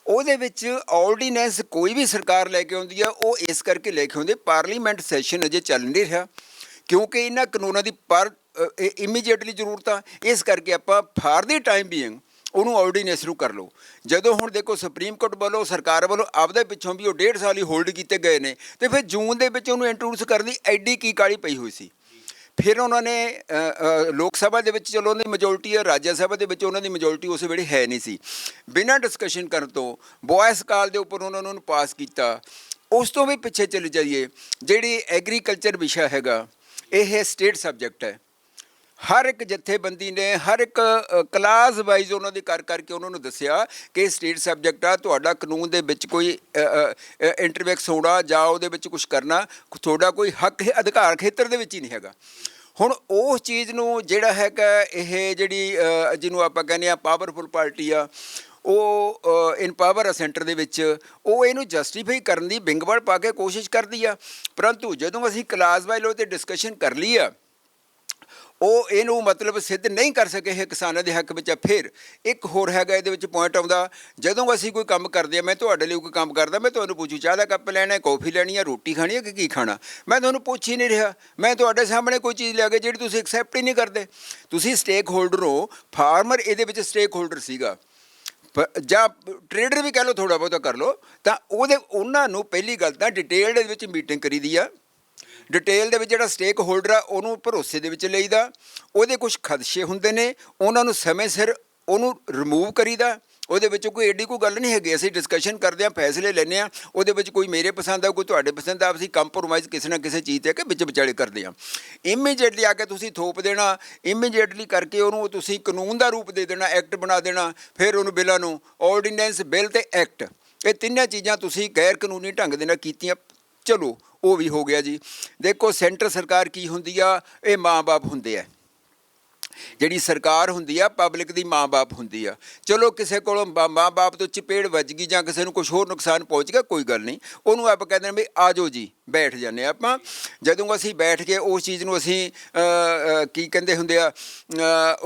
ਉਹਦੇ ਵਿੱਚ ਆਰਡੀਨੈਂਸ ਕੋਈ ਵੀ ਸਰਕਾਰ ਲੈ ਕੇ ਆਉਂਦੀ ਆ, ਉਹ ਇਸ ਕਰਕੇ ਲੈ ਕੇ ਆਉਂਦੇ ਪਾਰਲੀਮੈਂਟ ਸੈਸ਼ਨ ਅਜੇ ਚੱਲ ਨਹੀਂ ਰਿਹਾ, ਕਿਉਂਕਿ ਇਹਨਾਂ ਕਾਨੂੰਨਾਂ ਦੀ ਇਮੀਡੀਏਟਲੀ ਜ਼ਰੂਰਤ ਆ। ਇਸ ਕਰਕੇ ਆਪਾਂ ਫਾਰ ਦੀ ਟਾਈਮ ਬੀਇੰਗ ਉਹਨੂੰ ਆਰਡੀਨੈਂਸ ਨੂੰ ਕਰ ਲਓ। ਜਦੋਂ ਹੁਣ ਦੇਖੋ ਸੁਪਰੀਮ ਕੋਰਟ ਵੱਲੋਂ ਸਰਕਾਰ ਵੱਲੋਂ ਆਪਦੇ ਪਿੱਛੋਂ ਵੀ ਉਹ 1.5 ਸਾਲ ਹੀ ਹੋਲਡ ਕੀਤੇ ਗਏ ਨੇ, ਅਤੇ ਫਿਰ ਜੂਨ ਦੇ ਵਿੱਚ ਉਹਨੂੰ ਇੰਟਰੋਡਿਊਸ ਕਰਨ ਦੀ ਐਡੀ ਕੀ ਕਾਹਲੀ ਪਈ ਹੋਈ ਸੀ। ਫਿਰ ਉਹਨਾਂ ਨੇ ਲੋਕ ਸਭਾ ਦੇ ਵਿੱਚ ਚਲੋ ਉਹਨਾਂ ਦੀ ਮੈਜੋਰਟੀ ਹੈ, ਰਾਜ ਸਭਾ ਦੇ ਵਿੱਚ ਉਹਨਾਂ ਦੀ ਮੈਜੋਰਟੀ ਉਸ ਵੇਲੇ ਹੈ ਨਹੀਂ ਸੀ, ਬਿਨਾਂ ਡਿਸਕਸ਼ਨ ਕਰਨ ਤੋਂ ਵੋਇਸ ਕਾਲ ਦੇ ਉੱਪਰ ਉਹਨਾਂ ਨੇ ਉਹਨੂੰ ਪਾਸ ਕੀਤਾ। ਉਸ ਤੋਂ ਵੀ ਪਿੱਛੇ ਚਲੇ ਜਾਈਏ, ਜਿਹੜੀ ਐਗਰੀਕਲਚਰ ਵਿਸ਼ਾ ਹੈਗਾ ਇਹ ਸਟੇਟ ਸਬਜੈਕਟ ਹੈ। ਹਰ ਇੱਕ ਜਥੇਬੰਦੀ ਨੇ ਹਰ ਇੱਕ ਕਲਾਸ ਵਾਈਜ਼ ਉਹਨਾਂ ਦੇ ਕਰਕੇ ਉਹਨਾਂ ਨੂੰ ਦੱਸਿਆ ਕਿ ਸਟੇਟ ਸਬਜੈਕਟ ਆ, ਤੁਹਾਡਾ ਕਾਨੂੰਨ ਦੇ ਵਿੱਚ ਕੋਈ ਇੰਟਰਵੈਕਸ ਹੋਣਾ ਜਾਂ ਉਹਦੇ ਵਿੱਚ ਕੁਛ ਕਰਨਾ ਤੁਹਾਡਾ ਕੋਈ ਹੱਕ ਅਧਿਕਾਰ ਖੇਤਰ ਦੇ ਵਿੱਚ ਹੀ ਨਹੀਂ ਹੈਗਾ। ਹੁਣ ਉਸ ਚੀਜ਼ ਨੂੰ ਜਿਹੜਾ ਹੈਗਾ ਇਹ ਜਿਹੜੀ ਜਿਹਨੂੰ ਆਪਾਂ ਕਹਿੰਦੇ ਹਾਂ ਪਾਵਰਫੁਲ ਪਾਰਟੀ ਆ, ਉਹ ਇਨ ਪਾਵਰ ਆ ਸੈਂਟਰ ਦੇ ਵਿੱਚ, ਉਹ ਇਹਨੂੰ ਜਸਟੀਫਾਈ ਕਰਨ ਦੀ ਵਿੰਗਵਲ ਪਾ ਕੇ ਕੋਸ਼ਿਸ਼ ਕਰਦੀ ਆ। ਪਰੰਤੂ ਜਦੋਂ ਅਸੀਂ ਕਲਾਸ ਵਾਈਜ਼ ਉਹ 'ਤੇ ਡਿਸਕਸ਼ਨ ਕਰ ਲਈ ਆ, ਉਹ ਇਹਨੂੰ ਮਤਲਬ ਸਿੱਧ ਨਹੀਂ ਕਰ ਸਕੇ ਇਹ ਕਿਸਾਨਾਂ ਦੇ ਹੱਕ ਵਿੱਚ ਆ। ਫਿਰ ਇੱਕ ਹੋਰ ਹੈਗਾ ਇਹਦੇ ਵਿੱਚ ਪੁਆਇੰਟ ਆਉਂਦਾ, ਜਦੋਂ ਅਸੀਂ ਕੋਈ ਕੰਮ ਕਰਦੇ ਆ, ਮੈਂ ਤੁਹਾਡੇ ਲਈ ਕੋਈ ਕੰਮ ਕਰਦਾ, ਮੈਂ ਤੁਹਾਨੂੰ ਪੁੱਛੂ ਚਾਹ ਦਾ ਕੱਪ ਲੈਣਾ, ਕੌਫੀ ਲੈਣੀ ਆ, ਰੋਟੀ ਖਾਣੀ ਹੈ ਕਿ ਕੀ ਖਾਣਾ, ਮੈਂ ਤੁਹਾਨੂੰ ਪੁੱਛ ਹੀ ਨਹੀਂ ਰਿਹਾ। ਮੈਂ ਤੁਹਾਡੇ ਸਾਹਮਣੇ ਕੋਈ ਚੀਜ਼ ਲਿਆ ਕੇ ਜਿਹੜੀ ਤੁਸੀਂ ਐਕਸੈਪਟ ਹੀ ਨਹੀਂ ਕਰਦੇ। ਤੁਸੀਂ ਸਟੇਕ ਹੋਲਡਰ ਹੋ, ਫਾਰਮਰ ਇਹਦੇ ਵਿੱਚ ਸਟੇਕ ਹੋਲਡਰ ਸੀਗਾ, ਜਾਂ ਟਰੇਡਰ ਵੀ ਕਹਿ ਲਓ, ਥੋੜ੍ਹਾ ਬਹੁਤਾ ਕਰ ਲਓ, ਤਾਂ ਉਹਨਾਂ ਨੂੰ ਪਹਿਲੀ ਗੱਲ ਤਾਂ ਡਿਟੇਲ ਦੇ ਵਿੱਚ ਮੀਟਿੰਗ ਕਰੀ ਦੀ ਆ। ਡਿਟੇਲ ਦੇ ਵਿੱਚ ਜਿਹੜਾ ਸਟੇਕ ਹੋਲਡਰ ਆ ਉਹਨੂੰ ਭਰੋਸੇ ਦੇ ਵਿੱਚ ਲਈਦਾ, ਉਹਦੇ ਕੁਝ ਖਦਸ਼ੇ ਹੁੰਦੇ ਨੇ, ਉਹਨਾਂ ਨੂੰ ਸਮੇਂ ਸਿਰ ਉਹਨੂੰ ਰਿਮੂਵ ਕਰੀਦਾ। ਉਹਦੇ ਵਿੱਚ ਕੋਈ ਐਡੀ ਕੋਈ ਗੱਲ ਨਹੀਂ ਹੈਗੀ, ਅਸੀਂ ਡਿਸਕਸ਼ਨ ਕਰਦੇ ਹਾਂ, ਫੈਸਲੇ ਲੈਂਦੇ ਹਾਂ, ਉਹਦੇ ਵਿੱਚ ਕੋਈ ਮੇਰੇ ਪਸੰਦ ਆ, ਕੋਈ ਤੁਹਾਡੇ ਪਸੰਦ ਆ, ਅਸੀਂ ਕੰਪਰੋਮਾਈਜ਼ ਕਿਸੇ ਨਾ ਕਿਸੇ ਚੀਜ਼ 'ਤੇ ਕਿ ਵਿੱਚ ਵਿਚਾਲੇ ਕਰਦੇ ਹਾਂ। ਇਮੀਡੀਏਟਲੀ ਆ ਕੇ ਤੁਸੀਂ ਥੋਪ ਦੇਣਾ, ਇਮੀਡੀਏਟਲੀ ਕਰਕੇ ਉਹਨੂੰ ਤੁਸੀਂ ਕਾਨੂੰਨ ਦਾ ਰੂਪ ਦੇ ਦੇਣਾ, ਐਕਟ ਬਣਾ ਦੇਣਾ, ਫਿਰ ਉਹਨੂੰ ਬਿੱਲਾਂ ਨੂੰ ਆਰਡੀਨੈਂਸ, ਬਿੱਲ ਅਤੇ ਐਕਟ, ਇਹ ਤਿੰਨਾਂ ਚੀਜ਼ਾਂ ਤੁਸੀਂ ਗੈਰ ਕਾਨੂੰਨੀ ਢੰਗ ਦੇ ਨਾਲ ਕੀਤੀਆਂ। ਚਲੋ ਉਹ ਵੀ ਹੋ ਗਿਆ ਜੀ। ਦੇਖੋ ਸੈਂਟਰ ਸਰਕਾਰ ਕੀ ਹੁੰਦੀ ਆ, ਇਹ ਮਾਂ-ਬਾਪ ਹੁੰਦੇ ਆ। ਜਿਹੜੀ ਸਰਕਾਰ ਹੁੰਦੀ ਆ ਪਬਲਿਕ ਦੀ ਮਾਂ-ਬਾਪ ਹੁੰਦੀ ਆ। ਚਲੋ ਕਿਸੇ ਕੋਲੋਂ ਮਾਂ-ਬਾਪ ਤੋਂ ਚਪੇੜ ਵੱਜ ਗਈ ਜਾਂ ਕਿਸੇ ਨੂੰ ਕੁਛ ਹੋਰ ਨੁਕਸਾਨ ਪਹੁੰਚ ਗਿਆ, ਕੋਈ ਗੱਲ ਨਹੀਂ, ਉਹਨੂੰ ਆਪਾਂ ਕਹਿੰਦੇ ਨੇ ਵੀ ਆ ਜਾਓ ਜੀ, ਬੈਠ ਜਾਂਦੇ ਆਪਾਂ। ਜਦੋਂ ਅਸੀਂ ਬੈਠ ਕੇ ਉਸ ਚੀਜ਼ ਨੂੰ ਅਸੀਂ ਕੀ ਕਹਿੰਦੇ ਹੁੰਦੇ ਆ,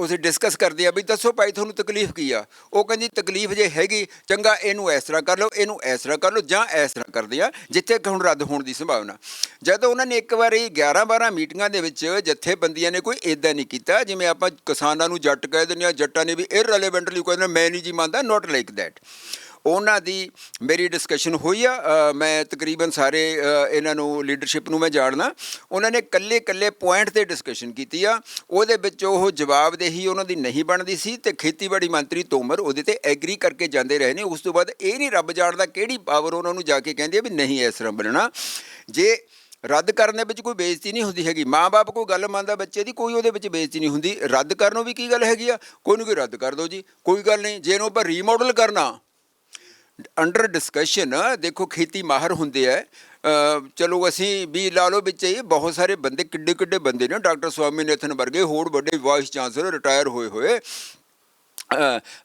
ਅਸੀਂ ਡਿਸਕਸ ਕਰਦੇ ਆ ਵੀ ਦੱਸੋ ਭਾਈ ਤੁਹਾਨੂੰ ਤਕਲੀਫ ਕੀ ਆ। ਉਹ ਕਹਿੰਦੀ ਤਕਲੀਫ ਜੇ ਹੈਗੀ, ਚੰਗਾ ਇਹਨੂੰ ਇਸ ਤਰ੍ਹਾਂ ਕਰ ਲਓ, ਇਹਨੂੰ ਇਸ ਤਰ੍ਹਾਂ ਕਰ ਲਓ, ਜਾਂ ਇਸ ਤਰ੍ਹਾਂ ਕਰਦੇ ਆ, ਜਿੱਥੇ ਹੁਣ ਰੱਦ ਹੋਣ ਦੀ ਸੰਭਾਵਨਾ। ਜਦੋਂ ਉਹਨਾਂ ਨੇ ਇੱਕ ਵਾਰੀ 11-12 ਮੀਟਿੰਗਾਂ ਦੇ ਵਿੱਚ ਜਥੇਬੰਦੀਆਂ ਨੇ ਕੋਈ ਇੱਦਾਂ ਨਹੀਂ ਕੀਤਾ, ਜਿਵੇਂ ਆਪਾਂ ਕਿਸਾਨਾਂ ਨੂੰ ਜੱਟ ਕਹਿ ਦਿੰਦੇ ਹਾਂ, ਜੱਟਾਂ ਨੇ ਵੀ ਇਰਰੈਲੇਵੈਂਟਲੀ ਕਹਿੰਦੇ ਮੈਂ ਨਹੀਂ ਜੀ ਮੰਨਦਾ, ਨੋਟ ਲਾਈਕ ਦੈਟ। ਉਹਨਾਂ ਦੀ ਮੇਰੀ ਡਿਸਕਸ਼ਨ ਹੋਈ ਆ, ਮੈਂ ਤਕਰੀਬਨ ਸਾਰੇ ਇਹਨਾਂ ਨੂੰ ਲੀਡਰਸ਼ਿਪ ਨੂੰ ਮੈਂ ਜਾਣਦਾ। ਉਹਨਾਂ ਨੇ ਇਕੱਲੇ ਪੁਆਇੰਟ 'ਤੇ ਡਿਸਕਸ਼ਨ ਕੀਤੀ ਆ, ਉਹਦੇ ਵਿੱਚ ਉਹ ਜਵਾਬਦੇਹੀ ਉਹਨਾਂ ਦੀ ਨਹੀਂ ਬਣਦੀ ਸੀ, ਅਤੇ ਖੇਤੀਬਾੜੀ ਮੰਤਰੀ ਤੋਮਰ ਉਹਦੇ 'ਤੇ ਐਗਰੀ ਕਰਕੇ ਜਾਂਦੇ ਰਹੇ ਨੇ। ਉਸ ਤੋਂ ਬਾਅਦ ਇਹ ਨਹੀਂ ਰੱਬ ਜਾਣਦਾ ਕਿਹੜੀ ਪਾਵਰ ਉਹਨਾਂ ਨੂੰ ਜਾ ਕੇ ਕਹਿੰਦੀ ਆ ਵੀ ਨਹੀਂ ਇਸ ਤਰ੍ਹਾਂ ਬਣਨਾ। ਜੇ ਰੱਦ ਕਰਨ ਦੇ ਵਿੱਚ ਕੋਈ ਬੇਇੱਜ਼ਤੀ ਨਹੀਂ ਹੁੰਦੀ ਹੈਗੀ, ਮਾਂ-ਬਾਪ ਕੋਈ ਗੱਲ ਮੰਨਦਾ ਬੱਚੇ ਦੀ, ਕੋਈ ਉਹਦੇ ਵਿੱਚ ਬੇਇੱਜ਼ਤੀ ਨਹੀਂ ਹੁੰਦੀ। ਰੱਦ ਕਰਨੋਂ ਵੀ ਕੀ ਗੱਲ ਹੈਗੀ ਆ, ਕੋਈ ਨੂੰ ਕੋਈ ਰੱਦ ਕਰ ਦਿਓ ਜੀ, ਕੋਈ ਗੱਲ ਨਹੀਂ। ਜੇ ਇਹਨੂੰ ਆਪਾਂ ਰੀਮੋਡਲ ਕਰਨਾ, ਅੰਡਰ ਡਿਸਕਸ਼ਨ, ਦੇਖੋ ਖੇਤੀ ਮਾਹਰ ਹੁੰਦੇ ਆ, ਚਲੋ ਅਸੀਂ ਵੀ ਲਾ ਲਓ ਵਿੱਚ ਹੀ ਬਹੁਤ ਸਾਰੇ ਬੰਦੇ, ਕਿੱਡੇ ਬੰਦੇ ਨੇ, ਡਾਕਟਰ ਸਵਾਮੀਨਾਥਨ ਵਰਗੇ, ਹੋਰ ਵੱਡੇ ਵਾਈਸ ਚਾਂਸਲਰ ਰਿਟਾਇਰ ਹੋਏ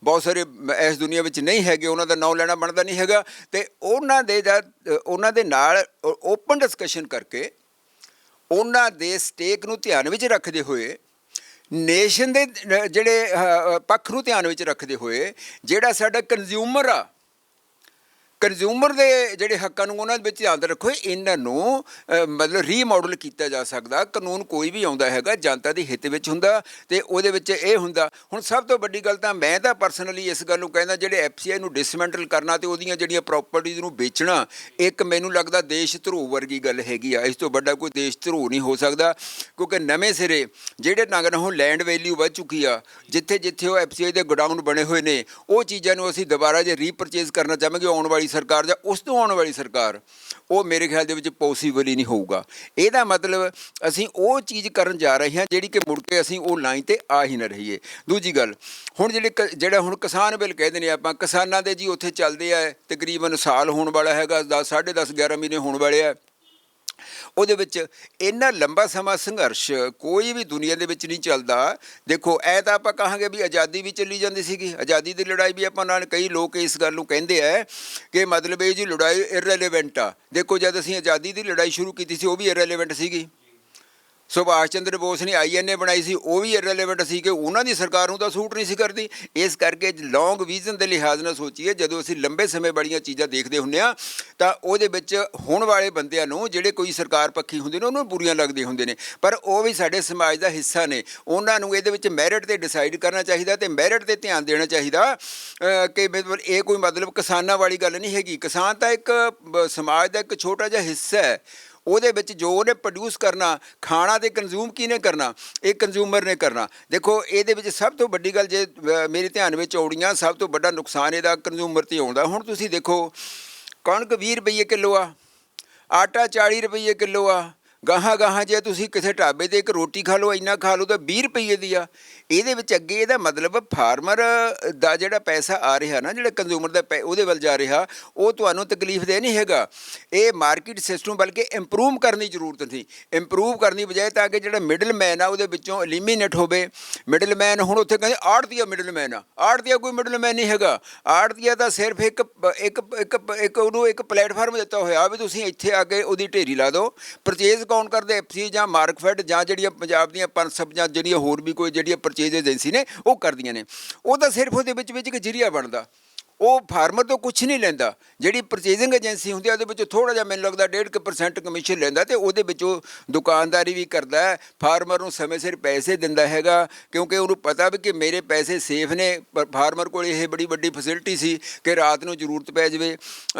ਬਹੁਤ ਸਾਰੇ ਇਸ ਦੁਨੀਆ ਵਿੱਚ ਨਹੀਂ ਹੈਗੇ, ਉਹਨਾਂ ਦਾ ਨਾਂ ਲੈਣਾ ਬਣਦਾ ਨਹੀਂ ਹੈਗਾ। ਅਤੇ ਉਹਨਾਂ ਦੇ ਨਾਲ ਓਪਨ ਡਿਸਕਸ਼ਨ ਕਰਕੇ, ਉਹਨਾਂ ਦੇ ਸਟੇਕ ਨੂੰ ਧਿਆਨ ਵਿੱਚ ਰੱਖਦੇ ਹੋਏ, ਨੇਸ਼ਨ ਦੇ ਜਿਹੜੇ ਪੱਖ ਨੂੰ ਧਿਆਨ ਵਿੱਚ ਰੱਖਦੇ ਹੋਏ, ਜਿਹੜਾ ਸਾਡਾ ਕੰਜ਼ਿਊਮਰ ਆ, ਕੰਜ਼ਿਊਮਰ ਦੇ ਜਿਹੜੇ ਹੱਕਾਂ ਨੂੰ ਉਹਨਾਂ ਦੇ ਵਿੱਚ ਧਿਆਨ ਰੱਖੋ। ਇਹਨਾਂ ਨੂੰ ਮਤਲਬ ਰੀਮੋਡਲ ਕੀਤਾ ਜਾ ਸਕਦਾ। ਕਾਨੂੰਨ ਕੋਈ ਵੀ ਆਉਂਦਾ ਹੈਗਾ ਜਨਤਾ ਦੇ ਹਿੱਤ ਵਿੱਚ ਹੁੰਦਾ, ਅਤੇ ਉਹਦੇ ਵਿੱਚ ਇਹ ਹੁੰਦਾ। ਹੁਣ ਸਭ ਤੋਂ ਵੱਡੀ ਗੱਲ ਤਾਂ ਮੈਂ ਤਾਂ ਪਰਸਨਲੀ ਇਸ ਗੱਲ ਨੂੰ ਕਹਿੰਦਾ, ਜਿਹੜੇ FCI ਨੂੰ ਡਿਸਮੈਂਟਲ ਕਰਨਾ ਅਤੇ ਉਹਦੀਆਂ ਜਿਹੜੀਆਂ ਪ੍ਰੋਪਰਟੀਜ਼ ਨੂੰ ਵੇਚਣਾ, ਇੱਕ ਮੈਨੂੰ ਲੱਗਦਾ ਦੇਸ਼ ਧਰੋਹ ਵਰਗੀ ਗੱਲ ਹੈਗੀ ਆ। ਇਸ ਤੋਂ ਵੱਡਾ ਕੋਈ ਦੇਸ਼ ਧਰੋਹ ਨਹੀਂ ਹੋ ਸਕਦਾ, ਕਿਉਂਕਿ ਨਵੇਂ ਸਿਰੇ ਜਿਹੜੇ ਨਗਰ ਹੁਣ ਲੈਂਡ ਵੈਲਿਊ ਵੱਧ ਚੁੱਕੀ ਆ, ਜਿੱਥੇ ਉਹ FCI ਦੇ ਗੋਡਾਊਨ ਬਣੇ ਹੋਏ ਨੇ, ਉਹ ਚੀਜ਼ਾਂ ਨੂੰ ਅਸੀਂ ਦੁਬਾਰਾ ਜੇ ਰੀਪਰਚੇਜ਼ ਕਰਨਾ ਚਾਹਾਂਗੇ, ਆਉਣ ਵਾਲੀ ਸਰਕਾਰ ਜਾਂ ਉਸ ਤੋਂ ਆਉਣ ਵਾਲੀ ਸਰਕਾਰ, ਉਹ ਮੇਰੇ ਖਿਆਲ ਦੇ ਵਿੱਚ ਪੋਸੀਬਲ ਹੀ ਨਹੀਂ ਹੋਊਗਾ। ਇਹਦਾ ਮਤਲਬ ਅਸੀਂ ਉਹ ਚੀਜ਼ ਕਰਨ ਜਾ ਰਹੇ ਹਾਂ ਜਿਹੜੀ ਕਿ ਮੁੜ ਕੇ ਅਸੀਂ ਉਹ ਲਾਈਨ 'ਤੇ ਆ ਹੀ ਨਾ ਰਹੀਏ। ਦੂਜੀ ਗੱਲ, ਹੁਣ ਜਿਹੜਾ ਹੁਣ ਕਿਸਾਨ ਬਿੱਲ ਕਹਿੰਦੇ ਨੇ ਆਪਾਂ, ਕਿਸਾਨਾਂ ਦੇ ਜੀ ਉੱਥੇ ਚੱਲਦੇ ਆ, ਤਕਰੀਬਨ ਸਾਲ ਹੋਣ ਵਾਲਾ ਹੈਗਾ, 10-11 ਮਹੀਨੇ ਹੋਣ ਵਾਲੇ ਆ। ਉਹਦੇ ਵਿੱਚ ਇੰਨਾ ਲੰਬਾ ਸਮਾਂ ਸੰਘਰਸ਼ ਕੋਈ ਵੀ ਦੁਨੀਆ ਦੇ ਵਿੱਚ ਨਹੀਂ ਚੱਲਦਾ। ਦੇਖੋ ਐ ਤਾਂ ਆਪਾਂ ਕਹਾਂਗੇ ਵੀ ਆਜ਼ਾਦੀ ਵੀ ਚੱਲੀ ਜਾਂਦੀ ਸੀਗੀ, ਆਜ਼ਾਦੀ ਦੀ ਲੜਾਈ ਵੀ ਆਪਾਂ ਨਾਲ, ਕਈ ਲੋਕ ਇਸ ਗੱਲ ਨੂੰ ਕਹਿੰਦੇ ਆ ਕਿ ਮਤਲਬ ਇਹ ਜੀ ਲੜਾਈ ਇਰਰੈਲੇਵੈਂਟ ਆ। ਦੇਖੋ ਜਦ ਅਸੀਂ ਆਜ਼ਾਦੀ ਦੀ ਲੜਾਈ ਸ਼ੁਰੂ ਕੀਤੀ ਸੀ, ਉਹ ਵੀ ਇਰਰੈਲੇਵੈਂਟ ਸੀਗੀ। ਸੁਭਾਸ਼ ਚੰਦਰ ਬੋਸ ਨੇ INA ਬਣਾਈ ਸੀ, ਉਹ ਵੀ ਇਰਰੈਲੇਵੈਂਟ ਸੀ, ਕਿ ਉਹਨਾਂ ਦੀ ਸਰਕਾਰ ਨੂੰ ਤਾਂ ਸੂਟ ਨਹੀਂ ਸੀ ਕਰਦੀ। ਇਸ ਕਰਕੇ ਲੌਂਗ ਵਿਜ਼ਨ ਦੇ ਲਿਹਾਜ਼ ਨਾਲ ਸੋਚੀਏ, ਜਦੋਂ ਅਸੀਂ ਲੰਬੇ ਸਮੇਂ ਵਾਲੀਆਂ ਚੀਜ਼ਾਂ ਦੇਖਦੇ ਹੁੰਦੇ ਹਾਂ, ਤਾਂ ਉਹਦੇ ਵਿੱਚ ਹੋਣ ਵਾਲੇ ਬੰਦਿਆਂ ਨੂੰ, ਜਿਹੜੇ ਕੋਈ ਸਰਕਾਰ ਪੱਖੀ ਹੁੰਦੇ ਨੇ, ਉਹਨੂੰ ਬੁਰੀਆਂ ਲੱਗਦੇ ਹੁੰਦੇ ਨੇ, ਪਰ ਉਹ ਵੀ ਸਾਡੇ ਸਮਾਜ ਦਾ ਹਿੱਸਾ ਨੇ। ਉਹਨਾਂ ਨੂੰ ਇਹਦੇ ਵਿੱਚ ਮੈਰਿਟ 'ਤੇ ਡਿਸਾਈਡ ਕਰਨਾ ਚਾਹੀਦਾ, ਅਤੇ ਮੈਰਿਟ 'ਤੇ ਧਿਆਨ ਦੇਣਾ ਚਾਹੀਦਾ, ਕਿ ਇਹ ਕੋਈ ਮਤਲਬ ਕਿਸਾਨਾਂ ਵਾਲੀ ਗੱਲ ਨਹੀਂ ਹੈਗੀ। ਕਿਸਾਨ ਤਾਂ ਇੱਕ ਸਮਾਜ ਦਾ ਇੱਕ ਛੋਟਾ ਜਿਹਾ ਹਿੱਸਾ ਹੈ। ਉਹਦੇ ਵਿੱਚ ਜੋ ਉਹਨੇ ਪ੍ਰੋਡਿਊਸ ਕਰਨਾ, ਖਾਣਾ ਅਤੇ ਕੰਜ਼ਿਊਮ ਕਿਹਨੇ ਕਰਨਾ, ਇਹ ਕੰਜ਼ਿਊਮਰ ਨੇ ਕਰਨਾ। ਦੇਖੋ ਇਹਦੇ ਵਿੱਚ ਸਭ ਤੋਂ ਵੱਡੀ ਗੱਲ ਜੇ ਮੇਰੇ ਧਿਆਨ ਵਿੱਚ ਆਉਣੀਆਂ, ਸਭ ਤੋਂ ਵੱਡਾ ਨੁਕਸਾਨ ਇਹਦਾ ਕੰਜ਼ਿਊਮਰ 'ਤੇ ਆਉਂਦਾ। ਹੁਣ ਤੁਸੀਂ ਦੇਖੋ, ਕਣਕ 20 ਰੁਪਏ ਕਿੱਲੋ ਆ, ਆਟਾ 40 ਰੁਪਏ ਕਿੱਲੋ ਆ, ਗਾਹਾਂ ਗਾਹਾਂ ਜੇ ਤੁਸੀਂ ਕਿਸੇ ਢਾਬੇ ਤੇ ਇੱਕ ਰੋਟੀ ਖਾ ਲਓ, ਇੰਨਾ ਖਾ ਲਓ ਤਾਂ 20 ਰੁਪਏ ਦੀ ਆ। ਇਹਦੇ ਵਿੱਚ ਅੱਗੇ ਇਹਦਾ ਮਤਲਬ ਫਾਰਮਰ ਦਾ ਜਿਹੜਾ ਪੈਸਾ ਆ ਰਿਹਾ ਨਾ, ਜਿਹੜਾ ਕੰਜ਼ਿਊਮਰ ਦਾ ਉਹਦੇ ਵੱਲ ਜਾ ਰਿਹਾ, ਉਹ ਤੁਹਾਨੂੰ ਤਕਲੀਫ ਦੇ ਨਹੀਂ ਹੈਗਾ। ਇਹ ਮਾਰਕੀਟ ਸਿਸਟਮ ਬਲਕਿ ਇੰਪਰੂਵ ਕਰਨ ਦੀ ਜ਼ਰੂਰਤ ਸੀ, ਇੰਪਰੂਵ ਕਰਨ ਦੀ ਬਜਾਏ ਤਾਂ ਕਿ ਜਿਹੜਾ ਮਿਡਲ ਮੈਨ ਆ ਉਹਦੇ ਵਿੱਚੋਂ ਐਲੀਮੀਨੇਟ ਹੋਵੇ। ਮਿਡਲ ਮੈਨ ਹੁਣ ਉੱਥੇ ਕਹਿੰਦੇ ਆੜ੍ਹਤੀਆ ਮਿਡਲ ਮੈਨ ਆ, ਆੜ੍ਹਤੀਆ ਕੋਈ ਮਿਡਲ ਮੈਨ ਨਹੀਂ ਹੈਗਾ। ਆੜ੍ਹਤੀਆ ਤਾਂ ਸਿਰਫ ਇੱਕ ਉਹਨੂੰ ਇੱਕ ਪਲੇਟਫਾਰਮ ਦਿੱਤਾ ਹੋਇਆ ਵੀ ਤੁਸੀਂ ਇੱਥੇ ਆ ਕੇ ਉਹਦੀ ਢੇਰੀ ਲਾ ਦਿਓ। ਪਰਚੇਜ਼ ਕੌਣ ਕਰਦੇ? ਐਫਸੀ ਜਾਂ ਮਾਰਕਫੈਡ ਜਾਂ ਜਿਹੜੀਆਂ ਪੰਜਾਬ ਦੀਆਂ ਪਨਸਬ ਜਾਂ ਜਿਹੜੀਆਂ ਹੋਰ ਵੀ ਕੋਈ ਜਿਹੜੀਆਂ ਪਰਚੇਜ਼ ਏਜੰਸੀ ਨੇ ਉਹ ਕਰਦੀਆਂ ਨੇ। ਉਹ ਤਾਂ ਸਿਰਫ ਉਹਦੇ ਵਿੱਚ ਇੱਕ ਜ਼ਰੀਆ ਬਣਦਾ, ਉਹ ਫਾਰਮਰ ਤੋਂ ਕੁਛ ਨਹੀਂ ਲੈਂਦਾ। ਜਿਹੜੀ ਪਰਚੇਜ਼ਿੰਗ ਏਜੰਸੀ ਹੁੰਦੀ ਆ ਉਹਦੇ ਵਿੱਚੋਂ ਥੋੜ੍ਹਾ ਜਿਹਾ ਮੈਨੂੰ ਲੱਗਦਾ 1.5% ਕਮਿਸ਼ਨ ਲੈਂਦਾ, ਅਤੇ ਉਹਦੇ ਵਿੱਚੋਂ ਦੁਕਾਨਦਾਰੀ ਵੀ ਕਰਦਾ ਹੈ, ਫਾਰਮਰ ਨੂੰ ਸਮੇਂ ਸਿਰ ਪੈਸੇ ਦਿੰਦਾ ਹੈਗਾ, ਕਿਉਂਕਿ ਉਹਨੂੰ ਪਤਾ ਵੀ ਕਿ ਮੇਰੇ ਪੈਸੇ ਸੇਫ ਨੇ। ਪਰ ਫਾਰਮਰ ਕੋਲ ਇਹ ਬੜੀ ਵੱਡੀ ਫੈਸਿਲਿਟੀ ਸੀ ਕਿ ਰਾਤ ਨੂੰ ਜ਼ਰੂਰਤ ਪੈ ਜਾਵੇ,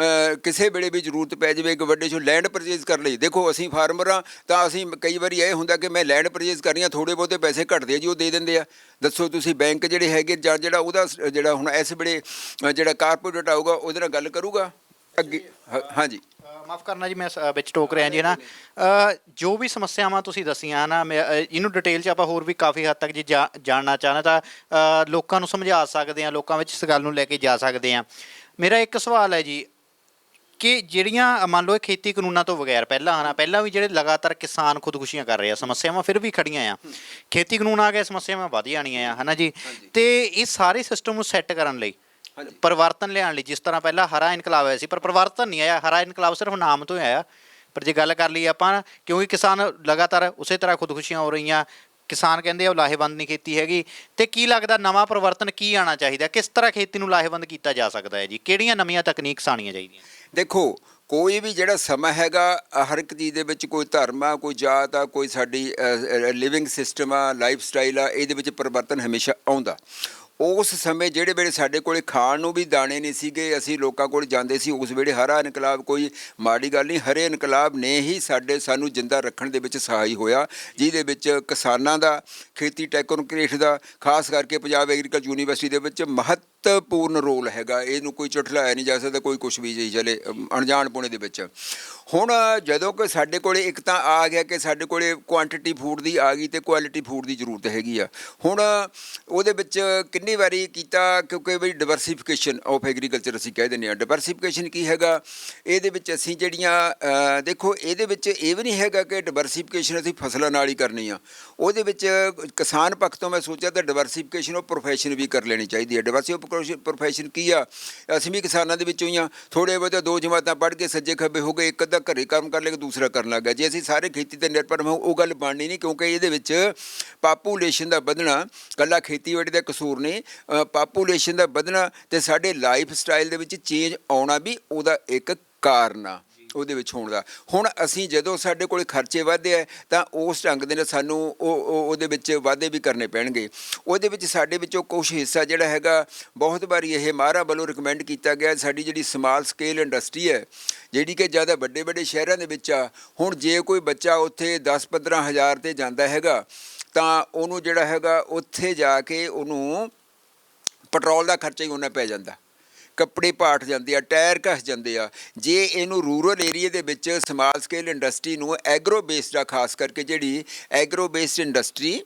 ਕਿਸੇ ਵੇਲੇ ਵੀ ਜ਼ਰੂਰਤ ਪੈ ਜਾਵੇ, ਇੱਕ ਵੱਡੇ 'ਚੋਂ ਲੈਂਡ ਪਰਚੇਜ਼ ਕਰ ਲਈ। ਦੇਖੋ ਅਸੀਂ ਫਾਰਮਰ ਹਾਂ ਤਾਂ ਅਸੀਂ ਕਈ ਵਾਰੀ ਇਹ ਹੁੰਦਾ ਕਿ ਮੈਂ ਲੈਂਡ ਪਰਚੇਜ਼ ਕਰਨੀ ਆ, ਥੋੜ੍ਹੇ ਬਹੁਤੇ ਪੈਸੇ ਘੱਟਦੇ ਆ ਜੀ, ਉਹ ਦੇ ਦਿੰਦੇ ਆ। ਦੱਸੋ ਤੁਸੀਂ ਬੈਂਕ ਜਿਹੜੇ ਹੈਗੇ ਜਾਂ ਜਿਹੜਾ ਉਹਦਾ ਜਿਹੜਾ ਹੁਣ ਇਸ ਵੇਲੇ ਜਿਹੜਾ ਕਾਰਪੋਰੇਟ ਆਊਗਾ ਉਹਦੇ ਨਾਲ ਗੱਲ ਕਰੂਗਾ ਅੱਗੇ। ਹਾਂਜੀ, ਮਾਫ ਕਰਨਾ ਜੀ, ਮੈਂ ਵਿੱਚ ਟੋਕ ਰਿਹਾ ਜੀ ਨਾ। ਜੋ ਵੀ ਸਮੱਸਿਆਵਾਂ ਤੁਸੀਂ ਦੱਸੀਆਂ ਨਾ, ਮੈਂ ਇਹਨੂੰ ਡਿਟੇਲ 'ਚ ਆਪਾਂ ਹੋਰ ਵੀ ਕਾਫੀ ਹੱਦ ਤੱਕ ਜੇ ਜਾਣਨਾ ਚਾਹੁੰਦਾ ਤਾਂ ਲੋਕਾਂ ਨੂੰ ਸਮਝਾ ਸਕਦੇ ਹਾਂ, ਲੋਕਾਂ ਵਿੱਚ ਇਸ ਗੱਲ ਨੂੰ ਲੈ ਕੇ ਜਾ ਸਕਦੇ ਹਾਂ। ਮੇਰਾ ਇੱਕ ਸਵਾਲ ਹੈ ਜੀ ਕਿ ਜਿਹੜੀਆਂ ਮੰਨ ਲਓ ਇਹ ਖੇਤੀ ਕਾਨੂੰਨਾਂ ਤੋਂ ਬਗੈਰ ਪਹਿਲਾਂ ਵੀ ਜਿਹੜੇ ਲਗਾਤਾਰ ਕਿਸਾਨ ਖੁਦਕੁਸ਼ੀਆਂ ਕਰ ਰਹੇ ਆ, ਸਮੱਸਿਆਵਾਂ ਫਿਰ ਵੀ ਖੜੀਆਂ ਆ। ਖੇਤੀ ਕਾਨੂੰਨ ਆ ਗਏ, ਸਮੱਸਿਆਵਾਂ ਵਧ ਜਾਣੀਆਂ ਆ, ਹੈ ਨਾ ਜੀ। ਤੇ ਇਹ ਸਾਰੇ ਸਿਸਟਮ ਨੂੰ ਸੈੱਟ ਕਰਨ ਲਈ, ਪਰਿਵਰਤਨ ਲਿਆਉਣ ਲਈ, ਜਿਸ ਤਰ੍ਹਾਂ ਪਹਿਲਾਂ ਹਰਾ ਇਨਕਲਾਬ ਆਇਆ ਸੀ ਪਰ ਪਰਿਵਰਤਨ ਨਹੀਂ ਆਇਆ, ਹਰਾ ਇਨਕਲਾਬ ਸਿਰਫ ਨਾਮ ਤੋਂ ਹੀ ਆਇਆ। ਪਰ ਜੇ ਗੱਲ ਕਰ ਲਈ ਆਪਾਂ, ਕਿਉਂਕਿ ਕਿਸਾਨ ਲਗਾਤਾਰ ਉਸੇ ਤਰ੍ਹਾਂ ਖੁਦਕੁਸ਼ੀਆਂ ਹੋ ਰਹੀਆਂ, ਕਿਸਾਨ ਕਹਿੰਦੇ ਆ ਲਾਹੇਵੰਦ ਨਹੀਂ ਖੇਤੀ ਹੈਗੀ। ਤੇ ਕੀ ਲੱਗਦਾ ਨਵਾਂ ਪਰਿਵਰਤਨ ਕੀ ਆਉਣਾ ਚਾਹੀਦਾ? ਕਿਸ ਤਰ੍ਹਾਂ ਖੇਤੀ ਨੂੰ ਲਾਹੇਵੰਦ ਕੀਤਾ ਜਾ ਸਕਦਾ ਹੈ ਜੀ? ਕਿਹੜੀਆਂ ਨਵੀਆਂ ਤਕਨੀਕਸ ਆਉਣੀਆਂ ਚਾਹੀਦੀਆਂ? ਦੇਖੋ ਕੋਈ ਵੀ ਜਿਹੜਾ ਸਮਾਂ ਹੈਗਾ, ਹਰ ਇੱਕ ਚੀਜ਼ ਦੇ ਵਿੱਚ ਕੋਈ ਧਰਮ ਆ, ਕੋਈ ਜਾਤ ਆ, ਕੋਈ ਸਾਡੀ ਲਿਵਿੰਗ ਸਿਸਟਮ ਆ, ਲਾਈਫ ਸਟਾਈਲ ਆ, ਇਹਦੇ ਵਿੱਚ ਪਰਿਵਰਤਨ ਹਮੇਸ਼ਾ ਆਉਂਦਾ। ਉਸ ਸਮੇਂ ਜਿਹੜੇ ਵੇਲੇ ਸਾਡੇ ਕੋਲ ਖਾਣ ਨੂੰ ਵੀ ਦਾਣੇ ਨਹੀਂ ਸੀਗੇ, ਅਸੀਂ ਲੋਕਾਂ ਕੋਲ ਜਾਂਦੇ ਸੀ, ਉਸ ਵੇਲੇ ਹਰਾ ਇਨਕਲਾਬ ਕੋਈ ਮਾੜੀ ਗੱਲ ਨਹੀਂ, ਹਰੇ ਇਨਕਲਾਬ ਨੇ ਹੀ ਸਾਨੂੰ ਜਿੰਦਾ ਰੱਖਣ ਦੇ ਵਿੱਚ ਸਹਾਈ ਹੋਇਆ, ਜਿਹਦੇ ਵਿੱਚ ਕਿਸਾਨਾਂ ਦਾ, ਖੇਤੀ ਟੈਕਨੋਕ੍ਰੇਟ ਦਾ, ਖਾਸ ਕਰਕੇ ਪੰਜਾਬ ਐਗਰੀਕਲਚਰ ਯੂਨੀਵਰਸਿਟੀ ਦੇ ਵਿੱਚ ਮਹੱਤਵਪੂਰਨ ਰੋਲ ਹੈਗਾ। ਇਹਨੂੰ ਕੋਈ ਝੁਠਲਾਇਆ ਨਹੀਂ ਜਾ ਸਕਦਾ, ਕੋਈ ਕੁਛ ਵੀ ਜੀ ਚਲੇ ਅਣਜਾਣਪੁਣੇ ਦੇ ਵਿੱਚ। ਹੁਣ ਜਦੋਂ ਕਿ ਸਾਡੇ ਕੋਲ ਇੱਕ ਤਾਂ ਆ ਗਿਆ ਕਿ ਸਾਡੇ ਕੋਲ ਕੁਆਂਟਿਟੀ ਫੂਡ ਦੀ ਆ ਗਈ ਅਤੇ ਕੁਆਲਿਟੀ ਫੂਡ ਦੀ ਜ਼ਰੂਰਤ ਹੈਗੀ ਆ। ਹੁਣ ਉਹਦੇ ਵਿੱਚ ਕਿੰਨੀ ਵਾਰੀ ਕੀਤਾ, ਕਿਉਂਕਿ ਬਈ ਡਿਵਰਸੀਫਿਕੇਸ਼ਨ ਆਫ ਐਗਰੀਕਲਚਰ ਅਸੀਂ ਕਹਿ ਦਿੰਦੇ ਹਾਂ। ਡਿਵਰਸੀਫਿਕੇਸ਼ਨ ਕੀ ਹੈਗਾ? ਇਹਦੇ ਵਿੱਚ ਅਸੀਂ ਜਿਹੜੀਆਂ ਦੇਖੋ ਇਹਦੇ ਵਿੱਚ ਇਹ ਵੀ ਨਹੀਂ ਹੈਗਾ ਕਿ ਡਿਵਰਸੀਫਿਕੇਸ਼ਨ ਅਸੀਂ ਫਸਲਾਂ ਨਾਲ ਹੀ ਕਰਨੀ ਆ। ਉਹਦੇ ਵਿੱਚ ਕਿਸਾਨ ਪੱਖ ਤੋਂ ਮੈਂ ਸੋਚਿਆ ਤਾਂ ਡਿਵਰਸੀਫਿਕੇਸ਼ਨ ਆਫ ਪ੍ਰੋਫੈਸ਼ਨ ਵੀ ਕਰ ਲੈਣੀ ਚਾਹੀਦੀ ਹੈ। ਡਿਵਰਸੀਫਿਕੇਸ਼ਨ ਪ੍ਰੋਫੈਸ਼ਨ ਕੀ ਆ? ਅਸੀਂ ਵੀ ਕਿਸਾਨਾਂ ਦੇ ਵਿੱਚੋਂ ਹੀ ਆ, ਥੋੜ੍ਹੇ ਬਹੁਤੇ 2 ਜਮਾਤਾਂ ਪੜ੍ਹ ਕੇ ਸੱਜੇ ਖੱਬੇ ਹੋ ਗਏ, ਇੱਕ ਅੱਧਾ ਘਰੇ ਕੰਮ ਕਰ ਲਿਆ, ਦੂਸਰਾ ਕਰਨ ਲੱਗ ਗਿਆ। ਜੇ ਅਸੀਂ ਸਾਰੇ ਖੇਤੀ 'ਤੇ ਨਿਰਭਰ ਹੋ, ਉਹ ਗੱਲ ਬਣਨੀ ਨਹੀਂ, ਕਿਉਂਕਿ ਇਹਦੇ ਵਿੱਚ ਪਾਪੂਲੇਸ਼ਨ ਦਾ ਵਧਣਾ ਇਕੱਲਾ ਖੇਤੀਬਾੜੀ ਦਾ ਕਸੂਰ ਨਹੀਂ, ਪਾਪੂਲੇਸ਼ਨ ਦਾ ਵਧਣਾ ਅਤੇ ਸਾਡੇ ਲਾਈਫ ਸਟਾਈਲ ਦੇ ਵਿੱਚ ਚੇਂਜ ਆਉਣਾ ਵੀ ਉਹਦਾ ਇੱਕ ਕਾਰਨ ਆ ਉਹਦੇ ਵਿੱਚ ਹੋਣ ਦਾ। ਹੁਣ ਅਸੀਂ ਜਦੋਂ ਸਾਡੇ ਕੋਲ ਖਰਚੇ ਵਧਦੇ ਹੈ ਤਾਂ ਉਸ ਢੰਗ ਦੇ ਨਾਲ ਸਾਨੂੰ ਉਹਦੇ ਵਿੱਚ ਵਾਧੇ ਵੀ ਕਰਨੇ ਪੈਣਗੇ। ਉਹਦੇ ਵਿੱਚ ਸਾਡੇ ਵਿੱਚੋਂ ਕੁਛ ਹਿੱਸਾ ਜਿਹੜਾ ਹੈਗਾ, ਬਹੁਤ ਵਾਰੀ ਇਹ ਮਾਹਰਾਂ ਵੱਲੋਂ ਰਿਕਮੈਂਡ ਕੀਤਾ ਗਿਆ, ਸਾਡੀ ਜਿਹੜੀ ਸਮਾਲ ਸਕੇਲ ਇੰਡਸਟਰੀ ਹੈ, ਜਿਹੜੀ ਕਿ ਜ਼ਿਆਦਾ ਵੱਡੇ ਵੱਡੇ ਸ਼ਹਿਰਾਂ ਦੇ ਵਿੱਚ ਆ। ਹੁਣ ਜੇ ਕੋਈ ਬੱਚਾ ਉੱਥੇ 10-15 ਹਜ਼ਾਰ 'ਤੇ ਜਾਂਦਾ ਹੈਗਾ ਤਾਂ ਉਹਨੂੰ ਜਿਹੜਾ ਹੈਗਾ ਉੱਥੇ ਜਾ ਕੇ ਉਹਨੂੰ ਪੈਟਰੋਲ ਦਾ ਖਰਚਾ ਹੀ ਉਹਨਾਂ ਪੈ ਜਾਂਦਾ, ਕੱਪੜੇ ਪਾਟ ਜਾਂਦੇ ਆ, ਟਾਇਰ ਘਸ ਜਾਂਦੇ ਆ। ਜੇ ਇਹਨੂੰ ਰੂਰਲ ਏਰੀਏ ਦੇ ਵਿੱਚ ਸਮਾਲ ਸਕੇਲ ਇੰਡਸਟਰੀ ਨੂੰ ਐਗਰੋ ਬੇਸਡ ਆ, ਖਾਸ ਕਰਕੇ ਜਿਹੜੀ ਐਗਰੋ ਬੇਸਡ ਇੰਡਸਟਰੀ,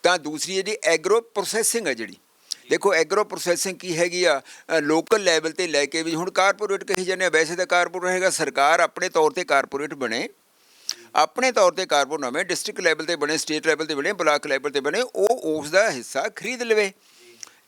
ਤਾਂ ਦੂਸਰੀ ਜਿਹੜੀ ਐਗਰੋ ਪ੍ਰੋਸੈਸਿੰਗ ਹੈ ਜਿਹੜੀ, ਦੇਖੋ ਐਗਰੋ ਪ੍ਰੋਸੈਸਿੰਗ ਕੀ ਹੈਗੀ ਆ, ਲੋਕਲ ਲੈਵਲ 'ਤੇ ਲੈ ਕੇ ਵੀ। ਹੁਣ ਕਾਰਪੋਰੇਟ ਕਹੀ ਜਾਂਦੇ ਆ, ਵੈਸੇ ਤਾਂ ਕਾਰਪੋਰੇਟ ਹੈਗਾ, ਸਰਕਾਰ ਆਪਣੇ ਤੌਰ 'ਤੇ ਕਾਰਪੋਰੇਟ ਬਣੇ, ਆਪਣੇ ਤੌਰ 'ਤੇ ਕਾਰਪੋਰੇਟ ਨਵੇਂ ਡਿਸਟ੍ਰਿਕਟ ਲੈਵਲ 'ਤੇ ਬਣੇ, ਸਟੇਟ ਲੈਵਲ 'ਤੇ ਬਣੇ, ਬਲਾਕ ਲੈਵਲ 'ਤੇ ਬਣੇ, ਉਹ ਉਸ ਦਾ ਹਿੱਸਾ ਖਰੀਦ ਲਵੇ,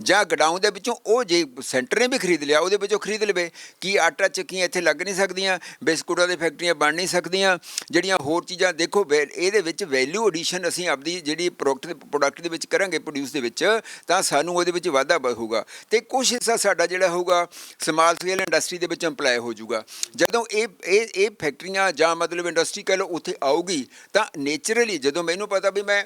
ਜਾਂ ਗਡਾਊਨ ਦੇ ਵਿੱਚੋਂ ਉਹ ਜੇ ਸੈਂਟਰ ਨੇ ਵੀ ਖਰੀਦ ਲਿਆ ਉਹਦੇ ਵਿੱਚੋਂ ਖਰੀਦ ਲਵੇ। ਕੀ ਆਟਾ ਚੱਕੀਆਂ ਇੱਥੇ ਲੱਗ ਨਹੀਂ ਸਕਦੀਆਂ, ਬਿਸਕੁਟਾਂ ਦੀ ਫੈਕਟਰੀਆਂ ਬਣ ਨਹੀਂ ਸਕਦੀਆਂ, ਜਿਹੜੀਆਂ ਹੋਰ ਚੀਜ਼ਾਂ ਦੇਖੋ ਇਹਦੇ ਵਿੱਚ ਵੈਲਿਊ ਐਡੀਸ਼ਨ ਅਸੀਂ ਆਪਦੀ ਜਿਹੜੀ ਪ੍ਰੋਡਕਟ ਦੇ ਵਿੱਚ ਕਰਾਂਗੇ, ਪ੍ਰੋਡਿਊਸ ਦੇ ਵਿੱਚ, ਤਾਂ ਸਾਨੂੰ ਉਹਦੇ ਵਿੱਚ ਵਾਧਾ ਹੋਊਗਾ ਅਤੇ ਕੁਛ ਹਿੱਸਾ ਸਾਡਾ ਜਿਹੜਾ ਹੋਊਗਾ ਸਮਾਲ ਸਕੇਲ ਇੰਡਸਟਰੀ ਦੇ ਵਿੱਚ ਇੰਪਲਾਈ ਹੋ ਜਾਊਗਾ। ਜਦੋਂ ਇਹ ਫੈਕਟਰੀਆਂ ਜਾਂ ਮਤਲਬ ਇੰਡਸਟਰੀ ਕਹਿ ਲਓ ਉੱਥੇ ਆਊਗੀ ਤਾਂ ਨੇਚਰਲੀ, ਜਦੋਂ ਮੈਨੂੰ ਪਤਾ ਵੀ ਮੈਂ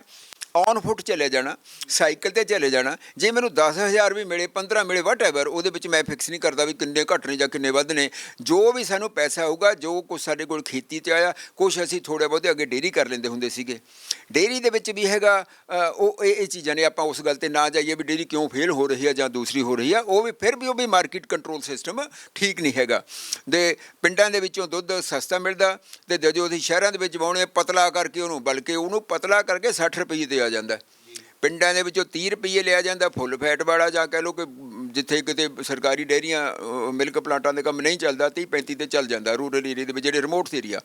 ਔਨ ਫੁੱਟ ਚਲੇ ਜਾਣਾ, ਸਾਈਕਲ ਤੇ ਚਲੇ ਜਾਣਾ। ਜੇ ਮੈਨੂੰ 10,000 ਵੀ ਮਿਲੇ, 15 ਮਿਲੇ, ਵਟਐਵਰ, ਉਹਦੇ ਵਿੱਚ ਮੈਂ ਫਿਕਸ ਨਹੀਂ ਕਰਦਾ ਵੀ ਕਿੰਨੇ ਘੱਟ ਨੇ ਜਾਂ ਕਿੰਨੇ ਵੱਧ ਨੇ। ਜੋ ਵੀ ਸਾਨੂੰ ਪੈਸਾ ਆਊਗਾ, ਜੋ ਕੁਛ ਸਾਡੇ ਕੋਲ ਖੇਤੀ 'ਤੇ ਆਇਆ, ਕੁਛ ਅਸੀਂ ਥੋੜ੍ਹੇ ਬਹੁਤੇ ਅੱਗੇ ਡੇਅਰੀ ਕਰ ਲੈਂਦੇ ਹੁੰਦੇ ਸੀਗੇ। ਡੇਅਰੀ ਦੇ ਵਿੱਚ ਵੀ ਹੈਗਾ ਉਹ ਇਹ ਚੀਜ਼ਾਂ ਨੇ। ਆਪਾਂ ਉਸ ਗੱਲ 'ਤੇ ਨਾ ਜਾਈਏ ਵੀ ਡੇਅਰੀ ਕਿਉਂ ਫੇਲ ਹੋ ਰਹੀ ਆ ਜਾਂ ਦੂਸਰੀ ਹੋ ਰਹੀ ਆ, ਉਹ ਵੀ ਫਿਰ ਵੀ ਉਹ ਵੀ ਮਾਰਕੀਟ ਕੰਟਰੋਲ ਸਿਸਟਮ ਠੀਕ ਨਹੀਂ ਹੈਗਾ। ਦੇ ਪਿੰਡਾਂ ਦੇ ਵਿੱਚੋਂ ਦੁੱਧ ਸਸਤਾ ਮਿਲਦਾ, ਅਤੇ ਜਦੋਂ ਅਸੀਂ ਸ਼ਹਿਰਾਂ ਦੇ ਵਿੱਚ ਵਾਹੁਣੇ ਪਤਲਾ ਕਰਕੇ ਉਹਨੂੰ, ਬਲਕਿ ਉਹਨੂੰ ਪਤਲਾ ਕਰਕੇ 60 ਰੁਪਏ 'ਤੇ ਆ ਜਾਂਦਾ। ਪਿੰਡਾਂ ਦੇ ਵਿੱਚੋਂ 30 ਰੁਪਏ ਲਿਆ ਜਾਂਦਾ ਫੁੱਲ ਫੈਟ ਵਾਲਾ, ਜਾਂ ਕਹਿ ਲਓ ਕਿ ਜਿੱਥੇ ਕਿਤੇ ਸਰਕਾਰੀ ਡੇਅਰੀਆਂ ਮਿਲਕ ਪਲਾਂਟਾਂ ਦੇ ਕੰਮ ਨਹੀਂ ਚੱਲਦਾ, 30-35 'ਤੇ ਚੱਲ ਜਾਂਦਾ। ਰੂਰਲ ਏਰੀਏ ਦੇ ਵਿੱਚ ਜਿਹੜੇ ਰਿਮੋਟ ਏਰੀਆ,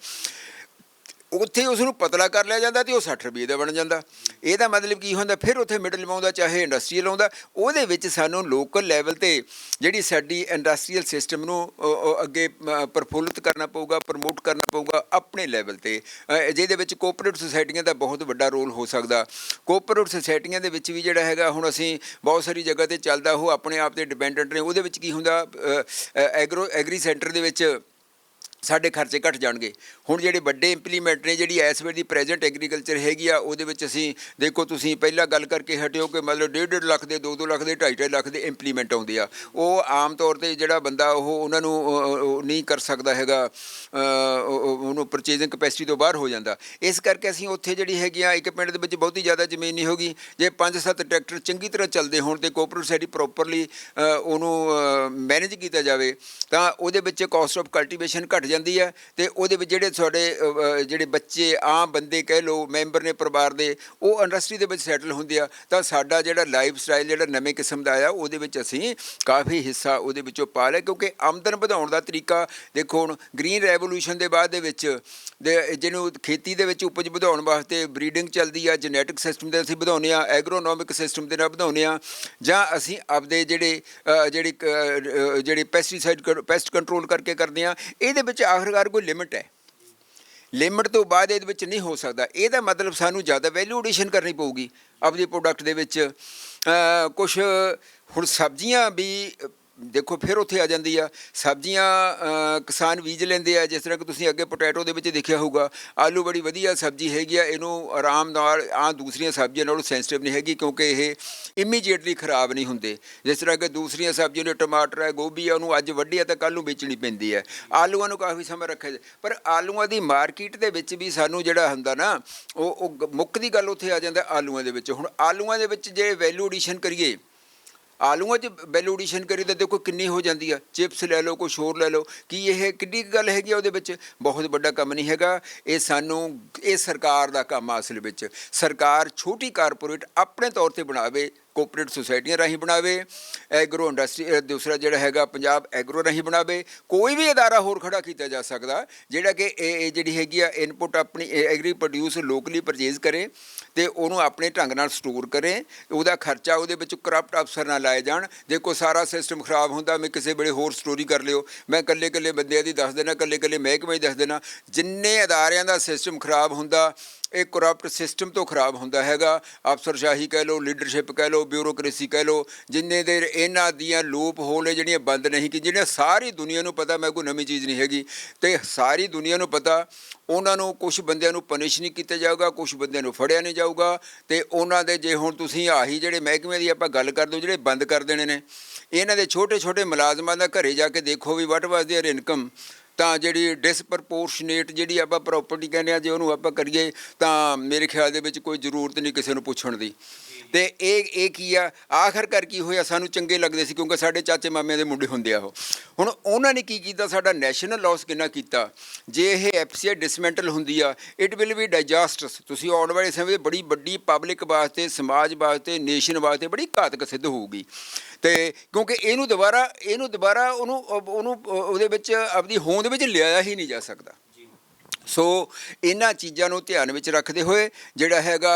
ਉੱਥੇ ਉਸ ਨੂੰ ਪਤਲਾ ਕਰ ਲਿਆ ਜਾਂਦਾ ਅਤੇ ਉਹ 60 ਰੁਪਏ ਦਾ ਬਣ ਜਾਂਦਾ। ਇਹਦਾ ਮਤਲਬ ਕੀ ਹੁੰਦਾ, ਫਿਰ ਉੱਥੇ ਮਿਡਲ ਆਉਂਦਾ, ਚਾਹੇ ਇੰਡਸਟਰੀਅਲ ਆਉਂਦਾ। ਉਹਦੇ ਵਿੱਚ ਸਾਨੂੰ ਲੋਕਲ ਲੈਵਲ 'ਤੇ ਜਿਹੜੀ ਸਾਡੀ ਇੰਡਸਟਰੀਅਲ ਸਿਸਟਮ ਨੂੰ ਅੱਗੇ ਪ੍ਰਫੁੱਲਿਤ ਕਰਨਾ ਪਊਗਾ, ਪ੍ਰਮੋਟ ਕਰਨਾ ਪਊਗਾ ਆਪਣੇ ਲੈਵਲ 'ਤੇ, ਜਿਹਦੇ ਵਿੱਚ ਕੋਆਪਰੇਟਿਵ ਸੁਸਾਇਟੀਆਂ ਦਾ ਬਹੁਤ ਵੱਡਾ ਰੋਲ ਹੋ ਸਕਦਾ। ਕੋਆਪਰੇਟਿਵ ਸੁਸਾਇਟੀਆਂ ਦੇ ਵਿੱਚ ਵੀ ਜਿਹੜਾ ਹੈਗਾ, ਹੁਣ ਅਸੀਂ ਬਹੁਤ ਸਾਰੀ ਜਗ੍ਹਾ 'ਤੇ ਚੱਲਦਾ, ਉਹ ਆਪਣੇ ਆਪ 'ਤੇ ਡਿਪੈਂਡੈਂਟ ਨੇ। ਉਹਦੇ ਵਿੱਚ ਕੀ ਹੁੰਦਾ, ਐਗਰੀ ਸੈਂਟਰ ਦੇ ਵਿੱਚ ਸਾਡੇ ਖਰਚੇ ਘੱਟ ਜਾਣਗੇ। ਹੁਣ ਜਿਹੜੇ ਵੱਡੇ ਇੰਪਲੀਮੈਂਟ ਨੇ, ਜਿਹੜੀ ਇਸ ਵੇਲੇ ਦੀ ਪ੍ਰੈਜੈਂਟ ਐਗਰੀਕਲਚਰ ਹੈਗੀ ਆ, ਉਹਦੇ ਵਿੱਚ ਅਸੀਂ ਦੇਖੋ, ਤੁਸੀਂ ਪਹਿਲਾਂ ਗੱਲ ਕਰਕੇ ਹਟਿਓ ਕਿ ਮਤਲਬ 1.5 ਲੱਖ ਦੇ, 2 ਲੱਖ ਦੇ, 2.5 ਲੱਖ ਦੇ ਇੰਪਲੀਮੈਂਟ ਆਉਂਦੇ ਆ। ਉਹ ਆਮ ਤੌਰ 'ਤੇ ਜਿਹੜਾ ਬੰਦਾ ਉਹਨਾਂ ਨੂੰ ਨਹੀਂ ਕਰ ਸਕਦਾ ਹੈਗਾ, ਉਹਨੂੰ ਪਰਚੇਜ਼ਿੰਗ ਕਪੈਸਿਟੀ ਤੋਂ ਬਾਹਰ ਹੋ ਜਾਂਦਾ। ਇਸ ਕਰਕੇ ਅਸੀਂ ਉੱਥੇ ਜਿਹੜੀ ਹੈਗੀ ਆ, ਇੱਕ ਪਿੰਡ ਦੇ ਵਿੱਚ ਬਹੁਤੀ ਜ਼ਿਆਦਾ ਜ਼ਮੀਨ ਨਹੀਂ ਹੋਗੀ, ਜੇ 5-7 ਟਰੈਕਟਰ ਚੰਗੀ ਤਰ੍ਹਾਂ ਚੱਲਦੇ ਹੋਣ ਅਤੇ ਕੋਆਪਰੇਟਿਵ ਸੁਸਾਇਟੀ ਪ੍ਰੋਪਰਲੀ ਉਹਨੂੰ ਮੈਨੇਜ ਕੀਤਾ ਜਾਵੇ, ਤਾਂ ਉਹਦੇ ਵਿੱਚ ਕਾਸਟ ਆਫ ਕਲਟੀਵੇਸ਼ਨ ਘੱਟ ਜਾਂਦੀ ਹੈ। ਅਤੇ ਉਹਦੇ ਵਿੱਚ ਜਿਹੜੇ ਤੁਹਾਡੇ ਜਿਹੜੇ ਬੱਚੇ, ਆਮ ਬੰਦੇ ਕਹਿ ਲਓ, ਮੈਂਬਰ ਨੇ ਪਰਿਵਾਰ ਦੇ, ਉਹ ਇੰਡਸਟਰੀ ਦੇ ਵਿੱਚ ਸੈਟਲ ਹੁੰਦੇ ਆ। ਤਾਂ ਸਾਡਾ ਜਿਹੜਾ ਲਾਈਫ ਸਟਾਈਲ ਜਿਹੜਾ ਨਵੇਂ ਕਿਸਮ ਦਾ ਆਇਆ, ਉਹਦੇ ਵਿੱਚ ਅਸੀਂ ਕਾਫੀ ਹਿੱਸਾ ਉਹਦੇ ਵਿੱਚੋਂ ਪਾ ਲਿਆ। ਕਿਉਂਕਿ ਆਮਦਨ ਵਧਾਉਣ ਦਾ ਤਰੀਕਾ ਦੇਖੋ, ਹੁਣ ਗ੍ਰੀਨ ਰੈਵੋਲੂਸ਼ਨ ਦੇ ਬਾਅਦ ਦੇ ਵਿੱਚ ਜਿਹਨੂੰ ਖੇਤੀ ਦੇ ਵਿੱਚ ਉਪਜ ਵਧਾਉਣ ਵਾਸਤੇ ਬਰੀਡਿੰਗ ਚੱਲਦੀ ਆ, ਜੈਨੇਟਿਕ ਸਿਸਟਮ ਦੇ ਅਸੀਂ ਵਧਾਉਂਦੇ ਹਾਂ, ਐਗਰੋਨੋਮਿਕ ਸਿਸਟਮ ਦੇ ਨਾਲ ਵਧਾਉਂਦੇ ਹਾਂ, ਜਾਂ ਅਸੀਂ ਆਪਦੇ ਜਿਹੜੇ ਪੈਸਟ ਕੰਟਰੋਲ ਕਰਕੇ ਕਰਦੇ ਹਾਂ। ਇਹਦੇ ਵਿੱਚ ਆਖਰਕਾਰ ਕੋਈ ਲਿਮਿਟ ਹੈ, ਲਿਮਿਟ ਤੋਂ ਬਾਅਦ ਇਹਦੇ ਵਿੱਚ ਨਹੀਂ ਹੋ ਸਕਦਾ। ਇਹਦਾ ਮਤਲਬ ਸਾਨੂੰ ਜ਼ਿਆਦਾ ਵੈਲਿਊ ਐਡੀਸ਼ਨ ਕਰਨੀ ਪਊਗੀ ਆਪਦੇ ਪ੍ਰੋਡਕਟ ਦੇ ਵਿੱਚ। ਕੁਛ ਹੁਣ ਸਬਜ਼ੀਆਂ ਵੀ ਦੇਖੋ, ਫਿਰ ਉੱਥੇ ਆ ਜਾਂਦੀ ਆ। ਸਬਜ਼ੀਆਂ ਕਿਸਾਨ ਬੀਜ ਲੈਂਦੇ ਆ, ਜਿਸ ਤਰ੍ਹਾਂ ਕਿ ਤੁਸੀਂ ਅੱਗੇ ਪੋਟੈਟੋ ਦੇ ਵਿੱਚ ਦੇਖਿਆ ਹੋਊਗਾ, ਆਲੂ ਬੜੀ ਵਧੀਆ ਸਬਜ਼ੀ ਹੈਗੀ ਆ, ਇਹਨੂੰ ਆਰਾਮ ਨਾਲ ਦੂਸਰੀਆਂ ਸਬਜ਼ੀਆਂ ਨਾਲੋਂ ਸੈਂਸਿਟਿਵ ਨਹੀਂ ਹੈਗੀ, ਕਿਉਂਕਿ ਇਹ ਇਮੀਡੀਏਟਲੀ ਖਰਾਬ ਨਹੀਂ ਹੁੰਦੇ। ਜਿਸ ਤਰ੍ਹਾਂ ਕਿ ਦੂਸਰੀਆਂ ਸਬਜ਼ੀਆਂ ਨੇ, ਟਮਾਟਰ ਹੈ, ਗੋਭੀ ਹੈ, ਉਹਨੂੰ ਅੱਜ ਵੱਢੀ ਆ ਤਾਂ ਕੱਲ੍ਹ ਨੂੰ ਵੇਚਣੀ ਪੈਂਦੀ ਹੈ। ਆਲੂਆਂ ਨੂੰ ਕਾਫੀ ਸਮਾਂ ਰੱਖਿਆ ਜਾਂਦਾ, ਪਰ ਆਲੂਆਂ ਦੀ ਮਾਰਕੀਟ ਦੇ ਵਿੱਚ ਵੀ ਸਾਨੂੰ ਜਿਹੜਾ ਹੁੰਦਾ ਨਾ, ਉਹ ਮੁੱਖ ਦੀ ਗੱਲ ਉੱਥੇ ਆ ਜਾਂਦਾ ਆਲੂਆਂ ਦੇ ਵਿੱਚ। ਹੁਣ ਆਲੂਆਂ ਦੇ ਵਿੱਚ ਜੇ ਵੈਲਿਊ ਐਡੀਸ਼ਨ ਕਰੀਏ, ਆਲੂਆਂ 'ਚ ਵੈਲਿਊ ਐਡੀਸ਼ਨ ਕਰੀ ਤਾਂ ਦੇਖੋ ਕਿੰਨੀ ਹੋ ਜਾਂਦੀ ਆ। ਚਿਪਸ ਲੈ ਲਓ, ਕੁਛ ਹੋਰ ਲੈ ਲਓ, ਕੀ ਇਹ ਕਿੰਨੀ ਕੁ ਗੱਲ ਹੈਗੀ ਆ ਉਹਦੇ ਵਿੱਚ? ਬਹੁਤ ਵੱਡਾ ਕੰਮ ਨਹੀਂ ਹੈਗਾ ਇਹ। ਇਹ ਸਰਕਾਰ ਦਾ ਕੰਮ ਆ ਅਸਲ ਵਿੱਚ। ਸਰਕਾਰ ਛੋਟੀ ਕਾਰਪੋਰੇਟ ਆਪਣੇ ਤੌਰ 'ਤੇ ਬਣਾਵੇ, ਕੋਆਪਰੇਟਿਵ ਸੁਸਾਇਟੀਆਂ ਰਾਹੀਂ ਬਣਾਵੇ, ਐਗਰੋ ਇੰਡਸਟਰੀ ਦੂਸਰਾ ਜਿਹੜਾ ਹੈਗਾ ਪੰਜਾਬ ਐਗਰੋ ਰਾਹੀਂ ਬਣਾਵੇ। ਕੋਈ ਵੀ ਅਦਾਰਾ ਹੋਰ ਖੜਾ ਕੀਤਾ ਜਾ ਸਕਦਾ ਜਿਹੜਾ ਕਿ ਇਹ ਜਿਹੜੀ ਹੈਗੀ ਆ ਇਨਪੁੱਟ ਆਪਣੀ ਐਗਰੀ ਪ੍ਰੋਡਿਊਸ ਲੋਕਲੀ ਪਰਚੇਜ਼ ਕਰੇ ਅਤੇ ਉਹਨੂੰ ਆਪਣੇ ਢੰਗ ਨਾਲ ਸਟੋਰ ਕਰੇ। ਉਹਦਾ ਖਰਚਾ ਉਹਦੇ ਵਿੱਚ ਕਰਪਟ ਅਫਸਰ ਨਾ ਲਾਏ ਜਾਣ। ਦੇਖੋ, ਸਾਰਾ ਸਿਸਟਮ ਖਰਾਬ ਹੁੰਦਾ। ਮੈਂ ਕਿਸੇ ਵੇਲੇ ਹੋਰ ਸਟੋਰੀ ਕਰ ਲਿਓ, ਮੈਂ ਇਕੱਲੇ ਬੰਦਿਆਂ ਦੀ ਦੱਸ ਦੇਣਾ, ਇਕੱਲੇ ਮਹਿਕਮੇ ਦੀ ਦੱਸ ਦੇਣਾ। ਜਿੰਨੇ ਅਦਾਰਿਆਂ ਦਾ ਸਿਸਟਮ ਖਰਾਬ ਹੁੰਦਾ, ਇਹ ਕਰਪਟ ਸਿਸਟਮ ਤੋਂ ਖਰਾਬ ਹੁੰਦਾ ਹੈਗਾ। ਅਫਸਰਸ਼ਾਹੀ ਕਹਿ ਲਓ, ਲੀਡਰਸ਼ਿਪ ਕਹਿ ਲਓ, ਬਿਊਰੋਕਰੇਸੀ ਕਹਿ ਲਓ, ਜਿੰਨੇ ਦੇਰ ਇਹਨਾਂ ਦੀਆਂ ਲੂਪ ਹੋਲ ਜਿਹੜੀਆਂ ਬੰਦ ਨਹੀਂ ਕਿ, ਜਿਹੜੀਆਂ ਸਾਰੀ ਦੁਨੀਆ ਨੂੰ ਪਤਾ, ਮੈਂ ਕੋਈ ਨਵੀਂ ਚੀਜ਼ ਨਹੀਂ ਹੈਗੀ, ਅਤੇ ਸਾਰੀ ਦੁਨੀਆ ਨੂੰ ਪਤਾ, ਉਹਨਾਂ ਨੂੰ ਕੁਛ ਬੰਦਿਆਂ ਨੂੰ ਪਨਿਸ਼ ਨਹੀਂ ਕੀਤਾ ਜਾਊਗਾ, ਕੁਛ ਬੰਦਿਆਂ ਨੂੰ ਫੜਿਆ ਨਹੀਂ ਜਾਊਗਾ। ਅਤੇ ਉਹਨਾਂ ਦੇ ਜੇ ਹੁਣ ਤੁਸੀਂ ਆਹੀ ਜਿਹੜੇ ਮਹਿਕਮੇ ਦੀ ਆਪਾਂ ਗੱਲ ਕਰਦੇ ਹੋ, ਜਿਹੜੇ ਬੰਦ ਕਰ ਦੇਣੇ ਨੇ, ਇਹਨਾਂ ਦੇ ਛੋਟੇ ਮੁਲਾਜ਼ਮਾਂ ਦਾ ਘਰੇ ਜਾ ਕੇ ਦੇਖੋ ਵੀ ਵਾਟ ਵਾਜ਼ ਦੇਅਰ ਇਨਕਮ, ਤਾਂ ਜਿਹੜੀ ਡਿਸਪ੍ਰਪੋਰਸ਼ਨੇਟ ਜਿਹੜੀ ਆਪਾਂ ਪ੍ਰੋਪਰਟੀ ਕਹਿੰਦੇ ਹਾਂ, ਜੇ ਉਹਨੂੰ ਆਪਾਂ ਕਰੀਏ ਤਾਂ ਮੇਰੇ ਖਿਆਲ ਦੇ ਵਿੱਚ ਕੋਈ ਜ਼ਰੂਰਤ ਨਹੀਂ ਕਿਸੇ ਨੂੰ ਪੁੱਛਣ ਦੀ। ਅਤੇ ਇਹ ਕੀ ਆ, ਆਖਰਕਾਰ ਕੀ ਹੋਇਆ, ਸਾਨੂੰ ਚੰਗੇ ਲੱਗਦੇ ਸੀ ਕਿਉਂਕਿ ਸਾਡੇ ਚਾਚੇ ਮਾਮਿਆਂ ਦੇ ਮੁੰਡੇ ਹੁੰਦੇ ਆ ਉਹ। ਹੁਣ ਉਹਨਾਂ ਨੇ ਕੀ ਕੀਤਾ, ਸਾਡਾ ਨੈਸ਼ਨਲ ਲਾਸ ਕਿੰਨਾ ਕੀਤਾ। ਜੇ ਇਹ FCI ਡਿਸਮੈਂਟਲ ਹੁੰਦੀ ਆ, ਇਟ ਵਿਲ ਬੀ ਡਾਈਜਸਟਸ। ਤੁਸੀਂ ਆਉਣ ਵਾਲੇ ਸਮੇਂ ਬੜੀ ਵੱਡੀ ਪਬਲਿਕ ਵਾਸਤੇ, ਸਮਾਜ ਵਾਸਤੇ, ਨੇਸ਼ਨ ਵਾਸਤੇ ਬੜੀ ਘਾਤਕ ਸਿੱਧ ਹੋਊਗੀ। ਅਤੇ ਕਿਉਂਕਿ ਇਹਨੂੰ ਦੁਬਾਰਾ ਉਹਨੂੰ ਉਹਦੇ ਵਿੱਚ ਆਪਣੀ ਹੋਂਦ ਵਿੱਚ ਲਿਆਇਆ ਹੀ ਨਹੀਂ ਜਾ ਸਕਦਾ। ਸੋ ਇਹਨਾਂ ਚੀਜ਼ਾਂ ਨੂੰ ਧਿਆਨ ਵਿੱਚ ਰੱਖਦੇ ਹੋਏ ਜਿਹੜਾ ਹੈਗਾ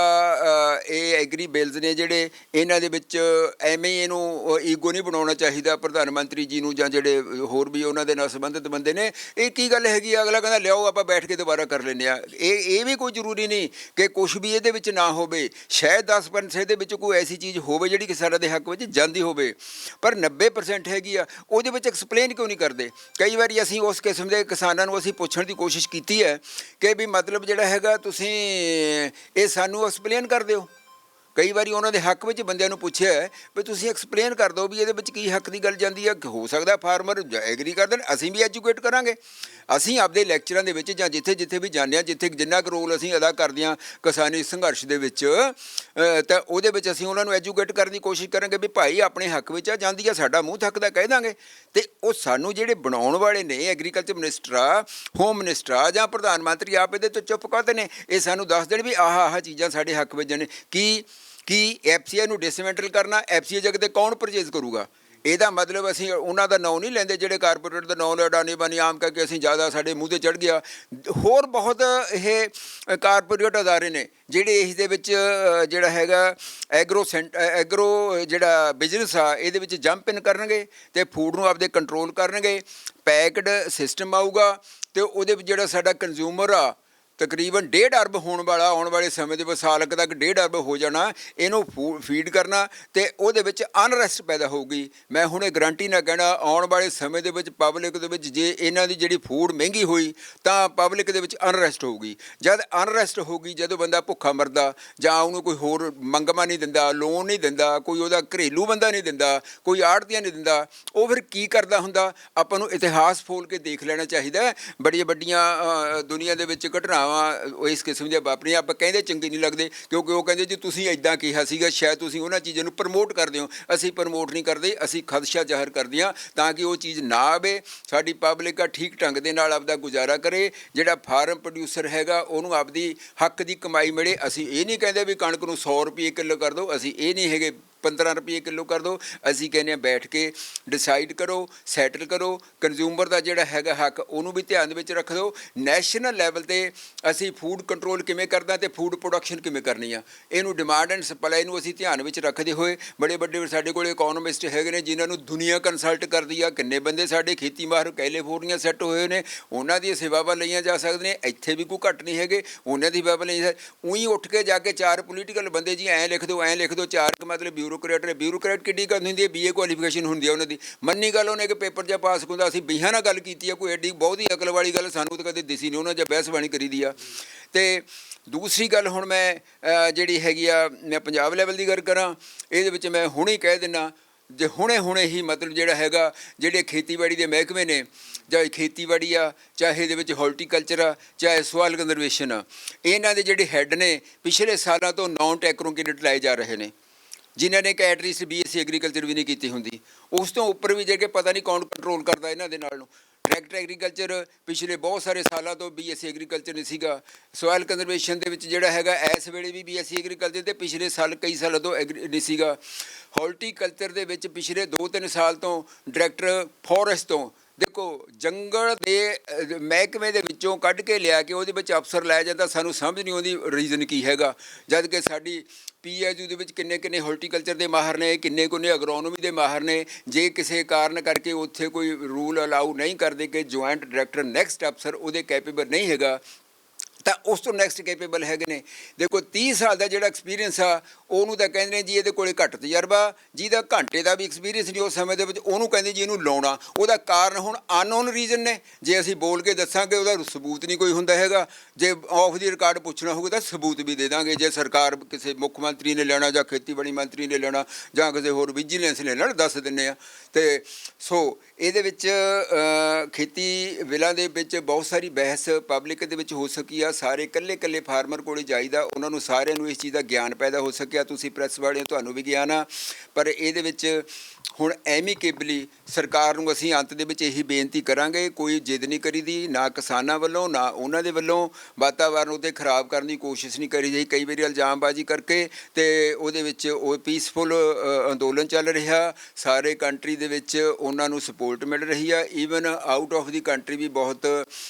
ਇਹ ਐਗਰੀ ਬਿਲਜ਼ ਨੇ ਜਿਹੜੇ, ਇਹਨਾਂ ਦੇ ਵਿੱਚ ਐਵੇਂ ਹੀ ਇਹਨੂੰ ਈਗੋ ਨਹੀਂ ਬਣਾਉਣਾ ਚਾਹੀਦਾ ਪ੍ਰਧਾਨ ਮੰਤਰੀ ਜੀ ਨੂੰ, ਜਾਂ ਜਿਹੜੇ ਹੋਰ ਵੀ ਉਹਨਾਂ ਦੇ ਨਾਲ ਸੰਬੰਧਿਤ ਬੰਦੇ ਨੇ। ਇਹ ਕੀ ਗੱਲ ਹੈਗੀ, ਅਗਲਾ ਕਹਿੰਦਾ ਲਿਆਓ ਆਪਾਂ ਬੈਠ ਕੇ ਦੁਬਾਰਾ ਕਰ ਲੈਂਦੇ ਹਾਂ। ਇਹ ਵੀ ਕੋਈ ਜ਼ਰੂਰੀ ਨਹੀਂ ਕਿ ਕੁਛ ਵੀ ਇਹਦੇ ਵਿੱਚ ਨਾ ਹੋਵੇ। ਸ਼ਾਇਦ 10% ਦੇ ਵਿੱਚ ਕੋਈ ਐਸੀ ਚੀਜ਼ ਹੋਵੇ ਜਿਹੜੀ ਕਿ ਸਾਡੇ ਦੇ ਹੱਕ ਵਿੱਚ ਜਾਂਦੀ ਹੋਵੇ, ਪਰ 90% ਹੈਗੀ ਆ, ਉਹਦੇ ਵਿੱਚ ਐਕਸਪਲੇਨ ਕਿਉਂ ਨਹੀਂ ਕਰਦੇ? ਕਈ ਵਾਰੀ ਅਸੀਂ ਉਸ ਕਿਸਮ ਦੇ ਕਿਸਾਨਾਂ ਨੂੰ ਅਸੀਂ ਪੁੱਛਣ ਦੀ ਕੋਸ਼ਿਸ਼ ਕੀਤੀ ਹੈ ਕਿ ਵੀ ਮਤਲਬ ਜਿਹੜਾ ਹੈਗਾ ਤੁਸੀਂ ਇਹ ਸਾਨੂੰ ਐਕਸਪਲੇਨ ਕਰ ਦਿਓ। ਕਈ ਵਾਰੀ ਉਹਨਾਂ ਦੇ ਹੱਕ ਵਿੱਚ ਬੰਦਿਆਂ ਨੂੰ ਪੁੱਛਿਆ ਹੈ ਵੀ ਤੁਸੀਂ ਐਕਸਪਲੇਨ ਕਰ ਦਿਓ ਵੀ ਇਹਦੇ ਵਿੱਚ ਕੀ ਹੱਕ ਦੀ ਗੱਲ ਜਾਂਦੀ ਹੈ। ਹੋ ਸਕਦਾ ਫਾਰਮਰ ਐਗਰੀ ਕਰ ਦੇਣ, ਅਸੀਂ ਵੀ ਐਜੂਕੇਟ ਕਰਾਂਗੇ। ਅਸੀਂ ਆਪਦੇ ਲੈਕਚਰਾਂ ਦੇ ਵਿੱਚ ਜਾਂ ਜਿੱਥੇ ਜਿੱਥੇ ਵੀ ਜਾਂਦੇ ਹਾਂ, ਜਿੱਥੇ ਜਿੰਨਾ ਕੁ ਰੋਲ ਅਸੀਂ ਅਦਾ ਕਰਦੇ ਹਾਂ ਕਿਸਾਨੀ ਸੰਘਰਸ਼ ਦੇ ਵਿੱਚ, ਤਾਂ ਉਹਦੇ ਵਿੱਚ ਅਸੀਂ ਉਹਨਾਂ ਨੂੰ ਐਜੂਕੇਟ ਕਰਨ ਦੀ ਕੋਸ਼ਿਸ਼ ਕਰਾਂਗੇ ਵੀ ਭਾਈ ਆਪਣੇ ਹੱਕ ਵਿੱਚ ਆ ਜਾਂਦੀ ਆ, ਸਾਡਾ ਮੂੰਹ ਥੱਕਦਾ ਕਹਿ ਦਾਂਗੇ। ਅਤੇ ਉਹ ਸਾਨੂੰ ਜਿਹੜੇ ਬਣਾਉਣ ਵਾਲੇ ਨੇ, ਐਗਰੀਕਲਚਰ ਮਿਨਿਸਟਰ ਆ, ਹੋਮ ਮਿਨਿਸਟਰ ਆ ਜਾਂ ਪ੍ਰਧਾਨ ਮੰਤਰੀ, ਆਪ ਇਹਦੇ ਤੋਂ ਚੁੱਪ ਕਰਦੇ ਨੇ। ਇਹ ਸਾਨੂੰ ਦੱਸ ਦੇਣ ਵੀ ਆਹ ਚੀਜ਼ਾਂ ਸਾਡੇ ਹੱਕ ਵਿੱਚ ਨੇ। ਕੀ ਐਫਸੀਆਈ ਨੂੰ ਡਿਸਮੈਂਟਲ ਕਰਨਾ, ਐਫਸੀਆਈ ਜਗ੍ਹਾ 'ਤੇ ਕੌਣ ਪਰਚੇਜ਼ ਕਰੂਗਾ? ਇਹਦਾ ਮਤਲਬ ਅਸੀਂ ਉਹਨਾਂ ਦਾ ਨਾਂ ਨਹੀਂ ਲੈਂਦੇ ਜਿਹੜੇ ਕਾਰਪੋਰੇਟ ਦਾ ਨਾਂ, ਅਡਾਨੀ ਬਾਨੀ ਆਮ ਕਰਕੇ ਅਸੀਂ ਜ਼ਿਆਦਾ ਸਾਡੇ ਮੂੰਹ 'ਤੇ ਚੜ੍ਹ ਗਿਆ। ਹੋਰ ਬਹੁਤ ਇਹ ਕਾਰਪੋਰੇਟ ਅਦਾਰੇ ਨੇ ਜਿਹੜੇ ਇਸ ਦੇ ਵਿੱਚ ਜਿਹੜਾ ਹੈਗਾ ਐਗਰੋ ਜਿਹੜਾ ਬਿਜ਼ਨਸ ਆ ਇਹਦੇ ਵਿੱਚ ਜੰਪ ਇਨ ਕਰਨਗੇ ਅਤੇ ਫੂਡ ਨੂੰ ਆਪਦੇ ਕੰਟਰੋਲ ਕਰਨਗੇ। ਪੈਕਡ ਸਿਸਟਮ ਆਊਗਾ ਅਤੇ ਉਹਦੇ ਵਿੱਚ ਜਿਹੜਾ ਸਾਡਾ ਕੰਜ਼ਿਊਮਰ ਆ ਤਕਰੀਬਨ 1.5 ਅਰਬ ਹੋਣ ਵਾਲਾ, ਆਉਣ ਵਾਲੇ ਸਮੇਂ ਦੇ ਵਿੱਚ ਸਾਲ ਤੱਕ 1.5 ਅਰਬ ਹੋ ਜਾਣਾ, ਇਹਨੂੰ ਫੀਡ ਕਰਨਾ ਅਤੇ ਉਹਦੇ ਵਿੱਚ ਅਨਰੈਸਟ ਪੈਦਾ ਹੋਊਗੀ। ਮੈਂ ਹੁਣ ਇਹ ਗਰੰਟੀ ਨਾਲ ਕਹਿਣਾ ਆਉਣ ਵਾਲੇ ਸਮੇਂ ਦੇ ਵਿੱਚ ਪਬਲਿਕ ਦੇ ਵਿੱਚ ਜੇ ਇਹਨਾਂ ਦੀ ਜਿਹੜੀ ਫੂਡ ਮਹਿੰਗੀ ਹੋਈ ਤਾਂ ਪਬਲਿਕ ਦੇ ਵਿੱਚ ਅਨਰੈਸਟ ਹੋਊਗੀ। ਜਦ ਅਨਰੈਸਟ ਹੋਊਗੀ, ਜਦੋਂ ਬੰਦਾ ਭੁੱਖਾ ਮਰਦਾ ਜਾਂ ਉਹਨੂੰ ਕੋਈ ਹੋਰ ਮੰਗਮਾ ਨਹੀਂ ਦਿੰਦਾ, ਲੋਨ ਨਹੀਂ ਦਿੰਦਾ, ਕੋਈ ਉਹਦਾ ਘਰੇਲੂ ਬੰਦਾ ਨਹੀਂ ਦਿੰਦਾ, ਕੋਈ ਆੜ੍ਹਤੀਆ ਨਹੀਂ ਦਿੰਦਾ, ਉਹ ਫਿਰ ਕੀ ਕਰਦਾ ਹੁੰਦਾ? ਆਪਾਂ ਨੂੰ ਇਤਿਹਾਸ ਫੋਲ ਕੇ ਦੇਖ ਲੈਣਾ ਚਾਹੀਦਾ। ਬੜੀਆਂ ਵੱਡੀਆਂ ਦੁਨੀਆ ਦੇ ਵਿੱਚ ਘਟਨਾਵਾਂ ਇਸ ਕਿਸਮ ਦੀਆਂ ਵਾਪਰੀਆਂ, ਆਪਾਂ ਕਹਿੰਦੇ ਚੰਗੇ ਨਹੀਂ ਲੱਗਦੇ ਕਿਉਂਕਿ ਉਹ ਕਹਿੰਦੇ ਜੀ ਤੁਸੀਂ ਇੱਦਾਂ ਕਿਹਾ ਸੀਗਾ, ਸ਼ਾਇਦ ਤੁਸੀਂ ਉਹਨਾਂ ਚੀਜ਼ਾਂ ਨੂੰ ਪ੍ਰਮੋਟ ਕਰਦੇ ਹੋ। ਅਸੀਂ ਪ੍ਰਮੋਟ ਨਹੀਂ ਕਰਦੇ, ਅਸੀਂ ਖਦਸ਼ਾ ਜ਼ਾਹਰ ਕਰਦੇ ਹਾਂ ਤਾਂ ਕਿ ਉਹ ਚੀਜ਼ ਨਾ ਆਵੇ, ਸਾਡੀ ਪਬਲਿਕ ਆ ਠੀਕ ਢੰਗ ਦੇ ਨਾਲ ਆਪਦਾ ਗੁਜ਼ਾਰਾ ਕਰੇ। ਜਿਹੜਾ ਫਾਰਮ ਪ੍ਰੋਡਿਊਸਰ ਹੈਗਾ ਉਹਨੂੰ ਆਪਦੀ ਹੱਕ ਦੀ ਕਮਾਈ ਮਿਲੇ। ਅਸੀਂ ਇਹ ਨਹੀਂ ਕਹਿੰਦੇ ਵੀ ਕਣਕ ਨੂੰ 100 ਰੁਪਏ ਕਿੱਲੋ ਕਰ ਦਿਓ, ਅਸੀਂ ਇਹ ਨਹੀਂ ਹੈਗੇ 15 ਰੁਪਏ ਕਿੱਲੋ ਕਰ ਦਿਓ। ਅਸੀਂ ਕਹਿੰਦੇ ਹਾਂ ਬੈਠ ਕੇ ਡਿਸਾਈਡ ਕਰੋ, ਸੈਟਲ ਕਰੋ। ਕੰਜ਼ਿਊਮਰ ਦਾ ਜਿਹੜਾ ਹੈਗਾ ਹੱਕ ਉਹਨੂੰ ਵੀ ਧਿਆਨ ਦੇ ਵਿੱਚ ਰੱਖ ਦਿਓ। ਨੈਸ਼ਨਲ ਲੈਵਲ 'ਤੇ ਅਸੀਂ ਫੂਡ ਕੰਟਰੋਲ ਕਿਵੇਂ ਕਰਨਾ ਅਤੇ ਫੂਡ ਪ੍ਰੋਡਕਸ਼ਨ ਕਿਵੇਂ ਕਰਨੀ ਆ, ਇਹਨੂੰ ਡਿਮਾਂਡ ਐਂਡ ਸਪਲਾਈ ਨੂੰ ਅਸੀਂ ਧਿਆਨ ਵਿੱਚ ਰੱਖਦੇ ਹੋਏ ਬੜੇ ਵੱਡੇ ਸਾਡੇ ਕੋਲ ਇਕੋਨੋਮਿਸਟ ਹੈਗੇ ਨੇ ਜਿਨ੍ਹਾਂ ਨੂੰ ਦੁਨੀਆ ਕੰਸਲਟ ਕਰਦੀ ਆ। ਕਿੰਨੇ ਬੰਦੇ ਸਾਡੇ ਖੇਤੀ ਮਾਹਰ ਕੈਲੀਫੋਰਨੀਆ ਸੈੱਟ ਹੋਏ ਨੇ, ਉਹਨਾਂ ਦੀਆਂ ਸੇਵਾਵਾਂ ਲਈਆਂ ਜਾ ਸਕਦੀਆਂ ਨੇ। ਇੱਥੇ ਵੀ ਕੋਈ ਘੱਟ ਨਹੀਂ ਹੈਗੇ, ਉਹਨਾਂ ਦੀ ਸੇਵਾਵਾਂ ਲਈ ਉਹੀ ਉੱਠ ਕੇ ਜਾ ਕੇ 4 ਪੋਲੀਟੀਕਲ ਬੰਦੇ ਜੀ ਐਂ ਲਿਖ ਦਿਓ, ਐਂ ਲਿਖ ਦਿਓ, 4 ਮਤਲਬ ਬਿਊਰੋਕਰੇਟ ਕਿੱਡੀ ਗੱਲ ਹੁੰਦੀ ਹੈ? BA ਕੁਆਲੀਫਿਕੇਸ਼ਨ ਹੁੰਦੀ ਹੈ ਉਹਨਾਂ ਦੀ। ਮੰਨੀ ਗੱਲ ਉਹਨੇ ਕਿ ਪੇਪਰ ਜਿਹਾ ਪਾਸ ਹੁੰਦਾ, ਅਸੀਂ 20 ਨਾਲ ਗੱਲ ਕੀਤੀ ਆ, ਕੋਈ ਐਡੀ ਬਹੁਤੀ ਅਕਲ ਵਾਲੀ ਗੱਲ ਸਾਨੂੰ ਤਾਂ ਕਦੇ ਦਿਸੀ ਨਹੀਂ ਉਹਨਾਂ 'ਚ ਬਹਿਸਬਾਣੀ ਕਰੀ ਦੀ ਆ। ਅਤੇ ਦੂਸਰੀ ਗੱਲ ਹੁਣ ਮੈਂ ਜਿਹੜੀ ਹੈਗੀ ਆ, ਮੈਂ ਪੰਜਾਬ ਲੈਵਲ ਦੀ ਗੱਲ ਕਰਾਂ, ਇਹਦੇ ਵਿੱਚ ਮੈਂ ਹੁਣੇ ਕਹਿ ਦਿੰਦਾ ਜੇ ਹੁਣੇ ਹੀ ਮਤਲਬ ਜਿਹੜਾ ਹੈਗਾ ਜਿਹੜੇ ਖੇਤੀਬਾੜੀ ਦੇ ਮਹਿਕਮੇ ਨੇ, ਚਾਹੇ ਖੇਤੀਬਾੜੀ ਆ, ਚਾਹੇ ਇਹਦੇ ਵਿੱਚ ਹਾਰਟੀਕਲਚਰ ਆ, ਚਾਹੇ ਸੋਇਲ ਕੰਜ਼ਰਵੇਸ਼ਨ ਆ, ਇਹਨਾਂ ਦੇ ਜਿਹੜੇ ਹੈੱਡ ਨੇ ਪਿਛਲੇ ਸਾਲਾਂ ਤੋਂ ਨੌਨ ਟੈਕਰੋ ਕੈਡੇਟ ਲਾਏ ਜਾ ਰਹੇ ਨੇ ਜਿਨ੍ਹਾਂ ਨੇ ਐਟਲੀਸਟ BSc ਐਗਰੀਕਲਚਰ ਵੀ ਨਹੀਂ ਕੀਤੀ ਹੁੰਦੀ। ਉਸ ਤੋਂ ਉੱਪਰ ਵੀ ਜਿਹੜੇ ਪਤਾ ਨਹੀਂ ਕੌਣ ਕੰਟਰੋਲ ਕਰਦਾ ਇਹਨਾਂ ਦੇ ਨਾਲ ਨੂੰ। ਡਾਇਰੈਕਟ ਐਗਰੀਕਲਚਰ ਪਿਛਲੇ ਬਹੁਤ ਸਾਰੇ ਸਾਲਾਂ ਤੋਂ BSc ਐਗਰੀਕਲਚਰ ਨਹੀਂ ਸੀਗਾ। ਸੋਇਲ ਕੰਜ਼ਰਵੇਸ਼ਨ ਦੇ ਵਿੱਚ ਜਿਹੜਾ ਹੈਗਾ ਇਸ ਵੇਲੇ ਵੀ BSc ਐਗਰੀਕਲਚਰ ਅਤੇ ਪਿਛਲੇ ਸਾਲ ਕਈ ਸਾਲਾਂ ਤੋਂ ਨਹੀਂ ਸੀਗਾ। ਹਾਰਟੀਕਲਚਰ ਦੇ ਵਿੱਚ ਪਿਛਲੇ 2-3 ਸਾਲ ਤੋਂ ਡਾਇਰੈਕਟਰ ਫੋਰੈਸਟ ਤੋਂ ਦੇਖੋ ਜੰਗਲ ਦੇ ਮਹਿਕਮੇ ਦੇ ਵਿੱਚੋਂ ਕੱਢ ਕੇ ਲਿਆ ਕੇ ਉਹਦੇ ਵਿੱਚ ਅਫਸਰ ਲਾਇਆ ਜਾਂਦਾ। ਸਾਨੂੰ ਸਮਝ ਨਹੀਂ ਆਉਂਦੀ ਰੀਜ਼ਨ ਕੀ ਹੈਗਾ, ਜਦ ਕਿ ਸਾਡੀ PSU ਦੇ ਵਿੱਚ ਕਿੰਨੇ ਹਾਰਟੀਕਲਚਰ ਦੇ ਮਾਹਰ ਨੇ, ਕਿੰਨੇ ਅਗਰੋਨੋਮੀ ਦੇ ਮਾਹਰ ਨੇ। ਜੇ ਕਿਸੇ ਕਾਰਨ ਕਰਕੇ ਉੱਥੇ ਕੋਈ ਰੂਲ ਅਲਾਊ ਨਹੀਂ ਕਰਦੇ ਕਿ ਜੁਆਇੰਟ ਡਾਇਰੈਕਟਰ ਨੈਕਸਟ ਅਫਸਰ ਉਹਦੇ ਕੈਪੇਬਲ ਨਹੀਂ ਹੈਗਾ ਤਾਂ ਉਸ ਤੋਂ ਨੈਕਸਟ ਕੈਪੇਬਲ ਹੈਗੇ ਨੇ। ਦੇਖੋ 30 ਸਾਲ ਦਾ ਜਿਹੜਾ ਐਕਸਪੀਰੀਅੰਸ ਆ ਉਹਨੂੰ ਤਾਂ ਕਹਿੰਦੇ ਨੇ ਜੀ ਇਹਦੇ ਕੋਲ ਘੱਟ ਤਜਰਬਾ, ਜਿਹਦਾ ਘੰਟੇ ਦਾ ਵੀ ਐਕਸਪੀਰੀਅੰਸ ਨਹੀਂ ਉਸ ਸਮੇਂ ਦੇ ਵਿੱਚ, ਉਹਨੂੰ ਕਹਿੰਦੇ ਜੀ ਇਹਨੂੰ ਲਾਉਣਾ। ਉਹਦਾ ਕਾਰਨ ਹੁਣ ਅਨਨੋਨ ਰੀਜ਼ਨ ਨੇ। ਜੇ ਅਸੀਂ ਬੋਲ ਕੇ ਦੱਸਾਂਗੇ ਉਹਦਾ ਸਬੂਤ ਨਹੀਂ ਕੋਈ ਹੁੰਦਾ ਹੈਗਾ। ਜੇ ਆਫ ਦੀ ਰਿਕਾਰਡ ਪੁੱਛਣਾ ਹੋਊਗਾ ਤਾਂ ਸਬੂਤ ਵੀ ਦੇ ਦਾਂਗੇ। ਜੇ ਸਰਕਾਰ ਕਿਸੇ ਮੁੱਖ ਮੰਤਰੀ ਨੇ ਲੈਣਾ ਜਾਂ ਖੇਤੀਬਾੜੀ ਮੰਤਰੀ ਨੇ ਲੈਣਾ ਜਾਂ ਕਿਸੇ ਹੋਰ ਵਿਜੀਲੈਂਸ ਨੇ ਲੈਣਾ ਦੱਸ ਦਿੰਦੇ ਆ। ਅਤੇ ਸੋ ਇਹਦੇ ਵਿੱਚ ਖੇਤੀ ਬਿੱਲਾਂ ਦੇ ਵਿੱਚ ਬਹੁਤ ਸਾਰੀ ਬਹਿਸ ਪਬਲਿਕ ਦੇ ਵਿੱਚ ਹੋ ਸਕੀ ਆ। ਸਾਰੇ ਇਕੱਲੇ ਫਾਰਮਰ ਕੋਲ ਜਾਈਦਾ, ਉਹਨਾਂ ਨੂੰ ਸਾਰਿਆਂ ਨੂੰ ਇਸ ਚੀਜ਼ ਦਾ ਗਿਆਨ ਪੈਦਾ ਹੋ ਸਕਿਆ। ਤੁਸੀਂ ਪ੍ਰੈਸ ਵਾਲਿਆਂ ਤੁਹਾਨੂੰ ਵੀ ਗਿਆਨ ਆ, ਪਰ ਇਹਦੇ ਵਿੱਚ ਹੁਣ ਐਮੀਕੇਬਲੀ ਸਰਕਾਰ ਨੂੰ ਅਸੀਂ ਅੰਤ ਦੇ ਵਿੱਚ ਇਹੀ ਬੇਨਤੀ ਕਰਾਂਗੇ, ਕੋਈ ਜਿੱਦ ਨਹੀਂ ਕਰੀਦੀ ਨਾ ਕਿਸਾਨਾਂ ਵੱਲੋਂ ਨਾ ਉਹਨਾਂ ਦੇ ਵੱਲੋਂ। ਵਾਤਾਵਰਨ ਉੱਤੇ ਖਰਾਬ ਕਰਨ ਦੀ ਕੋਸ਼ਿਸ਼ ਨਹੀਂ ਕਰੀ ਜਾਈ ਕਈ ਵਾਰੀ ਇਲਜ਼ਾਮਬਾਜ਼ੀ ਕਰਕੇ, ਅਤੇ ਉਹਦੇ ਵਿੱਚ ਉਹ ਪੀਸਫੁਲ ਅੰਦੋਲਨ ਚੱਲ ਰਿਹਾ। ਸਾਰੇ ਕੰਟਰੀ ਦੇ ਵਿੱਚ ਉਹਨਾਂ ਨੂੰ ਸਪੋਰਟ ਮਿਲ ਰਹੀ ਆ। Even out of the country ਵੀ ਬਹੁਤ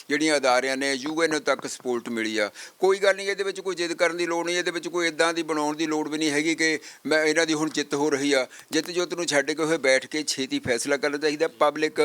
ਜਿਹੜੀਆਂ ਅਦਾਰਿਆਂ ਨੇ UN ਤੱਕ ਸਪੋਰਟ ਮਿਲੀ ਆ। ਕੋਈ ਗੱਲ ਨਹੀਂ, ਇਹਦੇ ਵਿੱਚ ਕੋਈ ਜਿੱਦ ਕਰਨ ਦੀ ਲੋੜ ਨਹੀਂ, ਇਹਦੇ ਵਿੱਚ ਕੋਈ ਇੱਦਾਂ ਦੀ ਬਣਾਉਣ ਦੀ ਲੋੜ ਵੀ ਨਹੀਂ ਹੈਗੀ ਕਿ ਮੈਂ ਇਹਨਾਂ ਦੀ ਹੁਣ ਜਿੱਤ ਹੋ ਰਹੀ ਆ। ਜਿੱਤ ਜੁੱਤ ਨੂੰ ਛੱਡ ਕੇ ਹੋਏ ਬੈਠ ਕੇ ਛੇਤੀ ਫੈਸਲਾ ਕਰਨਾ ਚਾਹੀਦਾ। ਪਬਲਿਕ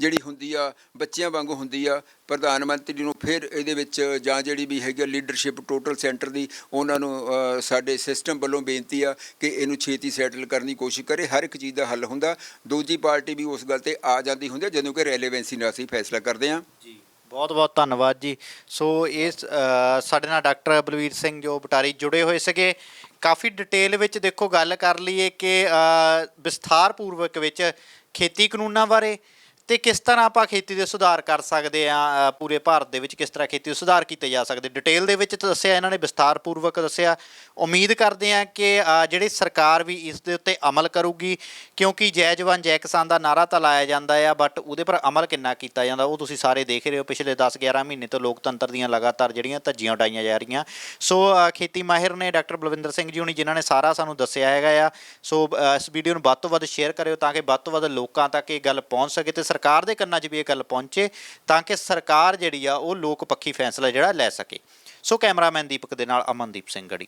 ਜਿਹੜੀ ਹੁੰਦੀ ਆ ਬੱਚਿਆਂ ਵਾਂਗੂ ਹੁੰਦੀ ਆ। ਪ੍ਰਧਾਨ ਮੰਤਰੀ ਨੂੰ ਫਿਰ ਇਹਦੇ ਵਿੱਚ ਜਾਂ ਜਿਹੜੀ ਵੀ ਹੈਗੀ ਲੀਡਰਸ਼ਿਪ ਟੋਟਲ ਸੈਂਟਰ ਦੀ, ਉਹਨਾਂ ਨੂੰ ਸਾਡੇ ਸਿਸਟਮ ਵੱਲੋਂ ਬੇਨਤੀ ਆ ਕਿ ਇਹਨੂੰ ਛੇਤੀ ਸੈਟਲ ਕਰਨ ਦੀ ਕੋਸ਼ਿਸ਼ ਕਰੇ। ਹਰ ਇੱਕ ਚੀਜ਼ ਦਾ ਹੱਲ ਹੁੰਦਾ, ਦੂਜੀ ਪਾਰਟੀ ਵੀ ਉਸ ਗੱਲ 'ਤੇ ਆ ਜਾਂਦੀ ਹੁੰਦੀ ਜਦੋਂ ਕਿ ਰੈਲੇਵੈਂਸੀ ਨਾਲ ਅਸੀਂ ਫੈਸਲਾ ਕਰਦੇ ਹਾਂ ਜੀ। ਬਹੁਤ ਧੰਨਵਾਦ ਜੀ। ਸੋ ਇਸ ਸਾਡੇ ਨਾਲ ਡਾਕਟਰ ਬਲਵੀਰ ਸਿੰਘ ਜੋ ਬਟਾਰੀ ਜੁੜੇ ਹੋਏ ਸੀਗੇ ਕਾਫੀ ਡਿਟੇਲ ਵਿੱਚ ਦੇਖੋ ਗੱਲ ਕਰ ਲਈਏ ਕਿ ਵਿਸਥਾਰ ਪੂਰਵਕ ਵਿੱਚ ਖੇਤੀ ਕਾਨੂੰਨਾਂ ਬਾਰੇ ਤੇ ਕਿਸ ਤਰ੍ਹਾਂ ਆਪਾਂ ਖੇਤੀ ਦੇ ਸੁਧਾਰ ਕਰ ਸਕਦੇ ਆ, ਪੂਰੇ ਭਾਰਤ ਦੇ ਵਿੱਚ ਕਿਸ ਤਰ੍ਹਾਂ ਖੇਤੀ ਦੇ ਸੁਧਾਰ ਕੀਤੇ ਜਾ ਸਕਦੇ, ਡਿਟੇਲ ਦੇ ਵਿੱਚ ਦੱਸਿਆ ਇਹਨਾਂ ਨੇ, ਵਿਸਥਾਰ ਪੂਰਵਕ ਦੱਸਿਆ। ਉਮੀਦ ਕਰਦੇ ਆ ਕਿ ਜਿਹੜੀ ਸਰਕਾਰ ਵੀ ਇਸ ਦੇ ਉੱਤੇ ਅਮਲ ਕਰੂਗੀ, ਕਿਉਂਕਿ ਜੈ ਜਵਾਨ ਜੈ ਕਿਸਾਨ ਦਾ ਨਾਅਰਾ ਤਾਂ ਲਾਇਆ ਜਾਂਦਾ ਆ, ਬਟ ਉਹਦੇ ਪਰ ਅਮਲ ਕਿੰਨਾ ਕੀਤਾ ਜਾਂਦਾ ਉਹ ਤੁਸੀਂ ਸਾਰੇ ਦੇਖ ਰਹੇ ਹੋ। ਪਿਛਲੇ 10-11 ਮਹੀਨੇ ਤੋਂ ਲੋਕਤੰਤਰ ਦੀਆਂ ਲਗਾਤਾਰ ਜਿਹੜੀਆਂ ਧੱਜੀਆਂ ਉਡਾਈਆਂ ਜਾ ਰਹੀਆਂ। ਸੋ ਖੇਤੀ ਮਾਹਿਰ ਨੇ ਡਾਕਟਰ ਬਲਵਿੰਦਰ ਸਿੰਘ ਜੀ ਹੁਣੀ, ਜਿਨ੍ਹਾਂ ਨੇ ਸਾਰਾ ਸਾਨੂੰ ਦੱਸਿਆ ਹੈਗਾ ਆ। ਸੋ ਇਸ ਵੀਡੀਓ ਨੂੰ ਵੱਧ ਤੋਂ ਵੱਧ ਸ਼ੇਅਰ ਕਰਿਓ ਤਾਂ ਕਿ ਵੱਧ ਤੋਂ ਵੱਧ ਲੋਕਾਂ ਤੱਕ ਇਹ ਗੱਲ ਪਹੁੰਚ ਸਕੇ ਤੇ ਸਰਕਾਰ ਦੇ ਕੰਨਾਂ 'ਚ ਵੀ ਇਹ ਗੱਲ ਪਹੁੰਚੇ, ਤਾਂ ਕਿ ਸਰਕਾਰ ਜਿਹੜੀ ਆ ਉਹ ਲੋਕ ਪੱਖੀ ਫੈਸਲਾ ਜਿਹੜਾ ਲੈ ਸਕੇ। ਸੋ ਕੈਮਰਾਮੈਨ ਦੀਪਕ ਦੇ ਨਾਲ ਅਮਨਦੀਪ ਸਿੰਘ ਗੜੀ।